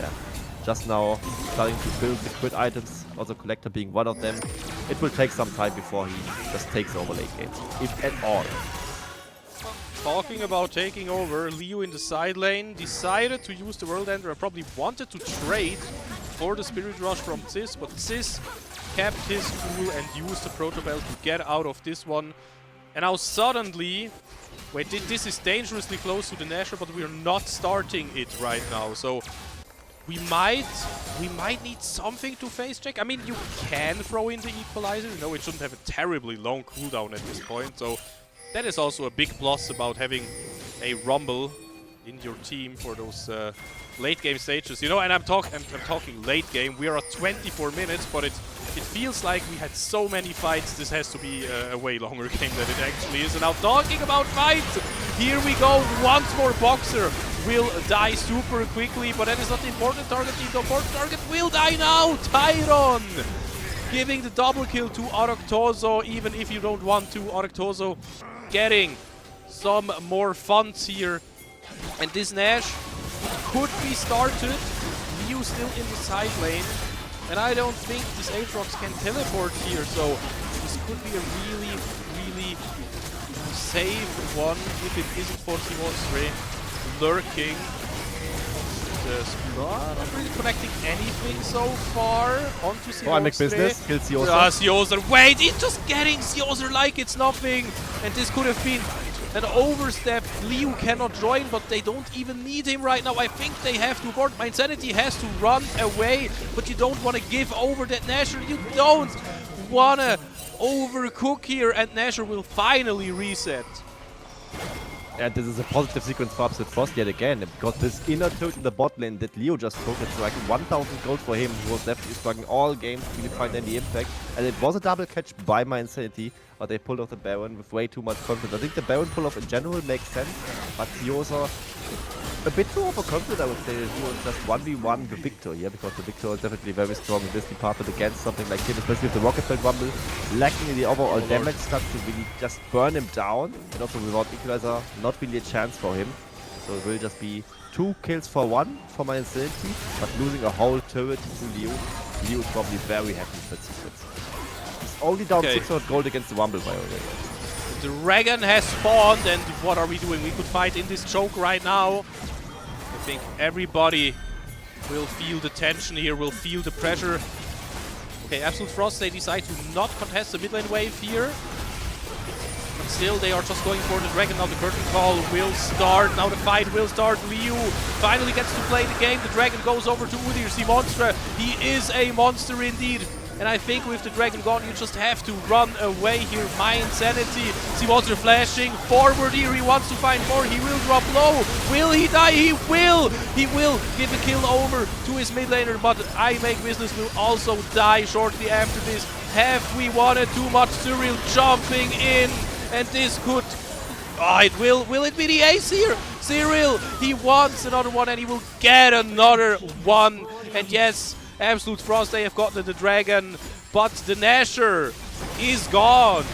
yeah, just now starting to build the crit items, also Collector being one of them. It will take some time before he just takes over late game, if at all. Talking about taking over, Leo in the side lane decided to use the World Ender. I probably wanted to trade for the Spirit Rush from Sis, but Sis kept his cool and used the Proto Bell to get out of this one. And now suddenly, wait, this is dangerously close to the Nashor, but we're not starting it right now. So we might need something to face check. I mean, you can throw in the Equalizer. You know, it shouldn't have a terribly long cooldown at this point. So that is also a big plus about having a Rumble in your team for those late game stages. You know, and I'm talking late game. We are at 24 minutes, but it feels like we had so many fights. This has to be a way longer game than it actually is. And now talking about fights, here we go. Once more Boxer will die super quickly, but that is not the important target. The important target will die now. Tyron giving the double kill to Arctozo, even if you don't want to. Arctozo getting some more funds here. And this Nash could be started. Leo still in the side lane. And I don't think this Aatrox can teleport here, so this could be a really, really safe one if it isn't for Simonstre lurking. Not really connecting anything so far onto Simonstre. Oh, I Make Business, kill Sioser. Sioser, wait, he's just getting Sioser like it's nothing. And this could have been an overstep. Leo cannot join, but they don't even need him right now. I think they have to board. MyInsanity has to run away, but you don't want to give over that Nashor. You don't want to overcook here, and Nashor will finally reset. And this is a positive sequence for Absolute Frost yet again, because this inner tilt in the bot lane that Leo just took, it's like 1000 gold for him. He was definitely struggling all games to really find any impact. And it was a double catch by MyInsanity, but they pulled off the Baron with way too much confidence. I think the Baron pull off in general makes sense, but Siosa a bit too overconfident, I would say. He was just 1v1 the Victor here, because the Victor is definitely very strong in this department against something like him, especially with the Rocket Belt Rumble, lacking in the overall damage stuff to really just burn him down, and also without Equalizer, not really a chance for him. So it will just be 2 kills for 1 for MyInsanity, but losing a whole turret to Leo. Leo is probably very happy with that sequence. He's only down 600 gold against the Rumble, by the way. The dragon has spawned, and what are we doing? We could fight in this choke right now. I think everybody will feel the tension here, will feel the pressure. Okay, Absolute Frost, they decide to not contest the mid lane wave here. But still, they are just going for the dragon. Now the curtain call will start. Now the fight will start. Liu finally gets to play the game. The dragon goes over to Udyr. Simonstra, he is a monster indeed. And I think with the dragon gone, you just have to run away here. MyInsanity. Simonstra flashing forward here. He wants to find more. He will drop low. Will he die? He will. He will give a kill over to his mid laner. But I Make Business will also die shortly after this. Have we wanted too much? Cyril jumping in. And this could... Oh, it will. Will it be the ace here? Cyril, he wants another one and he will get another one. And yes, Absolute Frost, they have gotten the dragon, but the Nasher is gone.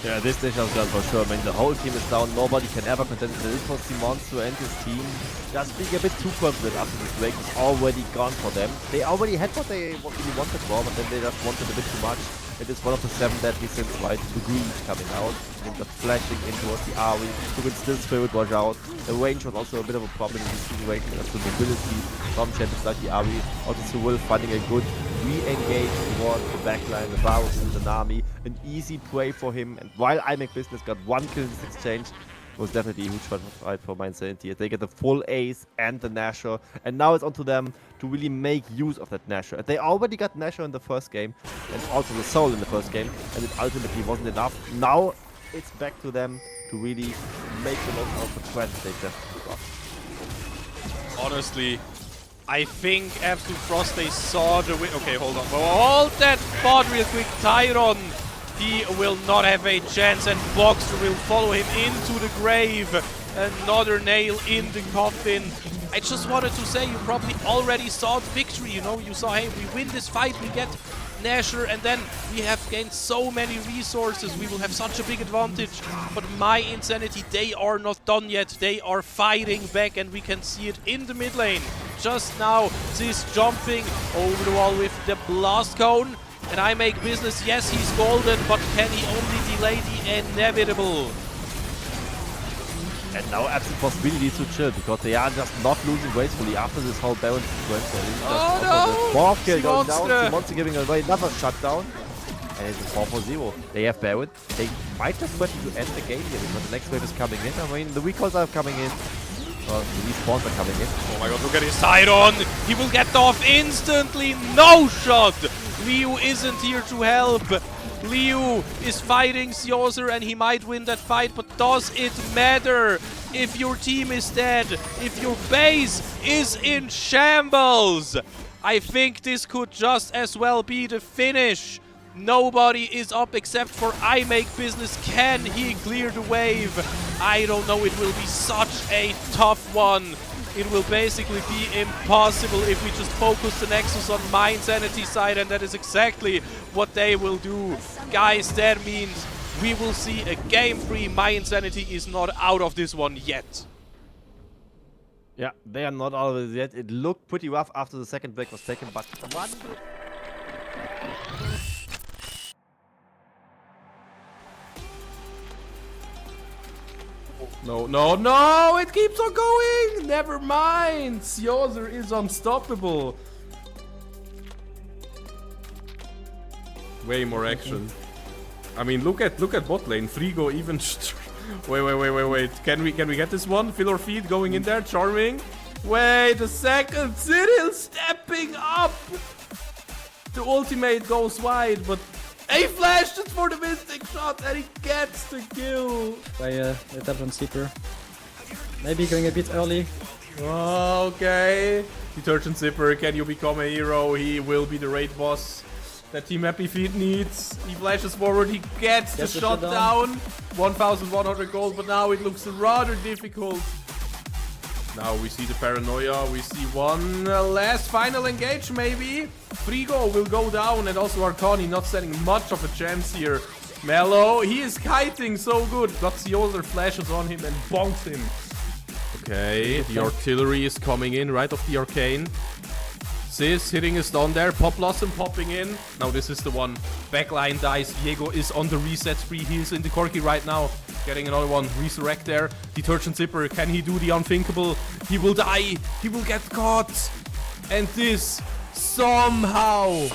Yeah, this Nasher is gone for sure. I mean, the whole team is down. Nobody can ever contend with this for Monster and his team. Just being a bit too confident after this break is already gone for them. They already had what they really wanted for, but then they just wanted a bit too much. It is one of the 7 deadly sins, right? The green coming out. And just flashing in towards the Ari. You can still Spirit Rush out. The range was also a bit of a problem in this situation as the mobility from champions like the Ari. Also Cyril finding a good re-engage towards the backline, the Varus and the Nami. An easy prey for him. And while I Make Business got 1 kill in this exchange, it was definitely a huge fight for MyInsanity. They get the full ace and the Nasher, and now it's on to them to really make use of that Nasher. And they already got Nasher in the first game, and also the Soul in the first game, and it ultimately wasn't enough. Now it's back to them to really make the most of the threat they just got. Honestly, I think Absolute Frost, they saw the win. Okay, hold on. Hold that thought real quick. Tyron, he will not have a chance, and Boxer will follow him into the grave. Another nail in the coffin. I just wanted to say, you probably already saw the victory, you know? You saw, hey, we win this fight, we get Nasher, and then we have gained so many resources. We will have such a big advantage. But MyInsanity, they are not done yet. They are fighting back, and we can see it in the mid lane. Just now, this jumping over the wall with the blast cone. And I Make Business, yes, he's golden, but can he only delay the inevitable? And now Absolute possibility to chill, because they are just not losing gracefully after this whole Baron situation. Oh no! Fourth kill going down, Simonster giving away another shutdown. And it's a 4-4-0. They have Baron. They might just threaten to end the game here, because the next wave is coming in. I mean, the recalls are coming in. The respawns are coming in. Oh my god, look at his Sidon! He will get off instantly! No shot! Liu isn't here to help. Liu is fighting Siozer and he might win that fight, but does it matter if your team is dead? If your base is in shambles? I think this could just as well be the finish. Nobody is up except for I Make Business. Can he clear the wave? I don't know. It will be such a tough one. It will basically be impossible if we just focus the Nexus on MyInsanity side, and that is exactly what they will do. Guys, that means we will see a game 3. MyInsanity is not out of this one yet. Yeah, they are not out of it yet. It looked pretty rough after the second break was taken, but one... No, no, no! It keeps on going! Never mind! Siozer is unstoppable. Way more action. I mean, look at bot lane. Frigo even... wait. Can we get this one? Fill or feed going in there. Charming. Wait a second. Cyril stepping up! The ultimate goes wide, but... He flashed it for the Mystic shot and he gets the kill. By the Tavern Seeker. Maybe going a bit early. Okay. Detergent Zipper, can you become a hero? He will be the raid boss that Team Happy Feet needs. He flashes forward, he gets the shot down. 1,100 gold, but now it looks rather difficult. Now we see the paranoia, we see one last final engage maybe. Frigo will go down and also Arcani not standing much of a chance here. Mello, he is kiting so good, but Siozer flashes on him and bonks him. Okay, the artillery is coming in right off the arcane. Sis hitting his stun there, Pop Blossom popping in. Now this is the one. Backline dies, Diego is on the reset spree, he is in the Corki right now. Getting another one, resurrect there. Detergent Zipper, can he do the unthinkable? He will die, he will get caught. And this, somehow.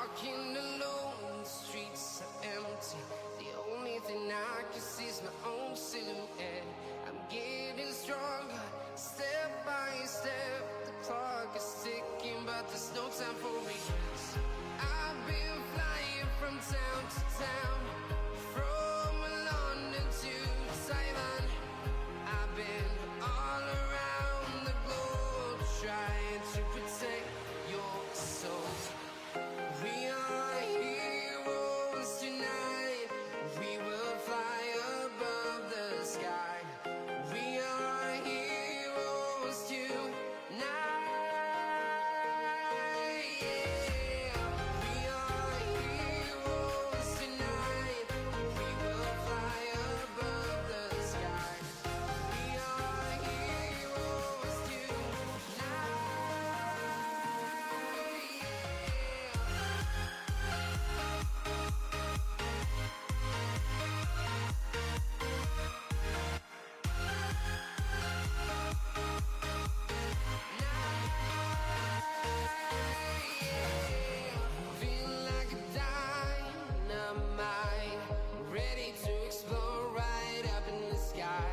walking alone, the streets are empty. The only thing I can see is my own silhouette. I'm getting stronger, step by step. The clock is ticking, but there's no time for regrets. I've been flying from town to town, from London to Taiwan. I've been all around the globe, trying to protect your soul. We are heroes tonight. We will fly above the sky. We are heroes tonight. Yeah. We are heroes tonight. We will fly above the sky. We are heroes tonight. Feel like a dynamite, ready to explode right up in the sky.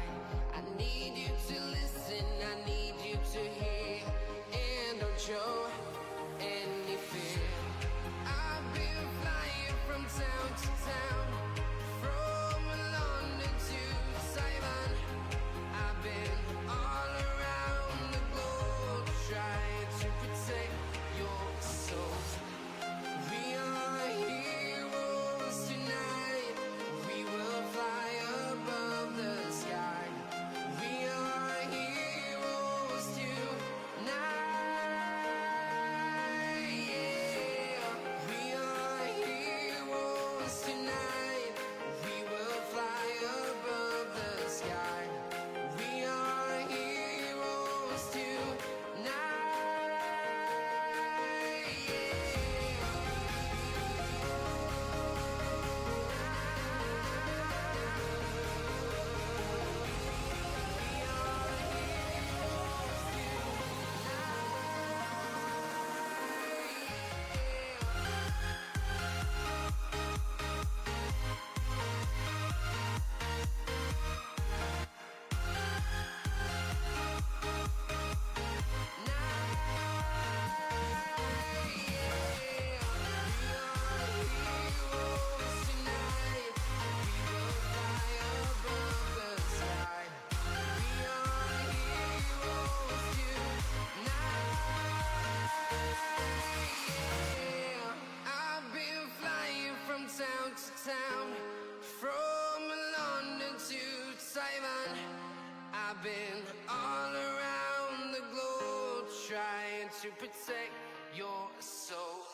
I need you to listen, I need you to hear, and don't show any fear. I've been flying from town to town, from London to Taiwan. I've been all around the globe, trying to protect your soul. We are heroes tonight. We will fly above the sky. We are heroes tonight. Yeah. We are heroes tonight. We will fly above the sky. We are heroes tonight. Town to town, from London to Taiwan. I've been all around the globe, trying to protect your soul.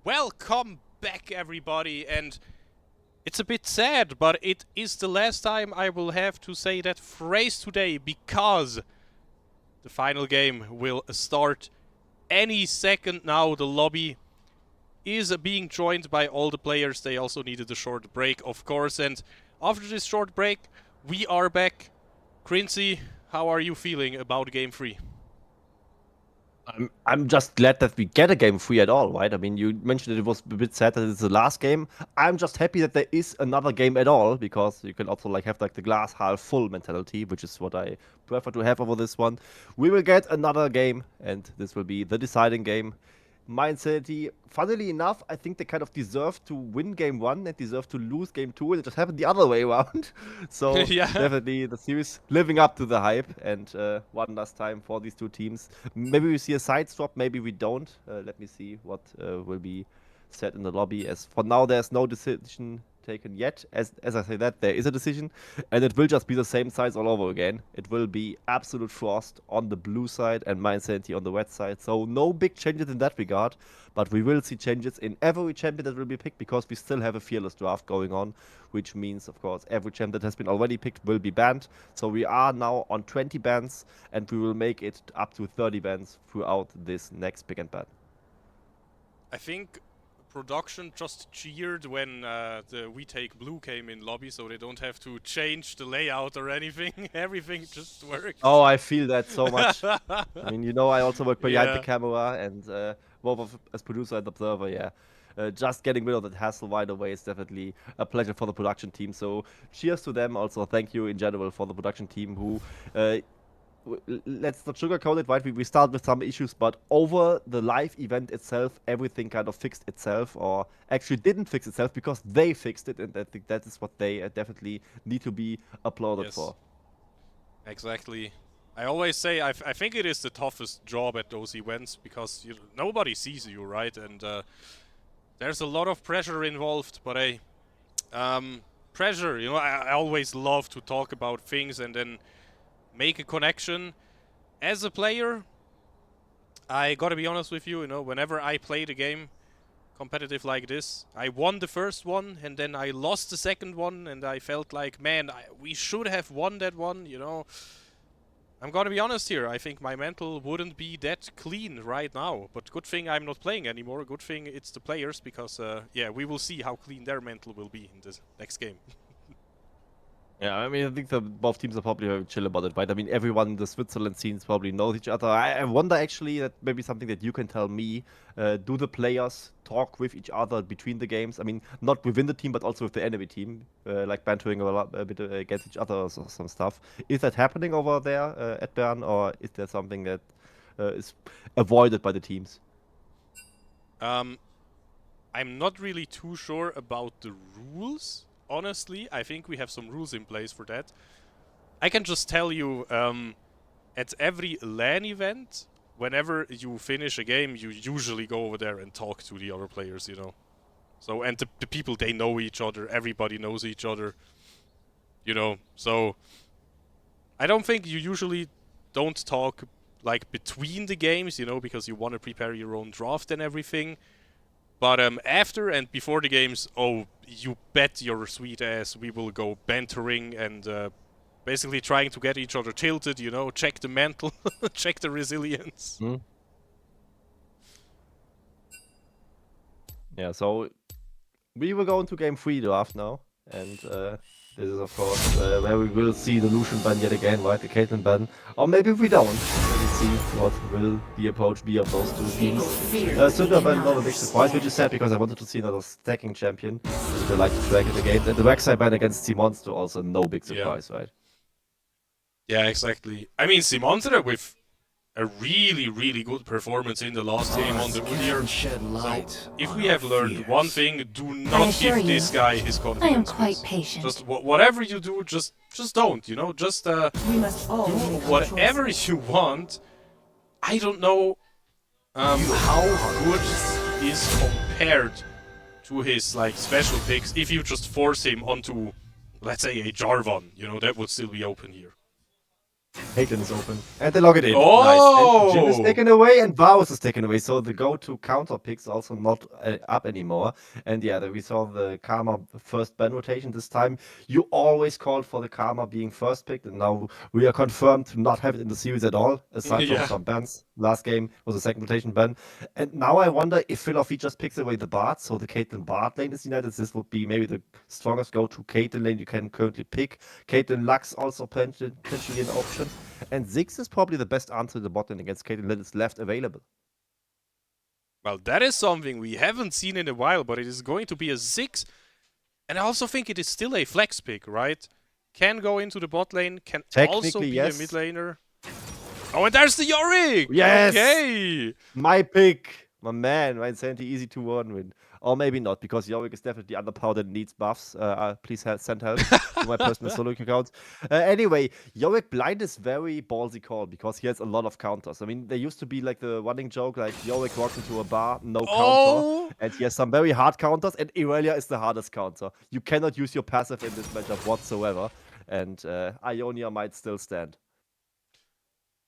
Welcome back, everybody, and it's a bit sad, but it is the last time I will have to say that phrase today, because the final game will start any second now. The lobby is being joined by all the players. They also needed a short break, of course, and after this short break, we are back. Quincy, how are you feeling about Game 3? I'm just glad that we get a game 3 at all, right? I mean, you mentioned it was a bit sad that it's the last game. I'm just happy that there is another game at all, because you can also like have like the glass half full mentality, which is what I prefer to have over this one. We will get another game, and this will be the deciding game. MyInsanity, funnily enough, I think they kind of deserve to win game 1 and deserve to lose game 2, and it just happened the other way around. So Yeah. definitely the series living up to the hype, and one last time for these two teams. Maybe we see a side swap, maybe we don't. Let me see what will be said in the lobby. As for now, there's no decision taken yet. As I say that, there is a decision, and it will just be the same size all over again. It will be Absolute Frost on the blue side and MyInsanity on the red side. So no big changes in that regard, but we will see changes in every champion that will be picked, because we still have a fearless draft going on, which means, of course, every champ that has been already picked will be banned. So we are now on 20 bans, and we will make it up to 30 bans throughout this next pick and ban. I think production just cheered when the We Take Blue came in lobby, so they don't have to change the layout or anything. Everything just works. Oh, I feel that so much. I mean, you know, I also work behind the Yeah. camera, and both as producer and observer, yeah. Just getting rid of that hassle right away is definitely a pleasure for the production team. So cheers to them. Also, thank you in general for the production team who, let's not sugarcoat it, right? We start with some issues, but over the live event itself, everything kind of fixed itself, or actually didn't fix itself because they fixed it, and I think that is what they definitely need to be applauded Yes. for. Exactly. I always say I think it is the toughest job at those events, because nobody sees you, right? And there's a lot of pressure involved, but pressure, you know, I always love to talk about things and then make a connection. As a player, I gotta be honest with you, you know, whenever I played a game competitive like this, I won the first one and then I lost the second one, and I felt like, man, we should have won that one, you know. I'm gonna be honest here, I think my mental wouldn't be that clean right now, but good thing I'm not playing anymore, good thing it's the players, because yeah, we will see how clean their mental will be in the next game. Yeah, I mean, I think both teams are probably very chill about it, right? I mean, everyone in the Switzerland scenes probably knows each other. I wonder, actually, that maybe something that you can tell me. Do the players talk with each other between the games? I mean, not within the team, but also with the enemy team, like bantering a bit against each other or some stuff. Is that happening over there at Bern, or is there something that is avoided by the teams? I'm not really too sure about the rules. Honestly, I think we have some rules in place for that. I can just tell you, at every LAN event, whenever you finish a game, you usually go over there and talk to the other players, you know. So, and the people, they know each other, everybody knows each other, you know. So, I don't think you usually don't talk, like, between the games, you know, because you want to prepare your own draft and everything. But after and before the games, oh, you bet your sweet ass we will go bantering and basically trying to get each other tilted, you know, check the mental, check the resilience. Yeah, so we will go into game 3 draft now, and this is, of course, where we will see the Lucian ban yet again, right? The Caitlyn ban. Or maybe we don't. Let's see what will the approach be of those two teams. Cinder ban, not a big surprise, which is sad because I wanted to see another stacking champion. Which I like to drag it against. And the Rek'Sai ban against Simonster, also no big surprise, right? Yeah, exactly. I mean, Simonstra with a really, really good performance in the last game on the Udyr. So, if we have learned one thing, do not give this guy his confidence. I am quite patient. Just whatever you do, just don't, you know, just We must all do make our whatever choices. you want. I don't know how good he is compared to his like special picks. If you just force him onto, let's say, a Jarvan, you know, that would still be open here. Caitlyn is open. And they log it in. Oh! Nice. And Jin is taken away and Varus is taken away. So the go-to counter pick's also not up anymore. And yeah, we saw the Karma first ban rotation this time. You always called for the Karma being first picked, and now we are confirmed to not have it in the series at all, aside from Yeah. some bans. Last game was a second rotation ban. And now I wonder if Philosophy just picks away the Bard, so the Caitlyn Bard lane is united. This would be maybe the strongest go-to Caitlyn lane you can currently pick. Caitlyn Lux also potentially an option. And Ziggs is probably the best answer to the bot lane against Caitlyn that is left available. Well, that is something we haven't seen in a while, but it is going to be a 6. And I also think it is still a flex pick, right? Can go into the bot lane, can also be yes. a mid laner. Oh, and there's the Yorick! Yes! Okay! My pick! My man, MyInsanity easy 2-1 win. Or maybe not, because Yorick is definitely underpowered and needs buffs. Please send help to my personal solo account. Anyway, Yorick blind is very ballsy call, because he has a lot of counters. I mean, there used to be like the running joke, like Yorick walks into a bar, no counter. And he has some very hard counters, and Irelia is the hardest counter. You cannot use your passive in this matchup whatsoever. And Ionia might still stand.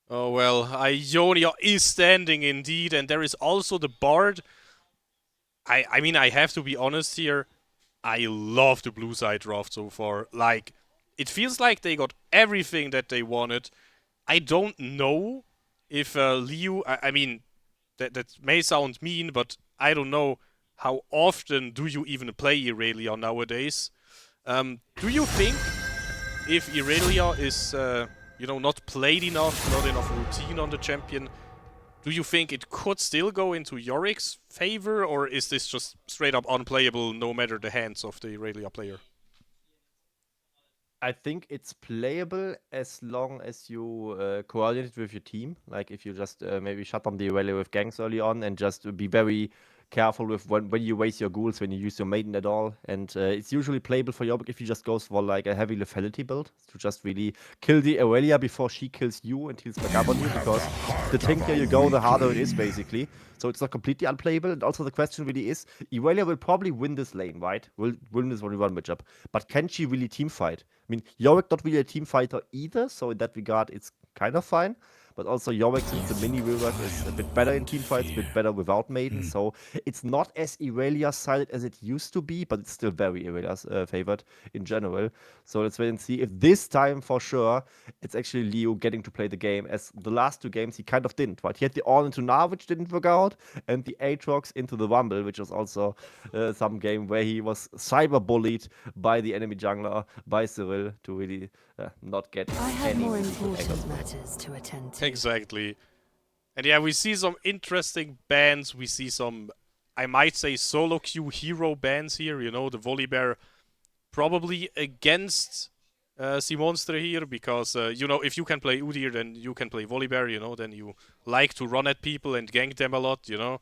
Oh well, Ionia is standing indeed, and there is also the Bard. I mean, I have to be honest here. I love the blue side draft so far. Like, it feels like they got everything that they wanted. I don't know if Liu... I mean, that may sound mean, but I don't know how often do you even play Irelia nowadays. Do you think if Irelia is, not played enough, not enough routine on the champion, do you think it could still go into Yorick's favor, or is this just straight up unplayable no matter the hands of the Irelia player? I think it's playable as long as you coordinate it with your team. Like if you just maybe shut down the Irelia with ganks early on and just be very careful with when you waste your ghouls, when you use your maiden at all. And it's usually playable for Yorick if you just goes for like a heavy lethality build to just really kill the Irelia before she kills you and heals back up on you, because the tankier you go, the harder it is basically. So it's not completely unplayable. And also the question really is, Irelia will probably win this lane, right? Will win this 1v1 matchup. But can she really team fight? I mean, Yorick not really a team fighter either, so in that regard it's kind of fine. But also Yorick, since the mini rework, is a bit better in team fights, a bit better without Maiden. So it's not as Irelia-sided as it used to be, but it's still very Irelia's favored in general. So let's wait and see if this time, for sure, it's actually Leo getting to play the game, as the last two games he kind of didn't, right? He had the All into Nar, which didn't work out, and the Aatrox into the Rumble, which was also some game where he was cyber-bullied by the enemy jungler, by Cyril, to really not get I have any more meaningful important angles. matters to attend to. Exactly. And yeah, we see some interesting bans. We see some, I might say, solo queue hero bans here. You know, the Volibear probably against Monster here, because, if you can play Udyr, then you can play Volibear, then you like to run at people and gank them a lot, And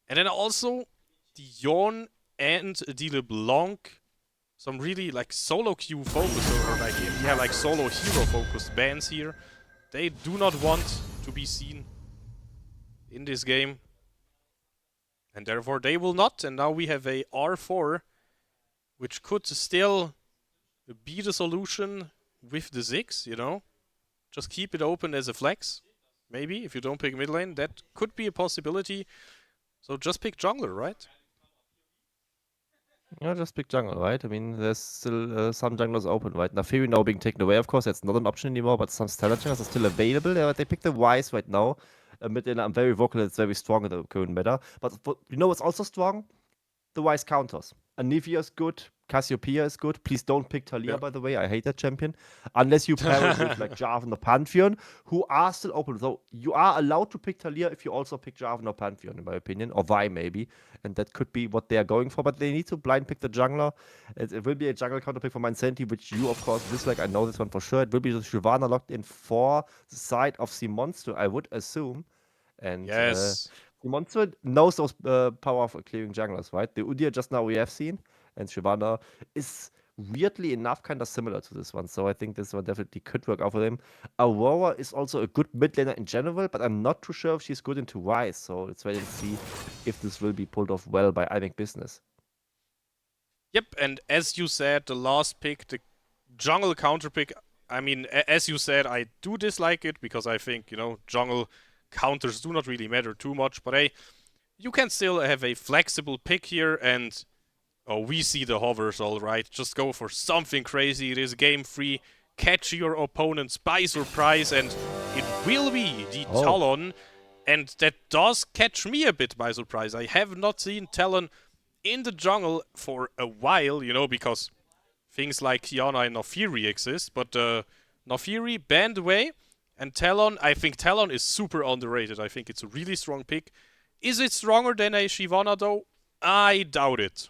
then also, the Yorn and the LeBlanc, some really like solo queue focus, or like solo hero focused bans here. They do not want to be seen in this game, and therefore they will not. And now we have a R4, which could still be the solution with the Ziggs, Just keep it open as a flex. Maybe if you don't pick mid lane, that could be a possibility. So just pick jungler, right? Yeah, just pick jungle, right? I mean, there's still some junglers open, right? Naafiri now being taken away, of course, that's not an option anymore, but some stellar junglers are still available. They pick the Wise right now. Mid lane, I'm very vocal, it's very strong in the current meta. But what's also strong? The Wise counters. Anivia is good, Cassiopeia is good. Please don't pick Talia, by the way. I hate that champion. Unless you pair it with like Jarvan or Pantheon, who are still open. So you are allowed to pick Talia if you also pick Jarvan or Pantheon, in my opinion. Or Vi, maybe. And that could be what they are going for. But they need to blind pick the jungler. It will be a jungle counter pick for MyInsanity, which you, of course, dislike. I know this one for sure. It will be the Shyvana locked in for the side of Monster, I would assume. And Yes. Monster knows those power of clearing junglers, right? The Udyr just now we have seen, and Shyvana is weirdly enough kind of similar to this one. So I think this one definitely could work out for them. Aurora is also a good mid laner in general, but I'm not too sure if she's good into Wise. So let's wait and see if this will be pulled off well by I Make Business. Yep, and as you said, the last pick, the jungle counter pick, I mean, as you said, I do dislike it because I think, jungle counters do not really matter too much. But hey, you can still have a flexible pick here, and we see the hovers, all right. Just go for something crazy. It is game free. Catch your opponents by surprise, and it will be the Talon. And that does catch me a bit by surprise. I have not seen Talon in the jungle for a while, because things like Kiana and Nofiri exist, but Nofiri banned away, and Talon, I think Talon is super underrated. I think it's a really strong pick. Is it stronger than a Shyvana though? I doubt it.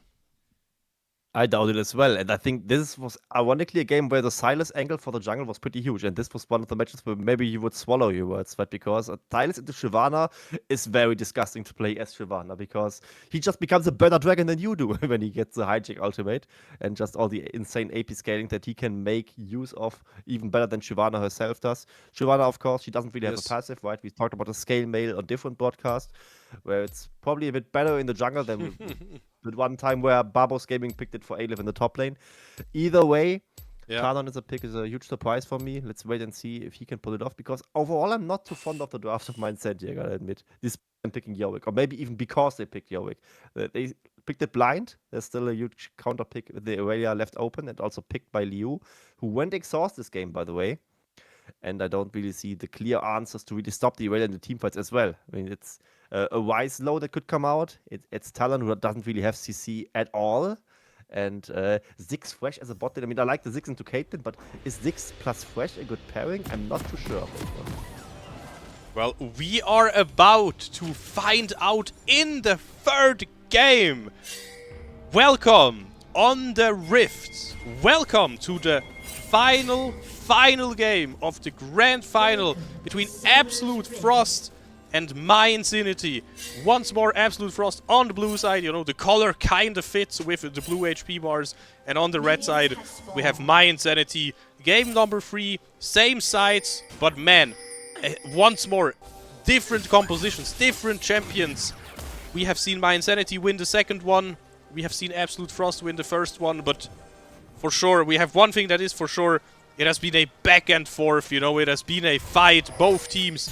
I doubt it as well, and I think this was ironically a game where the Silas angle for the jungle was pretty huge, and this was one of the matches where maybe you would swallow your words, but because Silas into Shyvana is very disgusting to play as Shyvana, because he just becomes a better dragon than you do when he gets the hijack ultimate, and just all the insane AP scaling that he can make use of even better than Shyvana herself does. Shyvana, of course, she doesn't really have a passive, right? We talked about the scale mail on different broadcasts, where it's probably a bit better in the jungle than with one time where Babos Gaming picked it for A-Live in the top lane. Either way, Talon is a huge surprise for me. Let's wait and see if he can pull it off, because overall I'm not too fond of the draft of MyInsanity, I gotta admit. Despite them picking Yorick, or maybe even because they picked Yorick. They picked it blind. There's still a huge counter pick with the Aurelia left open, and also picked by Liu, who went exhaust this game, by the way. And I don't really see the clear answers to really stop the Aurelia in the teamfights as well. I mean, it's a Wise low that could come out. It's Talon who doesn't really have CC at all. And Ziggs Fresh as a bot lane. I mean, I like the Ziggs into Caitlyn, but is Ziggs plus Fresh a good pairing? I'm not too sure about that. Well, we are about to find out in the third game. Welcome on the Rift. Welcome to the final game of the grand final between Absolute Frost and MyInsanity. Once more, Absolute Frost on the blue side. The color kind of fits with the blue HP bars. And on the red side, we have MyInsanity. Game number 3, same sides, but man, once more, different compositions, different champions. We have seen MyInsanity win the second one. We have seen Absolute Frost win the first one, but for sure, we have one thing that is for sure. It has been a back and forth, it has been a fight. Both teams,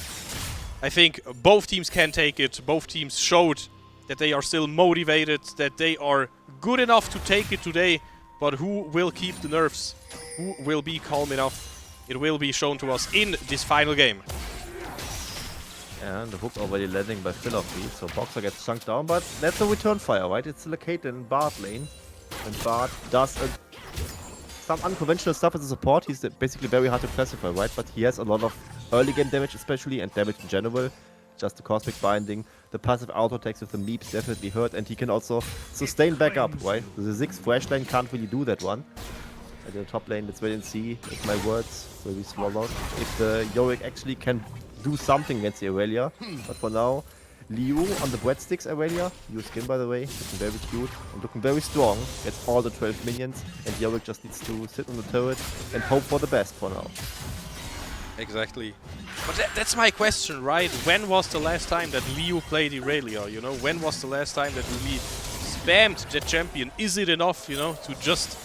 I think both teams can take it. Both teams showed that they are still motivated, that they are good enough to take it today. But who will keep the nerves? Who will be calm enough? It will be shown to us in this final game. And the hook already landing by Philophy, so Boxer gets chunked down, but that's a return fire, right? It's still a Caitlyn Bard lane, and Bard does some unconventional stuff as a support. He's basically very hard to classify, right? But he has a lot of early game damage especially, and damage in general. Just the Cosmic Binding, the passive auto attacks with the Meeps definitely hurt, and he can also sustain back up, right? The Ziggs Fresh lane can't really do that one. And in the top lane, let's wait and see if my words will be swallowed. If the Yorick actually can do something against the Aurelia. But for now, Liu on the breadsticks Aurelia. New skin, by the way, looking very cute and looking very strong. Gets all the 12 minions, and Yorick just needs to sit on the turret and hope for the best for now. Exactly. But that's my question, right? When was the last time that Liu played Aurelia, When was the last time that we spammed the champion? Is it enough, to just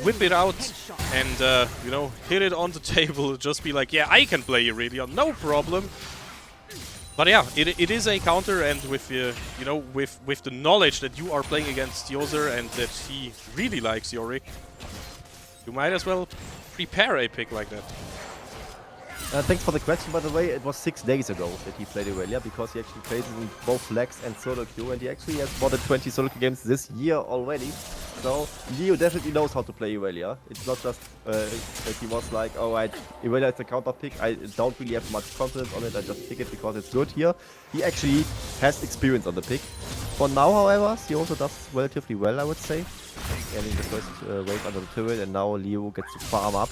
whip it out and, hit it on the table, just be like, yeah, I can play Aurelia, no problem. But yeah, it is a counter, and with with the knowledge that you are playing against Yozer and that he really likes Yorick, you might as well prepare a pick like that. Thanks for the question, by the way. It was 6 days ago that he played Aurelia, because he actually plays in both Lex and solo queue, and he actually has more than 20 solo queue games this year already. So Leo definitely knows how to play Aurelia. It's not just that he was like, alright, Aurelia is a counter pick. I don't really have much confidence on it. I just pick it because it's good here. He actually has experience on the pick. For now, however, he also does relatively well, I would say. Getting the first wave under the turret, and now Leo gets to farm up.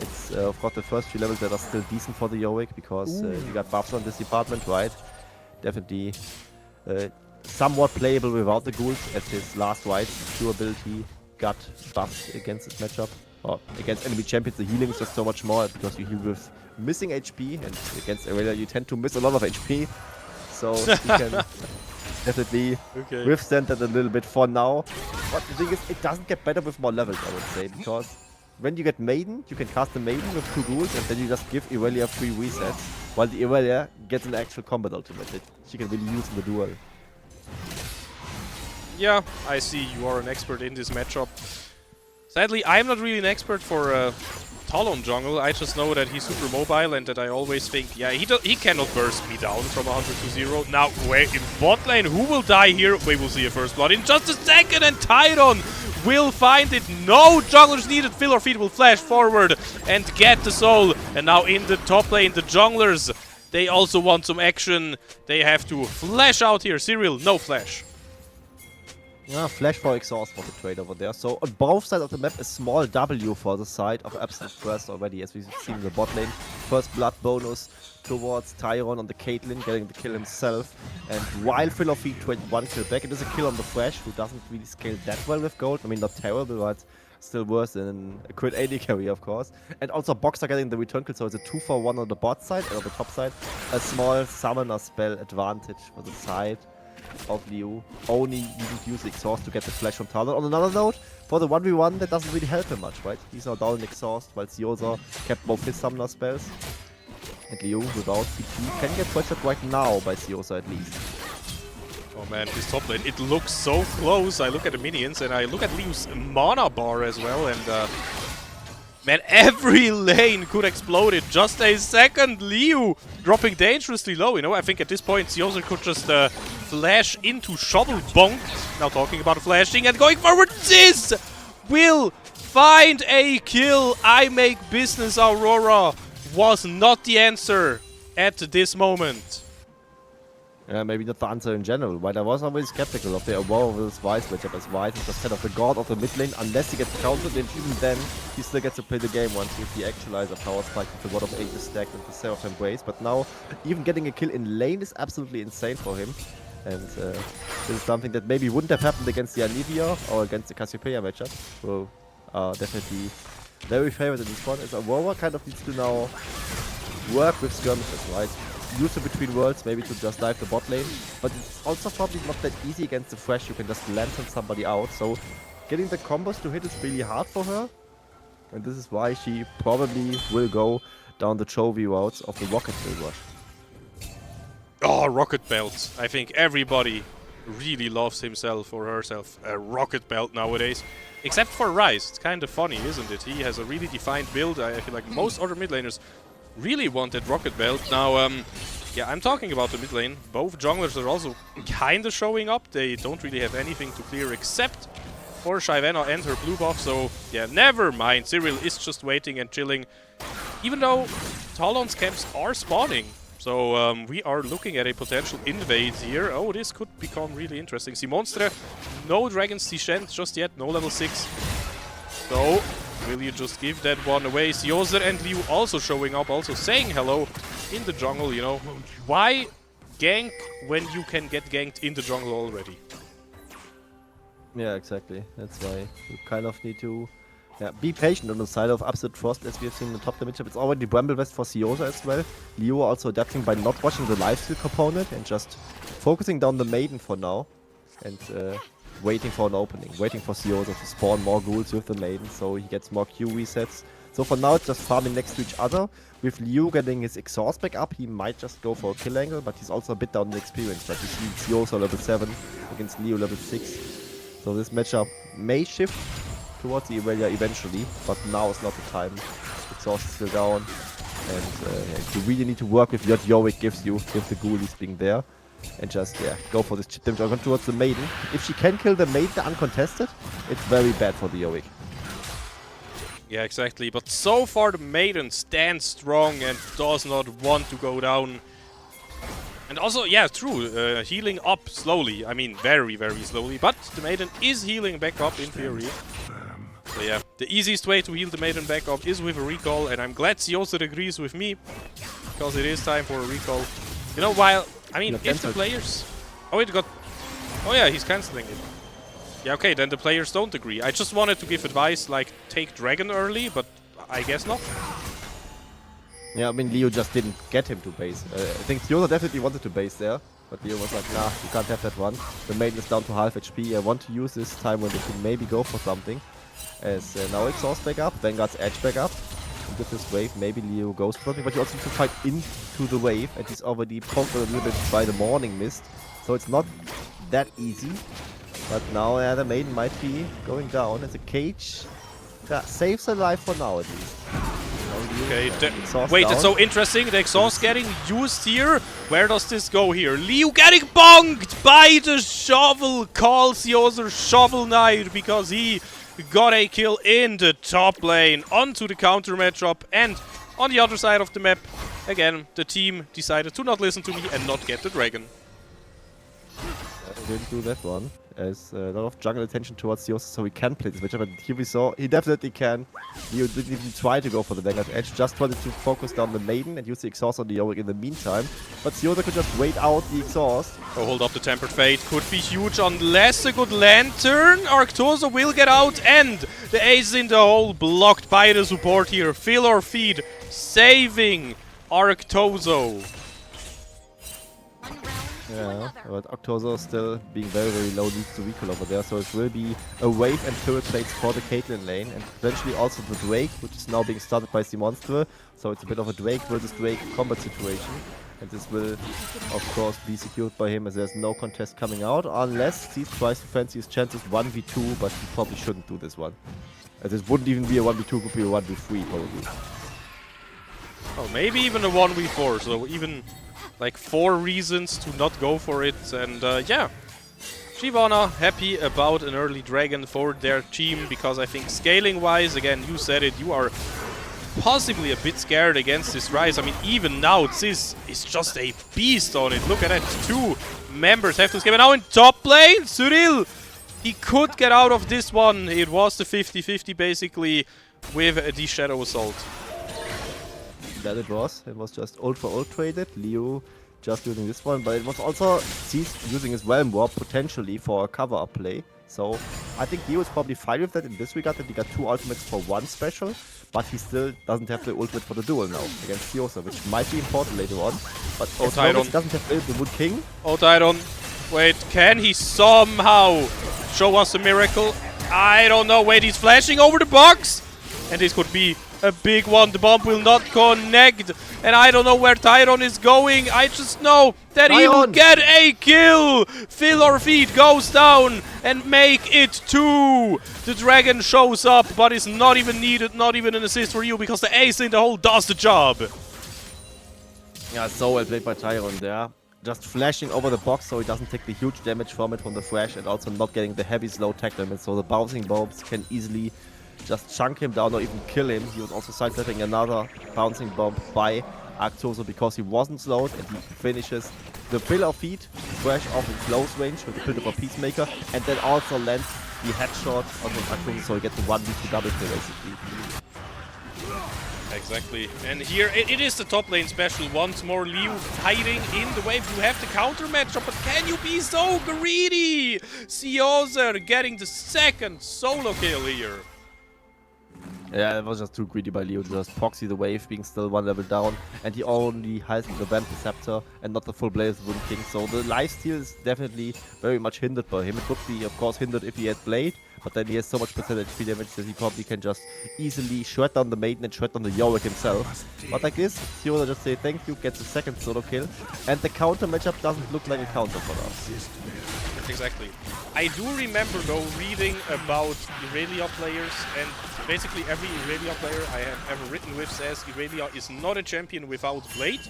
It's of course the first few levels that are still decent for the Yorick, because you got buffs on this department, right? Definitely somewhat playable without the ghouls, as his last Rights Q ability got buffed against this matchup. Or against enemy champions, the healing is just so much more, because you heal with missing HP, and against Aurelia you tend to miss a lot of HP. So you can definitely withstand that a little bit for now. But the thing is, it doesn't get better with more levels, I would say, because when you get Maiden, you can cast the Maiden with 2 ghouls, and then you just give Irelia 3 resets, while the Irelia gets an actual combat ultimate that she can really use in the duel. Yeah, I see you are an expert in this matchup. Sadly, I'm not really an expert for Talon jungle. I just know that he's super mobile and that I always think, yeah, he cannot burst me down from 100 to 0. Now, wait, in bot lane, who will die here? We will see a first blood in just a second, and Tyron will find it. No junglers needed. Phil or Feet will flash forward and get the soul. And now in the top lane, the junglers, they also want some action. They have to flash out here. Cyril, no flash. Yeah, flash for exhaust for the trade over there. So on both sides of the map, a small W for the side of Absolute Quest already, as we've seen in the bot lane. First blood bonus towards Tyron on the Caitlyn, getting the kill himself. And while Phil of Feet trade 1 kill back, it is a kill on the Thresh, who doesn't really scale that well with gold. I mean, not terrible, but still worse than a crit AD carry, of course. And also Boxer getting the return kill, so it's a 2-for-1 on the bot side, and on the top side, a small summoner spell advantage for the side of Liu. Only didn't use the exhaust to get the flash from Talon. On another note, for the 1v1, that doesn't really help him much, right? He's now down in exhaust, while Siosa kept both his summoner spells. And Liu, without CP, can get pressured right now by Siosa at least. Oh man, this top lane, it looks so close. I look at the minions and I look at Liu's mana bar as well, and man, every lane could explode in just a second. Liu dropping dangerously low, you know. I think at this point Siosa could just flash into Shovel Bonk. Now talking about flashing and going forward. This will find a kill. I make business Aurora was not the answer at this moment. Yeah, maybe not the answer in general, but I was always skeptical of the Aurora vs Vice matchup, as Vice is just kind of the god of the mid lane, unless he gets countered, and even then, he still gets to play the game once with the actualizer power spike with the God of 8 is stacked and the Seraph Embrace. But now, even getting a kill in lane is absolutely insane for him. And this is something that maybe wouldn't have happened against the Anivia or against the Cassiopeia matchup. So, definitely very favored in this one, as Aurora kind of needs to now work with skirmishes, right? Use it between worlds, maybe to just dive the bot lane, but it's also probably not that easy against the Thresh. You can just lantern somebody out, so getting the combos to hit is really hard for her, and this is why she probably will go down the Chovy routes of the Rocket Bill Rush. Oh, Rocket Belt. I think everybody really loves himself or herself a Rocket Belt nowadays, except for Ryze. It's kind of funny, isn't it? He has a really defined build. I feel like most other mid laners really wanted Rocket Belt. Now, yeah, I'm talking about the mid lane. Both junglers are also kind of showing up. They don't really have anything to clear except for Shyvana and her blue buff. So, yeah, never mind. Cyril is just waiting and chilling. Even though Talon's camps are spawning. So, we are looking at a potential invade here. Oh, this could become really interesting. Simonstre, no Dragon's Descent just yet. No level 6. So, will you just give that one away? Siosa and Liu also showing up, also saying hello in the jungle, you know. Why gank when you can get ganked in the jungle already? Yeah, exactly. That's why you kind of need to be patient on the side of Absolute Frost, as we have seen in the top lane matchup. It's already Bramble West for Siosa as well. Liu also adapting by not watching the lifesteal component and just focusing down the Maiden for now. And waiting for an opening, waiting for Siosa to spawn more ghouls with the Maiden, so he gets more Q resets. So for now, it's just farming next to each other. With Liu getting his exhaust back up, he might just go for a kill angle, but he's also a bit down in experience. Like, you see Siosa level 7 against Liu level 6. So this matchup may shift towards the Irelia eventually, but now is not the time. Exhaust is still down, and you really need to work with what Yorick gives you, with the ghoulies being there. And just, go for this chip damage icon towards the Maiden. If she can kill the Maiden uncontested, it's very bad for the Yorick. Yeah, exactly. But so far the Maiden stands strong and does not want to go down. And also, yeah, true, healing up slowly. I mean, very, very slowly. But the Maiden is healing back up in theory. So yeah, the easiest way to heal the Maiden back up is with a recall. And I'm glad Siosa agrees with me, because it is time for a recall. You know, while... I mean, if the players... Oh, it got... Oh yeah, he's cancelling it. Yeah, okay, then the players don't agree. I just wanted to give advice, like, take Dragon early, but I guess not. Yeah, I mean, Liu just didn't get him to base. I think Siosa definitely wanted to base there, but Liu was like, nah, you can't have that one. The Maiden is down to half HP. I want to use this time when they can maybe go for something. As now Exhaust back up, Vanguard's Edge back up. And with this wave, maybe Leo goes for something, but you also need to fight into the wave, and he's already poked a little bit by the Morning Mist. So it's not that easy. But now the Maiden might be going down as a cage. Yeah, saves her life for now at least. Okay, Wait, that's so interesting. The exhaust getting used here. Where does this go here? Liu getting bonked by the shovel. Calls the other Shovel Knight because he got a kill in the top lane onto the counter matchup. And on the other side of the map, again, the team decided to not listen to me and not get the dragon. I didn't do that one. As a lot of jungle attention towards Yosa, so he can play this matchup. But here we saw he definitely can. Leo didn't even try to go for the Vanguard Edge, just wanted to focus down the Maiden and use the exhaust on the Yorick in the meantime. But Yosa could just wait out the exhaust. Oh, hold up, the Tempered Fate could be huge unless a good Lantern. Arctozo will get out and the ace in the hole blocked by the support here. Fill or feed, saving Arctozo. Yeah, but Octozo still being very, very low, needs to recall over there, so it will be a wave and turret plates for the Caitlyn lane, and eventually also the Drake, which is now being started by Simonstre, so it's a bit of a Drake versus Drake combat situation, and this will, of course, be secured by him as there's no contest coming out, unless he tries to fancy his chances 1v2, but he probably shouldn't do this one. As this wouldn't even be a 1v2, it could be a 1v3 probably. Oh, maybe even a 1v4, so even like 4 reasons to not go for it, and yeah. Shyvana happy about an early dragon for their team, because I think scaling wise, again, you said it, you are possibly a bit scared against this Ryze. I mean, even now, Ziz is just a beast on it. Look at that, 2 members have to scale. And now in top lane, Cyril, he could get out of this one. It was the 50-50 basically with the Shadow Assault. That it was just ult for ult traded, Leo just using this one, but it was also Ziz using his Realm Warp potentially for a cover-up play. So I think Leo is probably fine with that in this regard, that he got 2 ultimates for 1 special, but he still doesn't have the ultimate for the duel now against Yosa, which might be important later on. But as long as he doesn't have the Wood King. Oh, Tyron. Wait, can he somehow show us a miracle? I don't know. Wait, he's flashing over the box, and this could be a big one. The bomb will not connect, and I don't know where Tyron is going. I just know that he will get a kill. Fill or feed goes down and make it 2. The dragon shows up, but is not even needed, not even an assist for you, because the ace in the hole does the job. Yeah, so well played by Tyron there. Just flashing over the box so he doesn't take the huge damage from it from the flash, and also not getting the heavy slow tech damage, so the bouncing bombs can easily just chunk him down or even kill him. He was also sidestepping another bouncing bomb by Arctozo because he wasn't slowed, and he finishes the Fill or Feed fresh off in close range with the Pit of a Peacemaker, and then also lands the headshot on Arctozo, so he gets a 1v2 double kill basically. Exactly, and here it is the top lane special once more. Liu hiding in the wave. You have the counter matchup, but can you be so greedy? Siozer getting the 2nd solo kill here. Yeah, it was just too greedy by Leo to just proxy the wave, being still 1 level down, and he only has the Vamp Scepter and not the full Blaze Wound King, so the lifesteal is definitely very much hindered by him. It would be, of course, hindered if he had Blade, but then he has so much percentage free damage that he probably can just easily shred down the Maiden and shred down the Yorick himself. But like this, Sioza just say thank you, gets a 2nd solo kill, and the counter matchup doesn't look like a counter for now. Exactly. I do remember though reading about Irelia players, and basically every Irelia player I have ever written with says Irelia is not a champion without Blade.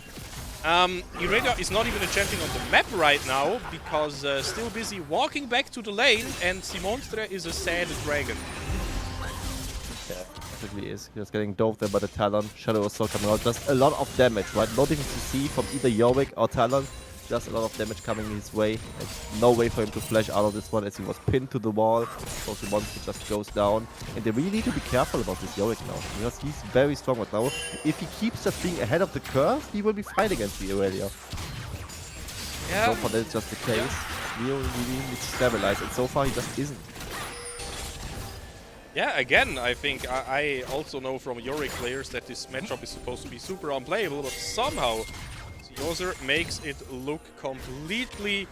Irelia is not even a champion on the map right now because still busy walking back to the lane, and Simonstre is a sad dragon. Yeah, definitely is. Just getting dove there by the Talon. Shadow Assault coming out. Just a lot of damage, right? Not even to see from either Yorick or Talon. Just a lot of damage coming his way. There's no way for him to flash out of this one as he was pinned to the wall. So the monster just goes down. And they really need to be careful about this Yorick now, because he's very strong right now. If he keeps just being ahead of the curve, he will be fine against the Irelia. Yeah. So far that's just the case. Leo really needs to stabilize, and so far he just isn't. Yeah, again, I think I also know from Yorick players that this matchup is supposed to be super unplayable, but somehow Siozer makes it look completely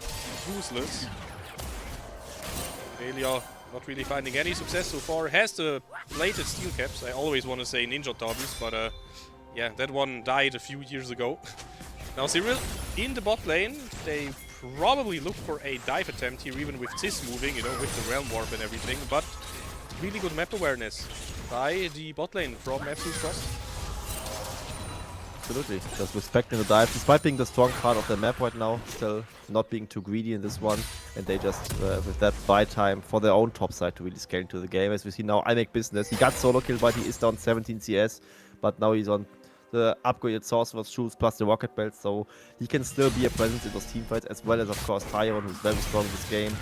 useless. Irelia Not really finding any success so far. Has the plated steel caps. I always want to say ninja tabis, but yeah, that one died a few years ago. Now Cyril in the bot lane. They probably look for a dive attempt here, even with Cis moving, you know, with the Realm Warp and everything. But really good map awareness by the bot lane from Absolute Frost. Absolutely. Just respecting the dive, despite being the strong part of the map right now, still not being too greedy in this one. And they just, with that buy time for their own top side to really scale into the game. As we see now, I make business. He got solo kill, but he is down 17 CS. But now he's on the upgraded Sorcerer's Shoes plus the Rocket Belt, so he can still be a presence in those teamfights, as well as, of course, Tyron, who's very strong in this game.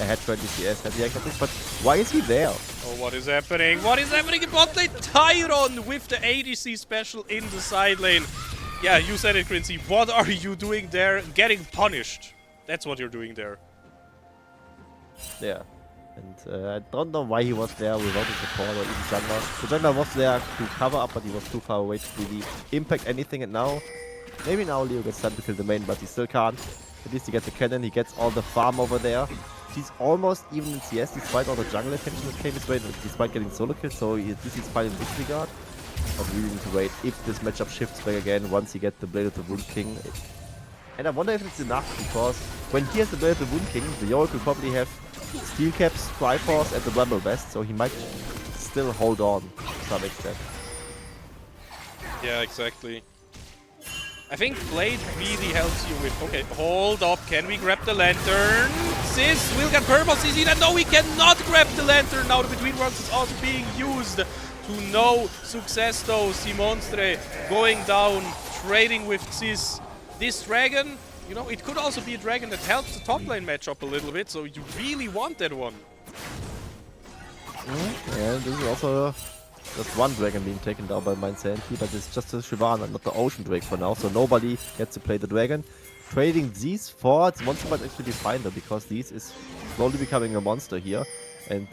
A head 20 CS, has the active, but why is he there? Oh, what is happening? What is happening in bot lane? Tyron with the ADC special in the side lane. Yeah, you said it, Quincy. What are you doing there? Getting punished. That's what you're doing there. Yeah. And I don't know why he was there without the support or even jungler. The jungler was there to cover up, but he was too far away to really impact anything. And now, maybe now Leo gets time to kill the main, but he still can't. At least he gets the cannon, he gets all the farm over there. He's almost even in CS despite all the jungle attention that came his way, despite getting solo kills, so this is fine in this regard. But we need to wait if this matchup shifts back again once he gets the Blade of the Wound King. And I wonder if it's enough, because when he has the Blade of the Wound King, the Yorick will probably have Steel Caps, Triforce, and the Rumble Vest, so he might still hold on to some extent. Yeah, exactly. I think Blade really helps you with... Okay, hold up. Can we grab the Lantern? Sis will get purple CC. No, we cannot grab the Lantern. Now the Between Worlds is also being used to no success though. Simonstre going down, trading with Sis. This dragon, you know, it could also be a dragon that helps the top lane matchup a little bit, so you really want that one. Yeah, this is also just one dragon being taken down by MyInsanity, but it's just a Shyvana, not the Ocean Drake for now, so nobody gets to play the dragon. Trading these for its monster might actually be fine though, because these is slowly becoming a monster here, and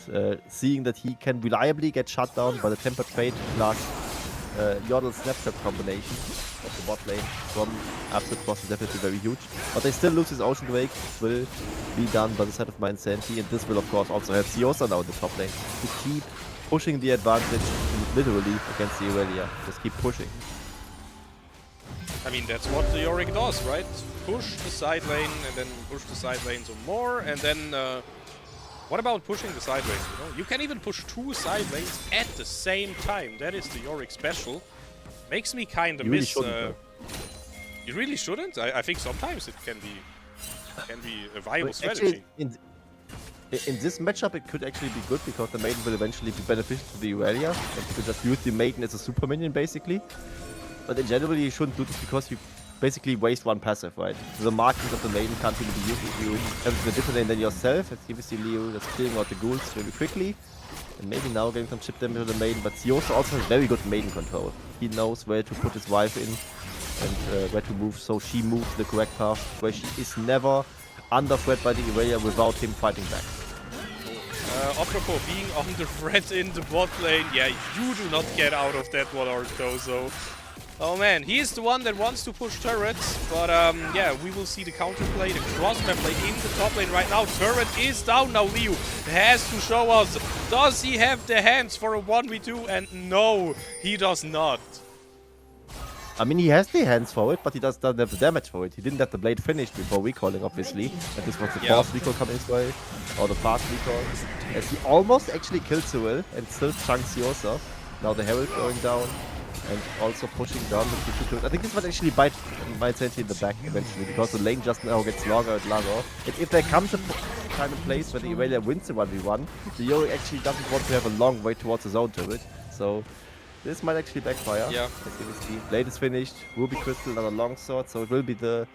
seeing that he can reliably get shut down by the Tempered Fate plus Yordle Snaptrap combination of the bot lane from Absolute Frost is definitely very huge. But they still lose his Ocean Drake, will be done by the side of MyInsanity, and this will of course also help Siosa now in the top lane to keep pushing the advantage literally against the Irelia. Just keep pushing. I mean, that's what the Yorick does, right? Push the side lane and then push the side lane some more, and then what about pushing the side lane? You know, you can even push two side lanes at the same time. That is the Yorick special. Makes me kind of miss. You really shouldn't. I think sometimes it can be a viable strategy. In this matchup, it could actually be good because the maiden will eventually be beneficial to the Irelia, and you could just use the maiden as a super minion basically. But in general, you shouldn't do this because you basically waste one passive, right? The markings of the maiden can't really be used if you have a different lane than yourself. As you see Leo just clearing out the ghouls very quickly. And maybe now getting some chip damage to the maiden, but Siosa also has very good maiden control. He knows where to put his wife in and where to move, so she moves the correct path, where she is never under threat by the Irelia without him fighting back. Apropos being under threat in the bot lane, yeah, you do not get out of that one, Arctozo. Oh man, he is the one that wants to push turrets, but yeah, we will see the counterplay, the cross-map play in the top lane right now. Turret is down now. Leo has to show us, does he have the hands for a 1v2? And no, he does not. I mean, he has the hands for it, but he doesn't have the damage for it. He didn't have the blade finished before recalling, obviously. And this was the fourth recall coming his way, or the fast recall. As he almost actually killed Cyril and still chunks Siosa. Now the Herald going down. And also pushing down the difficult. I think this might actually bite MyInsanity in the back eventually, because the lane just now gets longer and longer. And if there comes a time and place where the Irelia wins the 1v1, the Yorick actually doesn't want to have a long way towards his own turret. So this might actually backfire. Yeah. As you will see. Blade is finished, Ruby Crystal, another longsword, so it will be the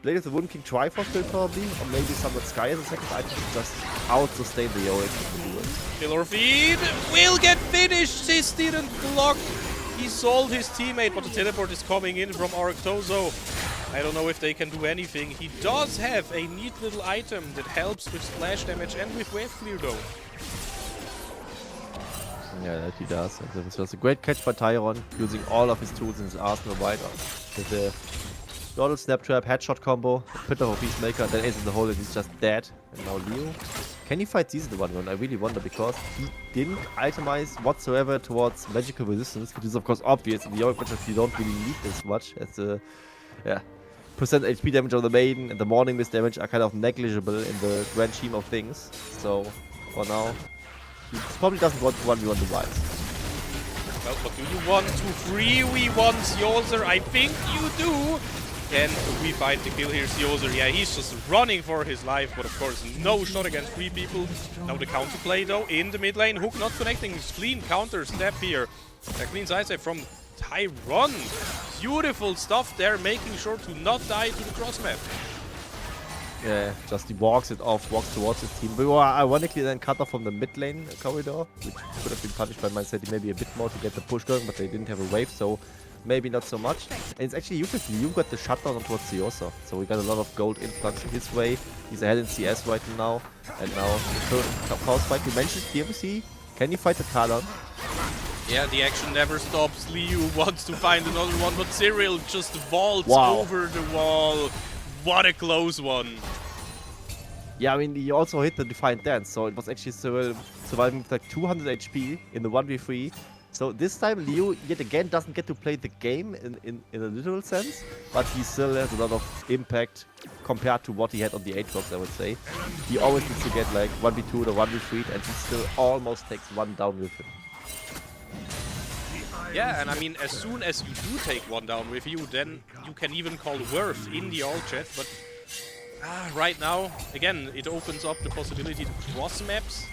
Blade of the Wound King Triforce build probably, or maybe Sunlit Sky as a second item to just out-sustain the Yorick in the duel. Killer feed will get finished. Sis didn't block. He sold his teammate, but the teleport is coming in from Arctozo. I don't know if they can do anything. He does have a neat little item that helps with splash damage and with wave clear though. Yeah, that he does. And this was a great catch by Tyron, using all of his tools in his arsenal right on. With the Yordle Snaptrap, headshot combo, Pit of a Peacemaker, and then Ace in the hole and he's just dead. And now Leo can he fight Caesar the 1v1? I really wonder, because he didn't itemize whatsoever towards magical resistance, which is of course obvious in the Yorick matchup. You don't really need this much, as the percent HP damage on the maiden and the morning mist damage are kind of negligible in the grand scheme of things. So for now, he probably doesn't want to 1v1 the Wilds. Well, but do you want to 3v1 Siozer? I think you do. And we find the kill here, Siozer. Yeah, he's just running for his life, but of course, no shot against 3 people. Now the counterplay though, in the mid lane. Hook not connecting, clean counter step here. A clean side step from Tyron. Beautiful stuff there, making sure to not die to the cross map. Yeah, just he walks towards his team. But we were ironically then cut off from the mid lane corridor, which could have been punished by MyInsanity maybe a bit more to get the push going, but they didn't have a wave, so maybe not so much. And it's actually useless. Liu got the shutdown towards Siosa, so we got a lot of gold influx his way. He's ahead in CS right now, and now the third power spike we mentioned. DMC, can you fight the Talon? Yeah, the action never stops. Liu wants to find another one, but Cyril just vaults over the wall. What a close one. Yeah, I mean, he also hit the Defiant Dance, so it was actually Cyril surviving with like 200 HP in the 1v3. So this time Liu yet again doesn't get to play the game in a literal sense, but he still has a lot of impact compared to what he had on the Aatrox, I would say. He always needs to get like 1v2 or 1v3, and he still almost takes one down with him. Yeah, and I mean, as soon as you do take one down with you, then you can even call Worth in the all chat, but right now, again, it opens up the possibility to cross maps.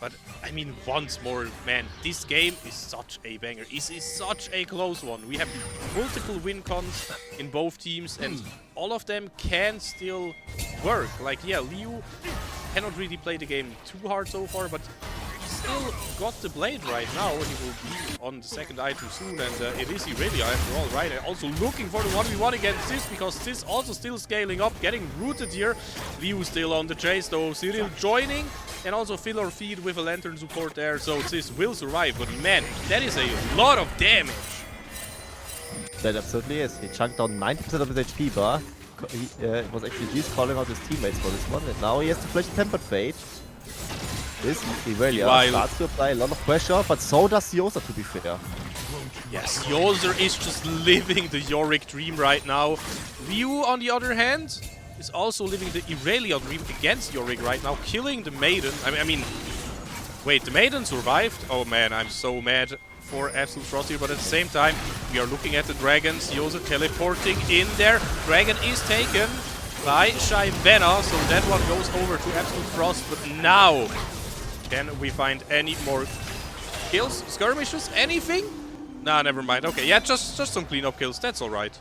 But, I mean, once more, man, this game is such a banger. It is such a close one. We have multiple win cons in both teams, and all of them can still work. Like, yeah, Liu cannot really play the game too hard so far, but he still got the blade right now. He will be on the second item soon, and it is Irelia after all, right? And also looking for the 1v1 against this, because this also still scaling up, getting rooted here. Liu still on the chase, though. Cyril joining. And also fill or feed with a lantern support there, so this will survive. But man, that is a lot of damage. That absolutely is. He chunked down 90% of his HP bar. It was actually just calling out his teammates for this one, and now he has to flash Tempered Fate. This Irelia starts to apply a lot of pressure, but so does Siosa, to be fair. Yes, Siosa is just living the Yorick dream right now. Liu, on the other hand, is also living the Irelia dream against Yorick right now, killing the Maiden. I mean, wait, the Maiden survived? Oh man, I'm so mad for Absolute Frost here, but at the same time, we are looking at the Dragon. Siosa teleporting in there. Dragon is taken by Shyvana, so that one goes over to Absolute Frost, but now, can we find any more kills? Skirmishes? Anything? Nah, never mind. Okay, yeah, just some cleanup kills, that's alright.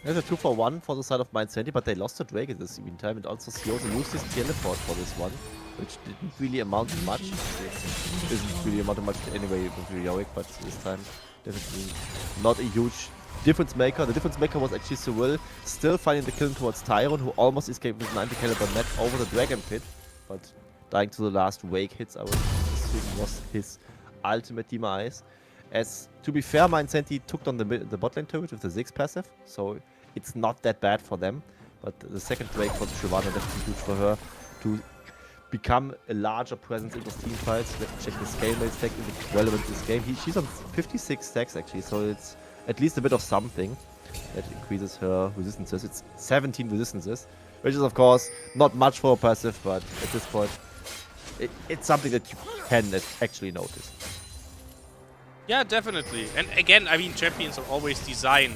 There's a 2-for-1 for the side of MyInsanity, but they lost the Dragon this meantime, and also Siosa used his teleport for this one, which didn't really amount to much. It isn't really amount to much anyway with Yorick, but this time definitely not a huge difference maker. The difference maker was actually Cyril still finding the kill towards Tyron, who almost escaped with 90 caliber net over the Dragon Pit, but dying to the last wake hits, I would assume was his ultimate demise. As, to be fair, MyInsanity took down the bot lane turret with the Ziggs passive, so it's not that bad for them. But the second break for Shyvana definitely huge for her to become a larger presence in those team fights. Let's check the scale mate stack if it's relevant to this game. She's on 56 stacks actually, so it's at least a bit of something that increases her resistances. It's 17 resistances, which is of course not much for a passive, but at this point it's something that you can actually notice. Yeah, definitely. And again, I mean, champions are always designed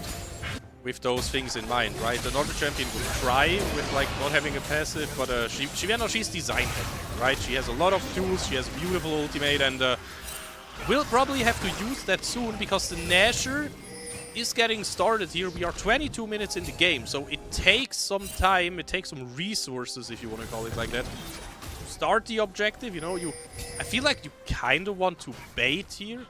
with those things in mind, right? Another champion would try with like not having a passive, but she's designed that, right? She has a lot of tools, she has a beautiful ultimate, and we'll probably have to use that soon because the Nasher is getting started here. We are 22 minutes in the game, so it takes some time, it takes some resources, if you want to call it like that, to start the objective. You know, I feel like you kind of want to bait here.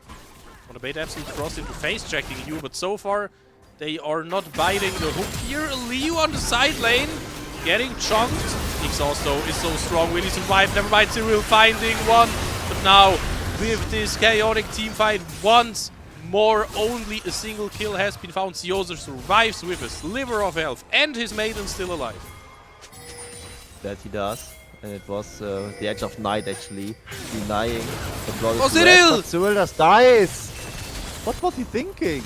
Want to bait Absolute Frost into face checking you, but so far they are not biting the hook here. Liu on the side lane, getting chunked. Exhaust though is so strong, will he survive? Never mind, Cyril finding one. But now, with this chaotic team fight, once more, only a single kill has been found. Siozer survives with a sliver of health, and his maiden still alive. That he does. And it was the Edge of Night actually denying the blood. Oh, Cyril! But Cyril just dies! What was he thinking?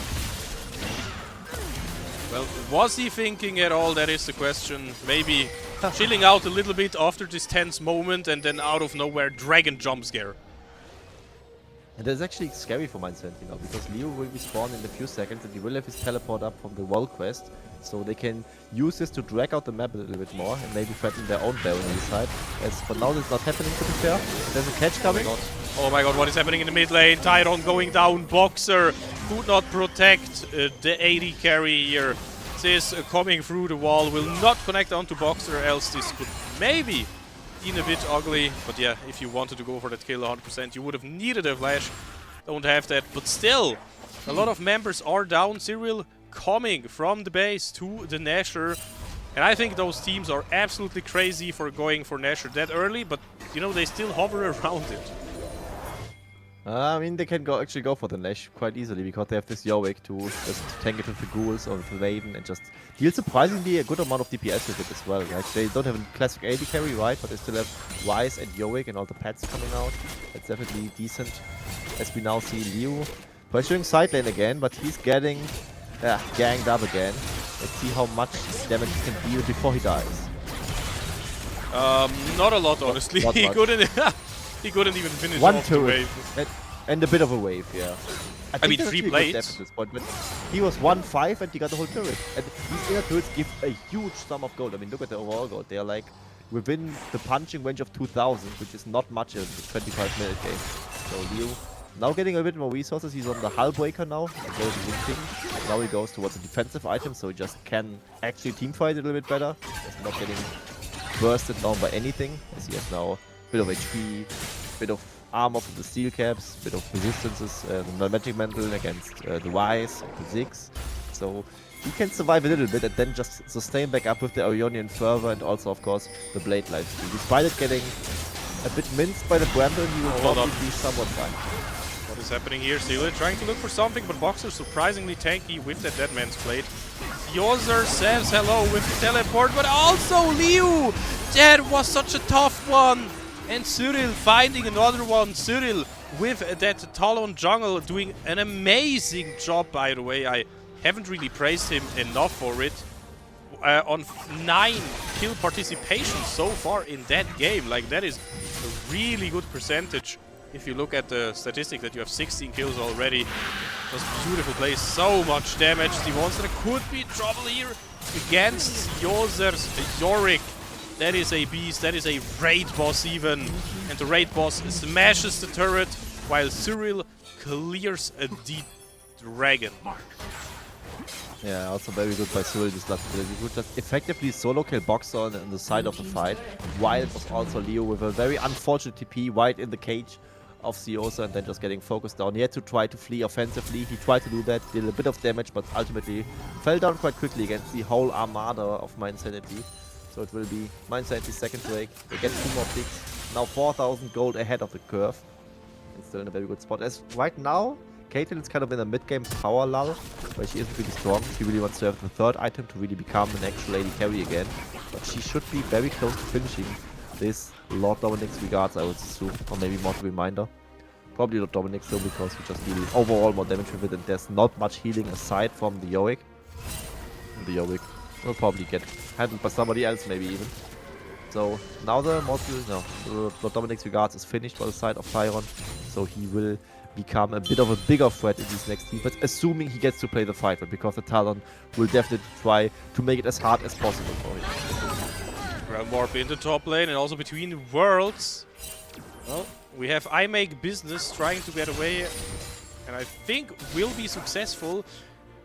Well, was he thinking at all? That is the question. Maybe chilling out a little bit after this tense moment and then out of nowhere, dragon jump scare. And that's actually scary for MyInsanity now, because Leo will be spawned in a few seconds and he will have his teleport up from the wall quest, so they can use this to drag out the map a little bit more and maybe threaten their own Baron on the side. As for now, this is not happening, to be fair. There's a catch coming. Oh my god, what is happening in the mid lane? Tyron going down, Boxer could not protect the AD carry here. This coming through the wall will not connect onto Boxer, else this could maybe been a bit ugly. But yeah, if you wanted to go for that kill 100%, you would have needed a flash. Don't have that, but still, a lot of members are down. Cyril coming from the base to the Nasher. And I think those teams are absolutely crazy for going for Nasher that early, but you know, they still hover around it. I mean, they can actually go for the Nash quite easily, because they have this Yorick to just tank it with the Ghouls or with the Raven and just deal surprisingly a good amount of DPS with it as well. Like, they don't have a classic AD carry, right? But they still have Wise and Yorick and all the pets coming out. That's definitely decent. As we now see Leo pursuing side lane again, but he's getting ganged up again. Let's see how much damage he can deal before he dies. Not a lot, honestly. Not He much. couldn't. He couldn't even finish One off the turret wave. and a bit of a wave, yeah. I mean, think that's 3 actually a good blades. depth at this point, but he was 1-5 and he got the whole turret. And these inner turrets give a huge sum of gold. I mean, look at the overall gold. They are like within the punching range of 2000, which is not much in a 25-minute game. So Leo now getting a bit more resources. He's on the Hull Breaker now. He goes King. Now he goes towards a defensive item, so he just can actually teamfight a little bit better. Just not getting bursted down by anything, as he has now a bit of HP, bit of armor from the steel caps, bit of resistances, the magic mantle against the Wise, the Ziggs. So he can survive a little bit and then just sustain back up with the Ionian Fervor and also, of course, the Blade lifesteal. Despite it getting a bit minced by the Bramble, he will probably be somewhat fine. What is happening here? Steeler trying to look for something, but Boxer surprisingly tanky with that Deadman's Blade. Yozer says hello with the teleport, but also Liu! That was such a tough one! And Cyril finding another one. Cyril with that Talon jungle doing an amazing job, by the way. I haven't really praised him enough for it. On 9 kill participation so far in that game. Like, that is a really good percentage. If you look at the statistic that you have 16 kills already. Just beautiful play, so much damage. The monster could be in trouble here against Yozer's Yorick. That is a beast, that is a raid boss even. And the raid boss smashes the turret while Cyril clears a deep dragon. Yeah, also very good by Cyril this last ability. He could just effectively solo kill Boxer on the side of the fight, while it was also Leo with a very unfortunate TP right in the cage of Siosa and then just getting focused down. He had to try to flee offensively. He tried to do that, did a bit of damage, but ultimately fell down quite quickly against the whole armada of MyInsanity. So it will be MyInsanity's second break. They get 2 more picks. Now 4,000 gold ahead of the curve. And still in a very good spot. As right now, Caitlyn is kind of in a mid-game power lull, where she isn't really strong. She really wants to have the 3rd item to really become an actual AD carry again. But she should be very close to finishing this Lord Dominic's regards, I would assume. Or maybe more to Reminder. Probably Lord Dominic's though, because we just deal overall more damage with it, and there's not much healing aside from the Yorick. The Yorick will probably get handled by somebody else, maybe even. So now the Lord Dominic's regards is finished by the side of Tyron, so he will become a bit of a bigger threat in these next teamfights, assuming he gets to play the fight, but because the Talon will definitely try to make it as hard as possible for him. Ground warp in the top lane and also between worlds. Well, we have I Make Business trying to get away, and I think will be successful.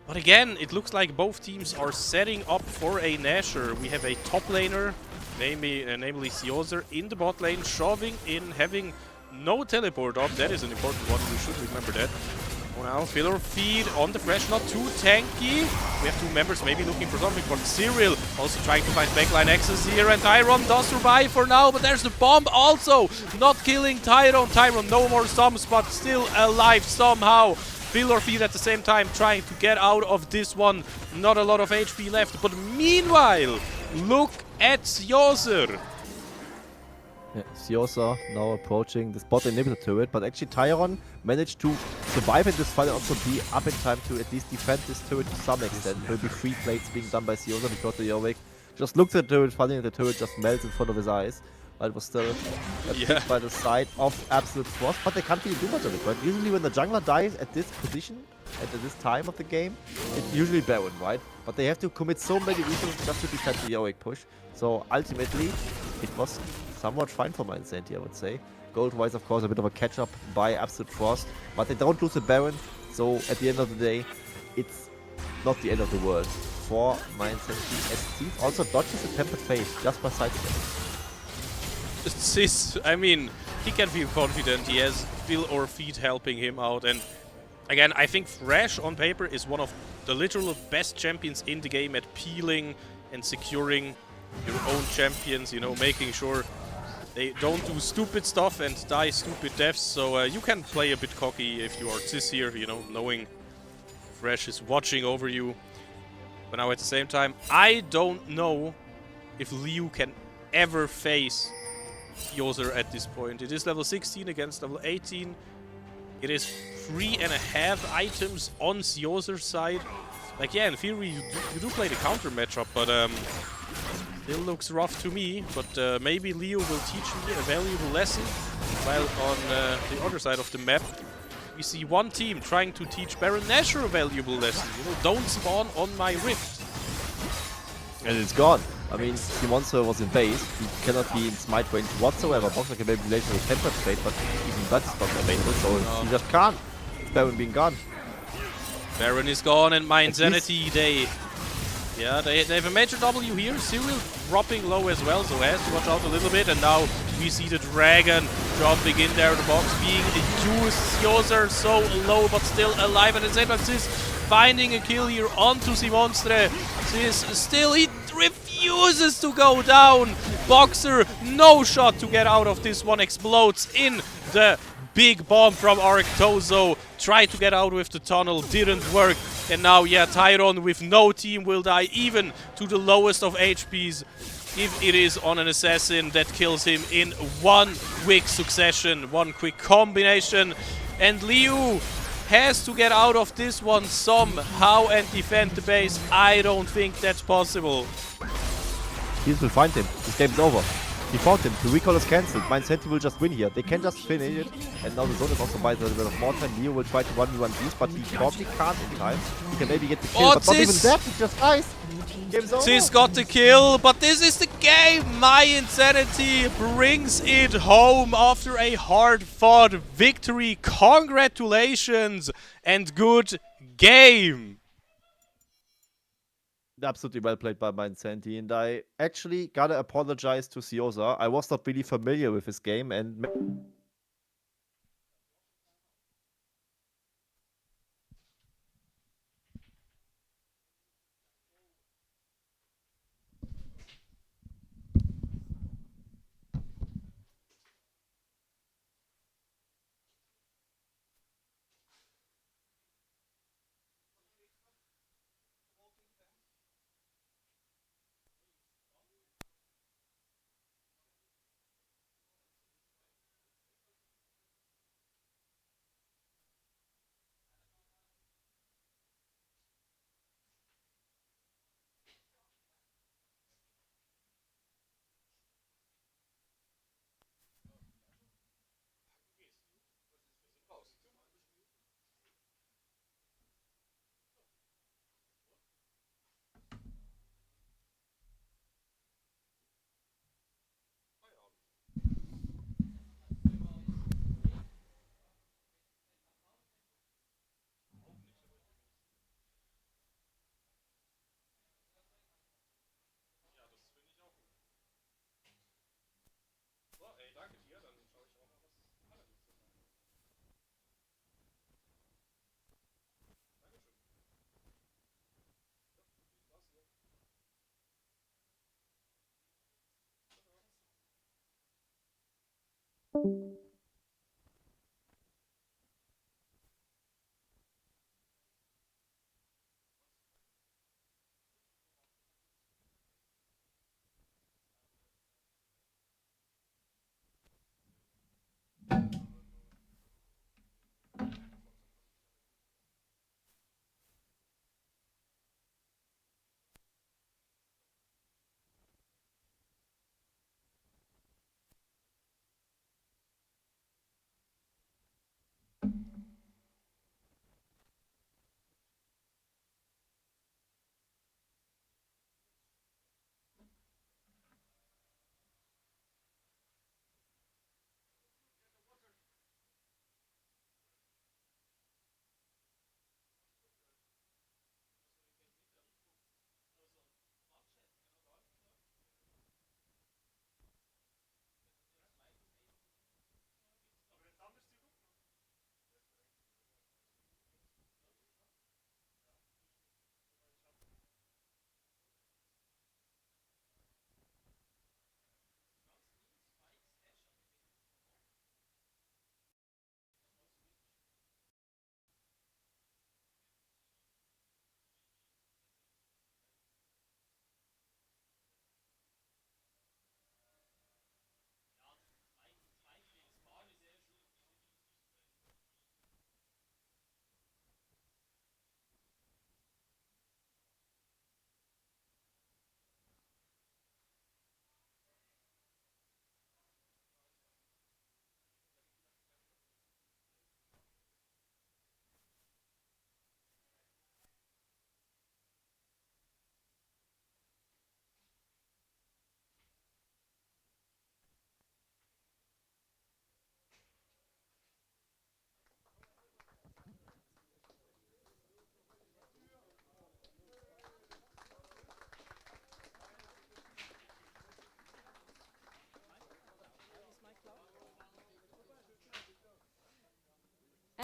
But again, it looks like both teams are setting up for a Nasher. We have a top laner, namely Siozer, in the bot lane, shoving in, having no teleport up. That is an important one, we should remember that. Oh, now filler feed on the Thresh, not too tanky. We have 2 members maybe looking for something, but Cyril also trying to find backline access here, and Tyron does survive for now, but there's the bomb also not killing Tyron. Tyron no more sums, but still alive somehow. Filler feed at the same time trying to get out of this one. Not a lot of HP left, but meanwhile, look at Yozer. Yeah, Siosa now approaching the spot inhibitor turret, but actually Tyron managed to survive in this fight and also be up in time to at least defend this turret to some extent. There will be 3 plates being done by Siosa because the Yorick just looks at the turret, finally the turret just melts in front of his eyes. But it was still a pick by the side of Absolute Frost, but they can't really do much of it, right? Usually when the jungler dies at this position, at this time of the game, it's usually Baron, right? But they have to commit so many resources just to defend the Yorick push. So ultimately, it was somewhat fine for MyInsanity, I would say. Gold-wise, of course, a bit of a catch-up by Absolute Frost, but they don't lose the Baron, so at the end of the day, it's not the end of the world for MyInsanity, as Steve also dodges a Tempered Fate just by sidestepping. I mean, he can feel confident. He has Bill or Feet helping him out. And again, I think Thresh on paper is one of the literal best champions in the game at peeling and securing your own champions, you know, making sure they don't do stupid stuff and die stupid deaths. So you can play a bit cocky if you are Cis here, you know, knowing Thresh is watching over you. But now at the same time, I don't know if Liu can ever face Yoser at this point. It is level 16 against level 18. It is 3.5 items on Yoser's side. Like, yeah, in theory, you do play the counter matchup, but still looks rough to me. But maybe Leo will teach me a valuable lesson. While on the other side of the map, we see one team trying to teach Baron Nashor a valuable lesson. You know, don't spawn on my rift. And it's gone. I mean, the monster was in base. He cannot be in smite range whatsoever. Boxer can maybe later with Tempered Fate, but even that is not available, so he just can't. It's Baron being gone. Baron is gone, and MyInsanity, they have a major W here. Cyril dropping low as well, so has to watch out a little bit. And now we see the Dragon jumping in there, the box being used. Yoser so low, but still alive. And at the same time, Sis finding a kill here onto Simonstre. Sis still, he refuses to go down. Boxer, no shot to get out of this one. Explodes in the big bomb from Arctozo. Tried to get out with the tunnel, didn't work. And now, yeah, Tyron with no team will die even to the lowest of HPs if it is on an assassin that kills him in one quick succession, one quick combination. And Liu has to get out of this one somehow and defend the base. I don't think that's possible. Heels will find him. This game is over. He fought him. The recall is cancelled. MyInsanity will just win here. They can just finish it. And now the zone is also buys a little bit of more time. Leo will try to 1v1 these, but he probably can't in time. He can maybe get the kill, but not even that. He just dies. Game's over. Sis got the kill, but this is the game. MyInsanity brings it home after a hard-fought victory. Congratulations and good game. Absolutely well played by MyInsanity, and I actually gotta apologize to Siosa. I was not really familiar with his game, and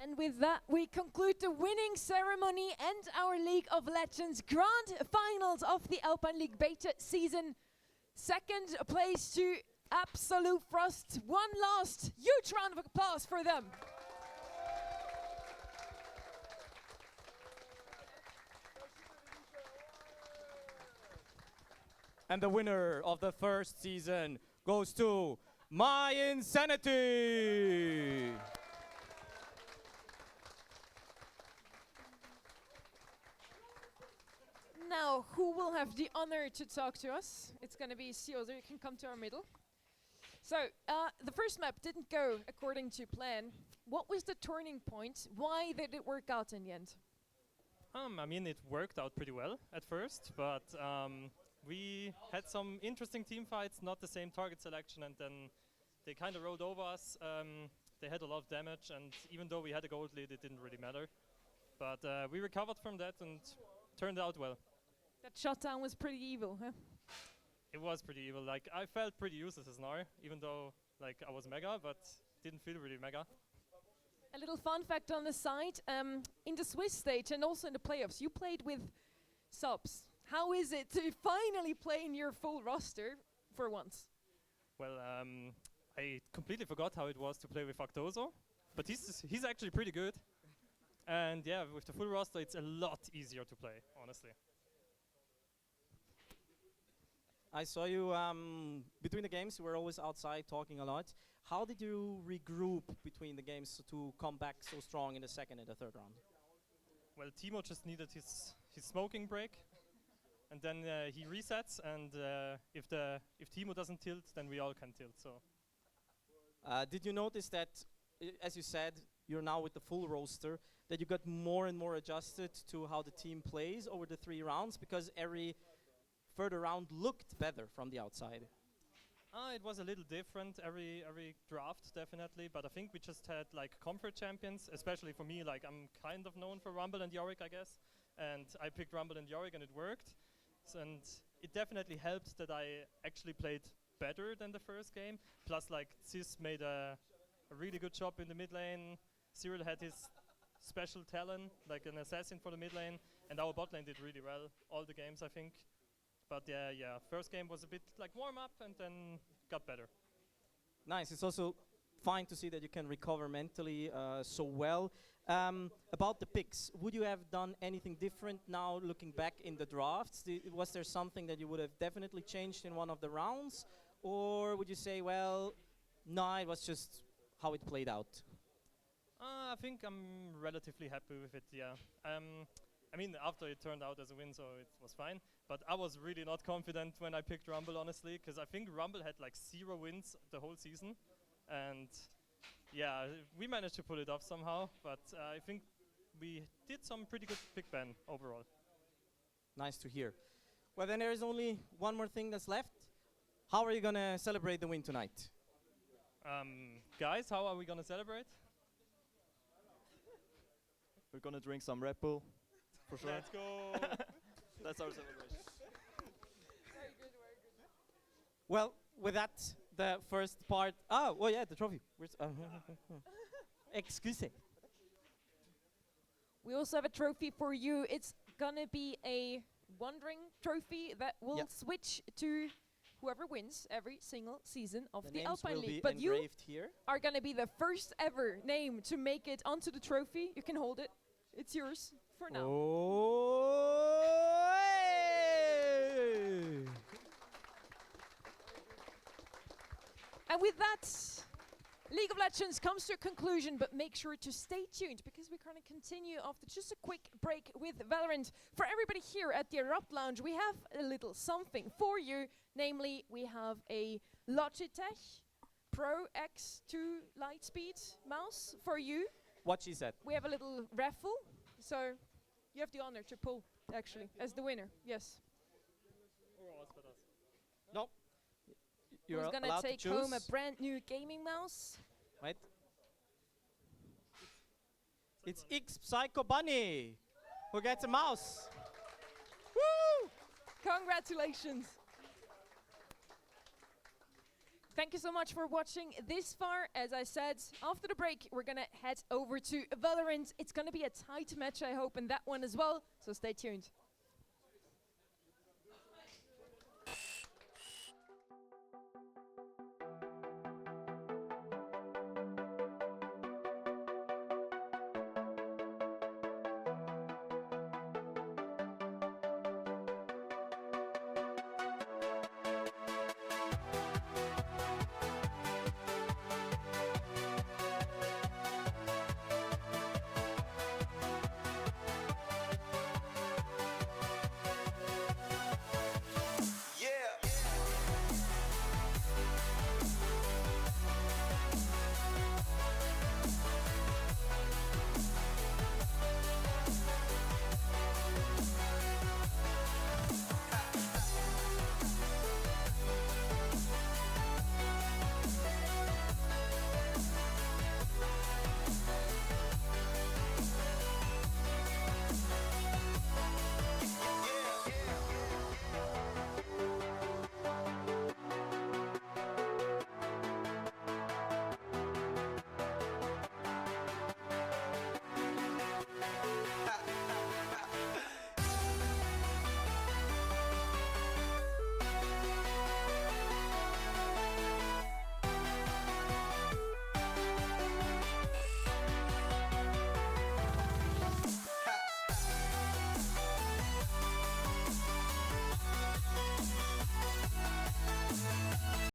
And with that, we conclude the winning ceremony and our League of Legends Grand Finals of the Alpine League Beta season. Second place to Absolute Frost. One last huge round of applause for them. And the winner of the first season goes to MyInsanity! Now, who will have the honor to talk to us? It's going to be Siozer. You can come to our middle. So, the first map didn't go according to plan. What was the turning point? Why did it work out in the end? I mean, it worked out pretty well at first, but we had some interesting team fights, not the same target selection, and then they kind of rolled over us. They had a lot of damage, and even though we had a gold lead, it didn't really matter. But we recovered from that and turned out well. That shutdown was pretty evil, huh? It was pretty evil. Like, I felt pretty useless as Gnar, even though like I was mega, but didn't feel really mega. A little fun fact on the side, in the Swiss stage and also in the playoffs, you played with subs. How is it to finally play in your full roster for once? Well, I completely forgot how it was to play with Factoso, but he's actually pretty good. And yeah, with the full roster, it's a lot easier to play, honestly. I saw you between the games. You were always outside talking a lot. How did you regroup between the games to come back so strong in the second and the third round? Well, Timo just needed his smoking break, and then he resets. And if Timo doesn't tilt, then we all can tilt. So. Did you notice that, as you said, you're now with the full roster, that you got more and more adjusted to how the team plays over the 3 rounds, because every further round looked better from the outside? It was a little different every draft, definitely, but I think we just had like comfort champions, especially for me. Like, I'm kind of known for Rumble and Yorick, I guess, and I picked Rumble and Yorick and it worked. And it definitely helped that I actually played better than the first game. Plus, like, Sis made a really good job in the mid lane. Cyril had his special talent, like an assassin for the mid lane, and our bot lane did really well all the games, I think. But yeah, first game was a bit like warm up and then got better. Nice. It's also fine to see that you can recover mentally so well. About the picks, would you have done anything different now looking back in the drafts? Was there something that you would have definitely changed in one of the rounds? Or would you say, well, no, it was just how it played out? I think I'm relatively happy with it, yeah. I mean, after it turned out as a win, so it was fine. But I was really not confident when I picked Rumble, honestly, because I think Rumble had like 0 wins the whole season. And yeah, we managed to pull it off somehow, but I think we did some pretty good pick ban overall. Nice to hear. Well, then there is only one more thing that's left. How are you going to celebrate the win tonight? Guys, how are we going to celebrate? We're gonna drink some Red Bull, for sure. Let's go! That's our celebration. Very good, very good. Well, with that, the first part... Oh, well, yeah, the trophy. Excuse me. We also have a trophy for you. It's gonna be a wandering trophy that will switch to whoever wins every single season of the Alpine League. But you here. are gonna be the first ever name to make it onto the trophy. You can hold it. It's yours for now. Oh! Hey! And with that, League of Legends comes to a conclusion, but make sure to stay tuned because we're going to continue after just a quick break with Valorant. For everybody here at the Erupt Lounge, we have a little something for you. Namely, we have a Logitech Pro X2 Lightspeed mouse for you. What she said. We have a little raffle, so you have the honor to pull, actually, as the winner. Yes. No. You're Who's gonna allowed take to home a choose. brand new gaming mouse? Right. It's X Psycho Bunny who gets a mouse. Woo! Congratulations. Thank you so much for watching this far. As I said, after the break, we're going to head over to Valorant. It's going to be a tight match, I hope, in that one as well. So stay tuned.